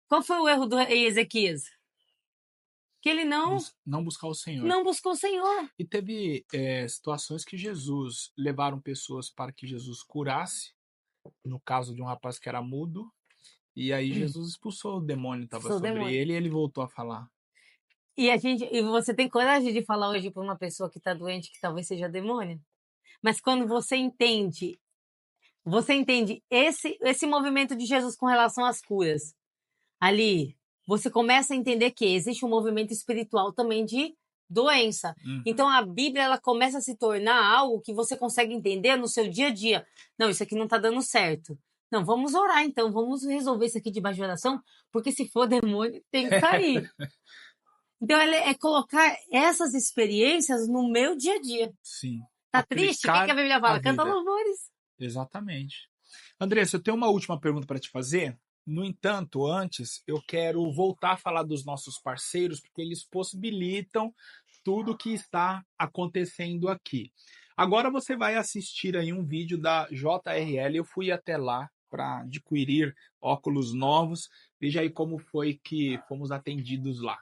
Qual foi o erro do rei Ezequias? Que ele não buscar o Senhor. não buscou o Senhor. E teve situações que Jesus levaram pessoas para que Jesus curasse. No caso de um rapaz que era mudo. E aí Jesus expulsou o demônio que estava sobre ele e ele voltou a falar. E você tem coragem de falar hoje para uma pessoa que está doente que talvez seja demônio? Mas quando você entende esse movimento de Jesus com relação às curas, ali você começa a entender que existe um movimento espiritual também de doença. Uhum. Então a Bíblia ela começa a se tornar algo que você consegue entender no seu dia a dia. Não, isso aqui não está dando certo. Não, vamos orar então, vamos resolver isso aqui debaixo de oração, porque se for demônio, tem que sair. Então, é colocar essas experiências no meu dia a dia. Sim. Tá triste? O que a Bíblia fala? Canta louvores. Exatamente. Andressa, eu tenho uma última pergunta para te fazer. No entanto, antes, eu quero voltar a falar dos nossos parceiros, porque eles possibilitam tudo que está acontecendo aqui. Agora você vai assistir aí um vídeo da JRL. Eu fui até lá para adquirir óculos novos. Veja aí como foi que fomos atendidos lá.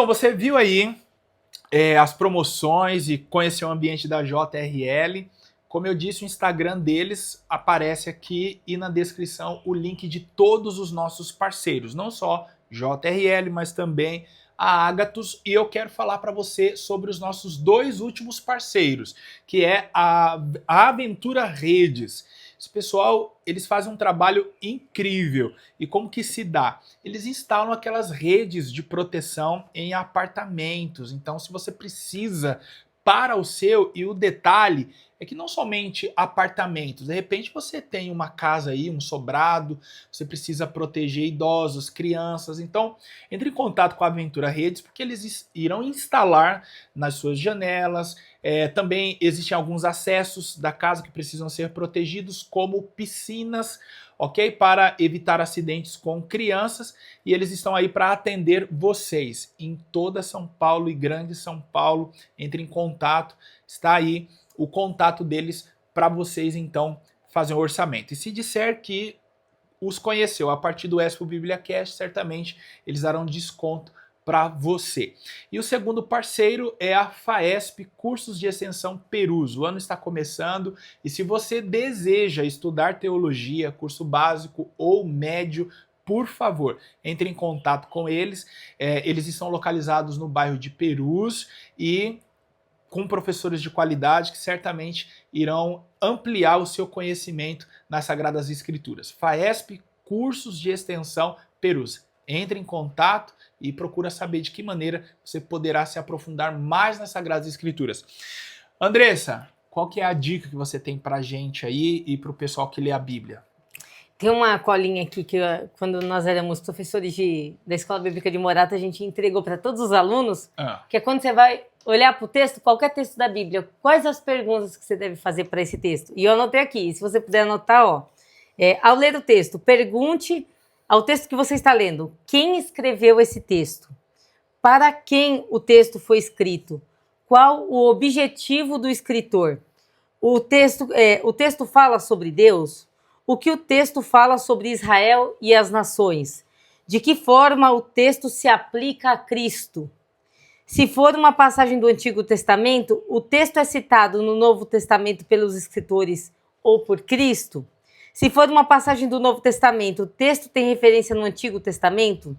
Então, você viu aí as promoções e conheceu o ambiente da JRL. Como eu disse, o Instagram deles aparece aqui e na descrição o link de todos os nossos parceiros, não só JRL, mas também a Agathos. E eu quero falar para você sobre os nossos 2 últimos parceiros, que é a Aventura Redes. Esse pessoal, eles fazem um trabalho incrível. E como que se dá? Eles instalam aquelas redes de proteção em apartamentos. Então, se você precisa para o seu, e o detalhe é que não somente apartamentos, de repente você tem uma casa aí, um sobrado, você precisa proteger idosos, crianças, então entre em contato com a Aventura Redes, porque eles irão instalar nas suas janelas. Também existem alguns acessos da casa que precisam ser protegidos, como piscinas, ok? Para evitar acidentes com crianças, e eles estão aí para atender vocês em toda São Paulo e Grande São Paulo. Entre em contato, está aí o contato deles para vocês então fazer um orçamento. E se disser que os conheceu a partir do Expo BíbliaCast, certamente eles darão desconto para você. E o segundo parceiro é a FAESP Cursos de Extensão Perus. O ano está começando e se você deseja estudar teologia, curso básico ou médio, por favor, entre em contato com eles. Eles estão localizados no bairro de Perus e com professores de qualidade que certamente irão ampliar o seu conhecimento nas Sagradas Escrituras. FAESP Cursos de Extensão Perus. Entre em contato e procura saber de que maneira você poderá se aprofundar mais nas Sagradas Escrituras. Andressa, qual que é a dica que você tem pra gente aí e pro pessoal que lê a Bíblia? Tem uma colinha aqui que quando nós éramos professores da Escola Bíblica de Morata, a gente entregou para todos os alunos, que é quando você vai olhar para o texto, qualquer texto da Bíblia, quais as perguntas que você deve fazer para esse texto. E eu anotei aqui, se você puder anotar, ao ler o texto, pergunte ao texto que você está lendo, quem escreveu esse texto? Para quem o texto foi escrito? Qual o objetivo do escritor? O texto fala sobre Deus? O que o texto fala sobre Israel e as nações? De que forma o texto se aplica a Cristo? Se for uma passagem do Antigo Testamento, o texto é citado no Novo Testamento pelos escritores ou por Cristo? Se for uma passagem do Novo Testamento, o texto tem referência no Antigo Testamento?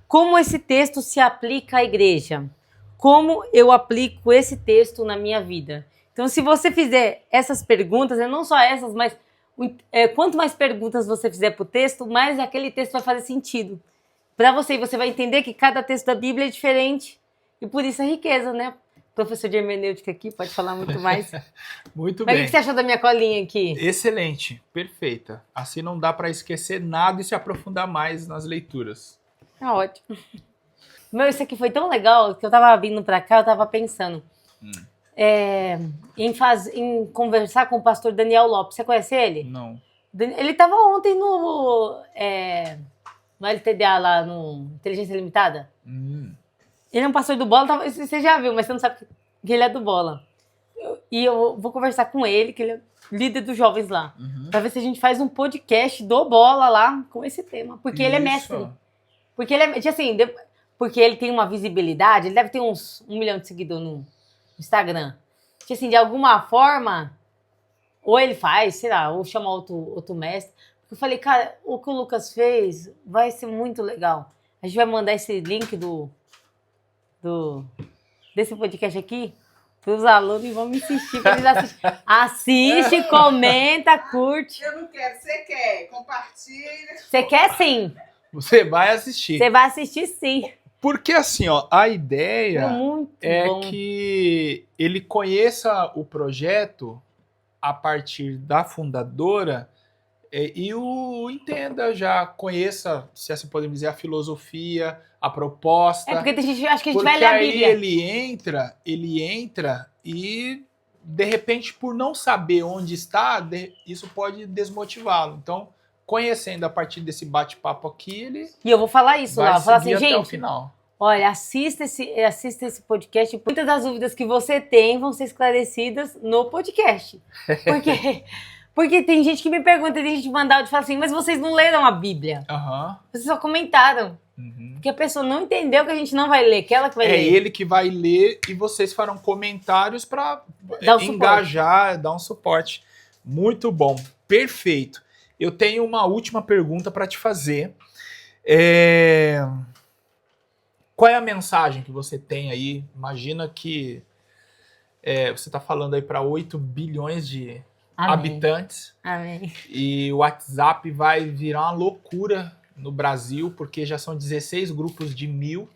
Como esse texto se aplica à igreja? Como eu aplico esse texto na minha vida? Então, se você fizer essas perguntas, não só essas, mas quanto mais perguntas você fizer para o texto, mais aquele texto vai fazer sentido para você. E você vai entender que cada texto da Bíblia é diferente. E por isso a riqueza, né? Professor de hermenêutica aqui, pode falar muito mais. Muito Mas bem. o que você achou da minha colinha aqui? Excelente, perfeita. Assim não dá para esquecer nada e se aprofundar mais nas leituras. É ótimo. Isso aqui foi tão legal que eu tava vindo para cá, eu tava pensando em conversar com o pastor Daniel Lopes. Você conhece ele? Não. Ele estava ontem no LTDA lá, no Inteligência Limitada. Ele é um pastor do Bola, você já viu, mas você não sabe que ele é do Bola. E eu vou conversar com ele, que ele é líder dos jovens lá, para ver se a gente faz um podcast do Bola lá com esse tema. Porque ele é mestre. Porque ele é, assim, porque ele tem uma visibilidade, ele deve ter uns 1 milhão de seguidores no Instagram. Que assim, de alguma forma, ou ele faz, sei lá, ou chama outro mestre. Eu falei, cara, o que o Lucas fez vai ser muito legal. A gente vai mandar esse link desse podcast aqui para os alunos e vamos insistir para eles assistirem. Assiste, comenta, curte. Eu não quero, você quer, compartilha. Você quer sim. Você vai assistir. Você vai assistir sim. Porque assim, a ideia é bom. que ele conheça o projeto a partir da fundadora e o entenda, já conheça, se assim podemos dizer, a filosofia, a proposta. Porque tem gente, acho que a gente vai ler a Bíblia. Ele entra e, de repente, por não saber onde está, isso pode desmotivá-lo. Então, conhecendo a partir desse bate-papo aqui, ele... E eu vou falar isso lá, vou falar assim, até gente, o final. Olha, assista esse podcast. Muitas das dúvidas que você tem vão ser esclarecidas no podcast. Porque tem gente que me pergunta, tem gente que manda áudio e fala assim, mas vocês não leram a Bíblia. Vocês só comentaram. Uhum. Porque a pessoa não entendeu que a gente não vai ler, que ela que vai É ler. ele que vai ler e vocês farão comentários para Dá o engajar, dar um suporte. Muito bom, perfeito. Eu tenho uma última pergunta para te fazer. Qual é a mensagem que você tem aí? Imagina que você está falando aí para 8 bilhões de Amém. habitantes Amém. e o WhatsApp vai virar uma loucura no Brasil, porque já são 16 grupos de 1.000.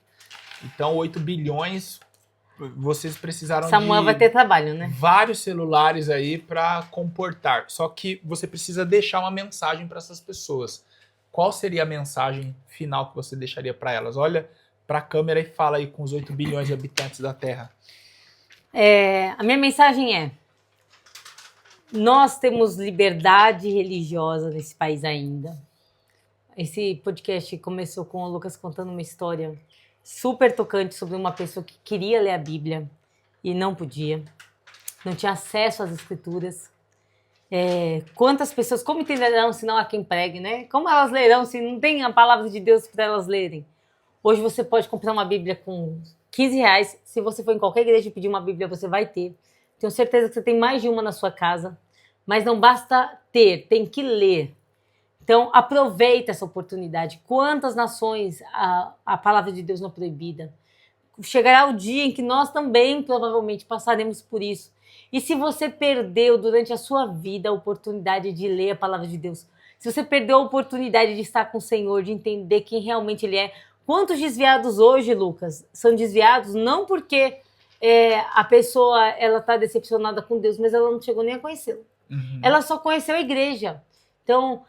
Então, 8 bilhões, vocês precisaram Samuel de vai ter trabalho, né? vários celulares aí para comportar. Só que você precisa deixar uma mensagem para essas pessoas. Qual seria a mensagem final que você deixaria para elas? Olha para a câmera e fala aí com os 8 bilhões de habitantes da Terra. A minha mensagem é: nós temos liberdade religiosa nesse país ainda. Esse podcast começou com o Lucas contando uma história super tocante sobre uma pessoa que queria ler a Bíblia e não podia, não tinha acesso às escrituras. Quantas pessoas, como entenderão se não há quem pregue, né? Como elas lerão se não tem a palavra de Deus para elas lerem? Hoje você pode comprar uma Bíblia com R$15. Se você for em qualquer igreja e pedir uma Bíblia, você vai ter. Tenho certeza que você tem mais de uma na sua casa. Mas não basta ter, tem que ler. Então, aproveita essa oportunidade. Quantas nações a palavra de Deus não é proibida? Chegará o dia em que nós também provavelmente passaremos por isso. E se você perdeu durante a sua vida a oportunidade de ler a palavra de Deus, se você perdeu a oportunidade de estar com o Senhor, de entender quem realmente Ele é, quantos desviados hoje, Lucas, são desviados não porque a pessoa está decepcionada com Deus, mas ela não chegou nem a conhecê-lo. Uhum. Ela só conheceu a igreja. Então,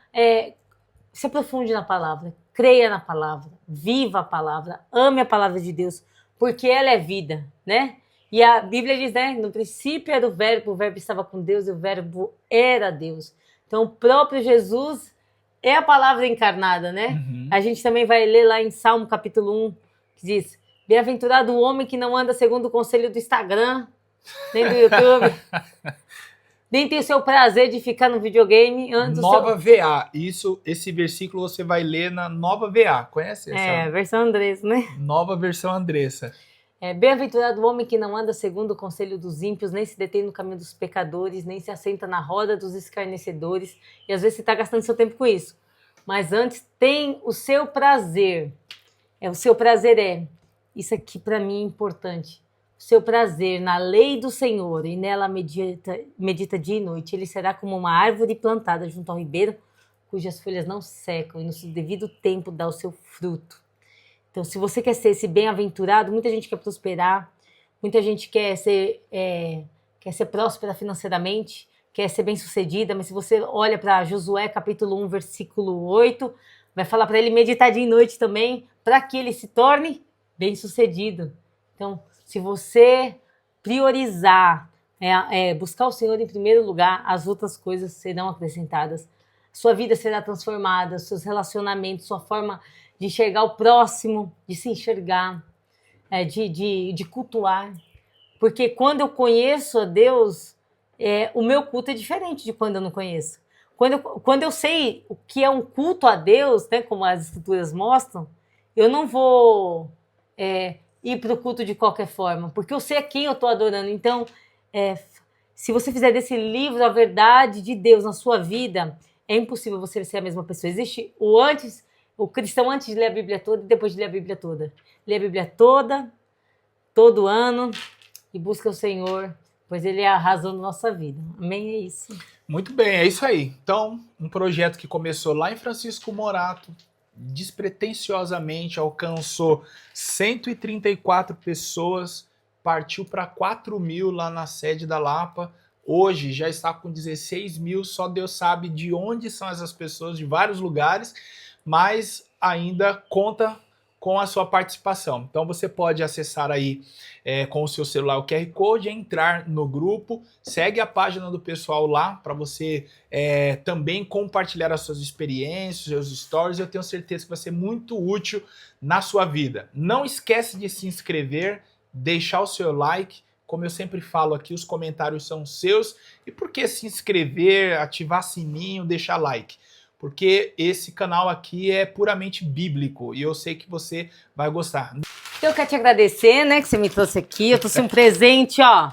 se aprofunde na palavra, creia na palavra, viva a palavra, ame a palavra de Deus, porque ela é vida, né? E a Bíblia diz, né? No princípio era o verbo estava com Deus e o verbo era Deus. Então, o próprio Jesus é a palavra encarnada, né? Uhum. A gente também vai ler lá em Salmo capítulo 1, que diz: bem-aventurado o homem que não anda segundo o conselho do Instagram, nem do YouTube, nem tem o seu prazer de ficar no videogame. Nova VA. Esse versículo você vai ler na Nova VA. Conhece essa? Versão Andressa, né? Nova versão Andressa. Bem-aventurado o homem que não anda segundo o conselho dos ímpios, nem se detém no caminho dos pecadores, nem se assenta na roda dos escarnecedores. E às vezes você está gastando seu tempo com isso. Mas antes tem o seu prazer. O seu prazer isso aqui para mim é importante. O seu prazer na lei do Senhor, e nela medita dia e noite. Ele será como uma árvore plantada junto ao ribeiro, cujas folhas não secam, e no seu devido tempo dá o seu fruto. Então, se você quer ser esse bem-aventurado, muita gente quer prosperar, muita gente quer ser próspera financeiramente, quer ser bem-sucedida, mas se você olha para Josué capítulo 1, versículo 8, vai falar para ele meditar dia e noite também, para que ele se torne bem-sucedido. Então, se você priorizar, buscar o Senhor em primeiro lugar, as outras coisas serão acrescentadas. Sua vida será transformada, seus relacionamentos, sua forma de enxergar o próximo, de se enxergar, de cultuar. Porque quando eu conheço a Deus, o meu culto é diferente de quando eu não conheço. Quando eu sei o que é um culto a Deus, né, como as escrituras mostram, eu não vou ir para o culto de qualquer forma, porque eu sei a quem eu estou adorando. Então, se você fizer desse livro a verdade de Deus na sua vida, é impossível você ser a mesma pessoa. Existe o cristão antes de ler a Bíblia toda e depois de ler a Bíblia toda. Lê a Bíblia toda, todo ano, e busca o Senhor, pois Ele é a razão da nossa vida. Amém? É isso. Muito bem, é isso aí. Então, um projeto que começou lá em Francisco Morato, despretensiosamente alcançou 134 pessoas, partiu para 4.000 lá na sede da Lapa. Hoje já está com 16.000, só Deus sabe de onde são essas pessoas, de vários lugares, mas ainda conta com a sua participação. Então você pode acessar aí com o seu celular o QR Code, entrar no grupo, segue a página do pessoal lá para você também compartilhar as suas experiências, seus stories. Eu tenho certeza que vai ser muito útil na sua vida. Não esquece de se inscrever, deixar o seu like. Como eu sempre falo aqui, os comentários são seus. E por que se inscrever, ativar sininho, deixar like? porque esse canal aqui é puramente bíblico e eu sei que você vai gostar. Eu quero te agradecer, né, que você me trouxe aqui. Eu trouxe um presente, ó,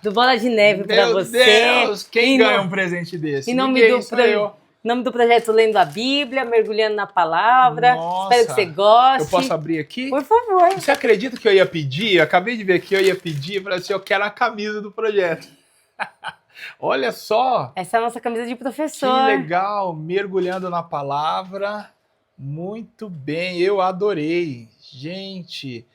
do Bola de Neve pra Meu você. Deus, quem Em ganha no- um presente desse? Em nome Ninguém, do, sou eu. em nome do projeto Lendo a Bíblia, Mergulhando na Palavra. Nossa. Espero que você goste. Eu posso abrir aqui? Por favor. Você acredita que eu ia pedir? Eu acabei de ver que eu ia pedir para assim, eu quero a camisa do projeto. Olha só, Essa é a nossa camisa de que professor. legal, mergulhando na palavra. Muito bem, eu adorei. Gente,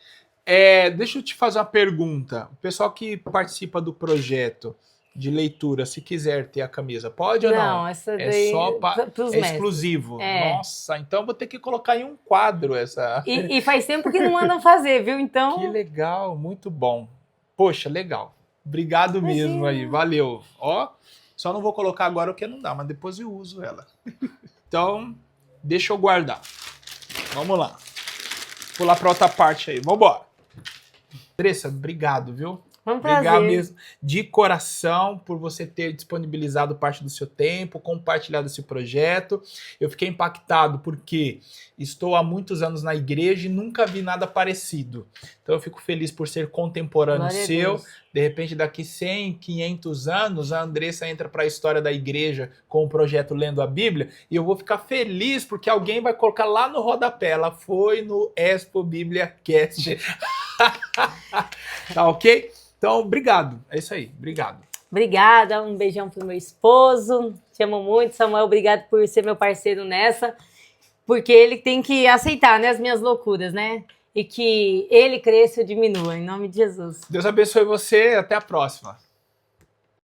deixa eu te fazer uma pergunta. O pessoal que participa do projeto de leitura, se quiser ter a camisa, pode ou não? Não, essa É daí só pros é mestres. exclusivo. É. Nossa, então eu vou ter que colocar em um quadro essa. E faz tempo que não mandam fazer, viu? Então, Que legal, muito bom. Poxa, legal. Obrigado mesmo aí, valeu. Ó, só não vou colocar agora porque não dá, mas depois eu uso ela. Então, deixa eu guardar. Vamos lá. Pular para outra parte aí, vambora. Andressa, obrigado, viu? foi um Obrigado prazer. mesmo, de coração, por você ter disponibilizado parte do seu tempo, compartilhado esse projeto. Eu fiquei impactado porque estou há muitos anos na igreja e nunca vi nada parecido. Então eu fico feliz por ser contemporâneo Glória a seu. Deus. De repente, daqui 100, 500 anos, a Andressa entra para a história da igreja com o projeto Lendo a Bíblia e eu vou ficar feliz porque alguém vai colocar lá no rodapé. Ela foi no Expo Bíblia Cast. Tá ok? Então, obrigado. É isso aí. Obrigado. Obrigada, um beijão pro meu esposo. Te amo muito, Samuel. Obrigado por ser meu parceiro nessa. Porque ele tem que aceitar, né, as minhas loucuras, né? E que ele cresça e eu diminua, em nome de Jesus. Deus abençoe você. Até a próxima.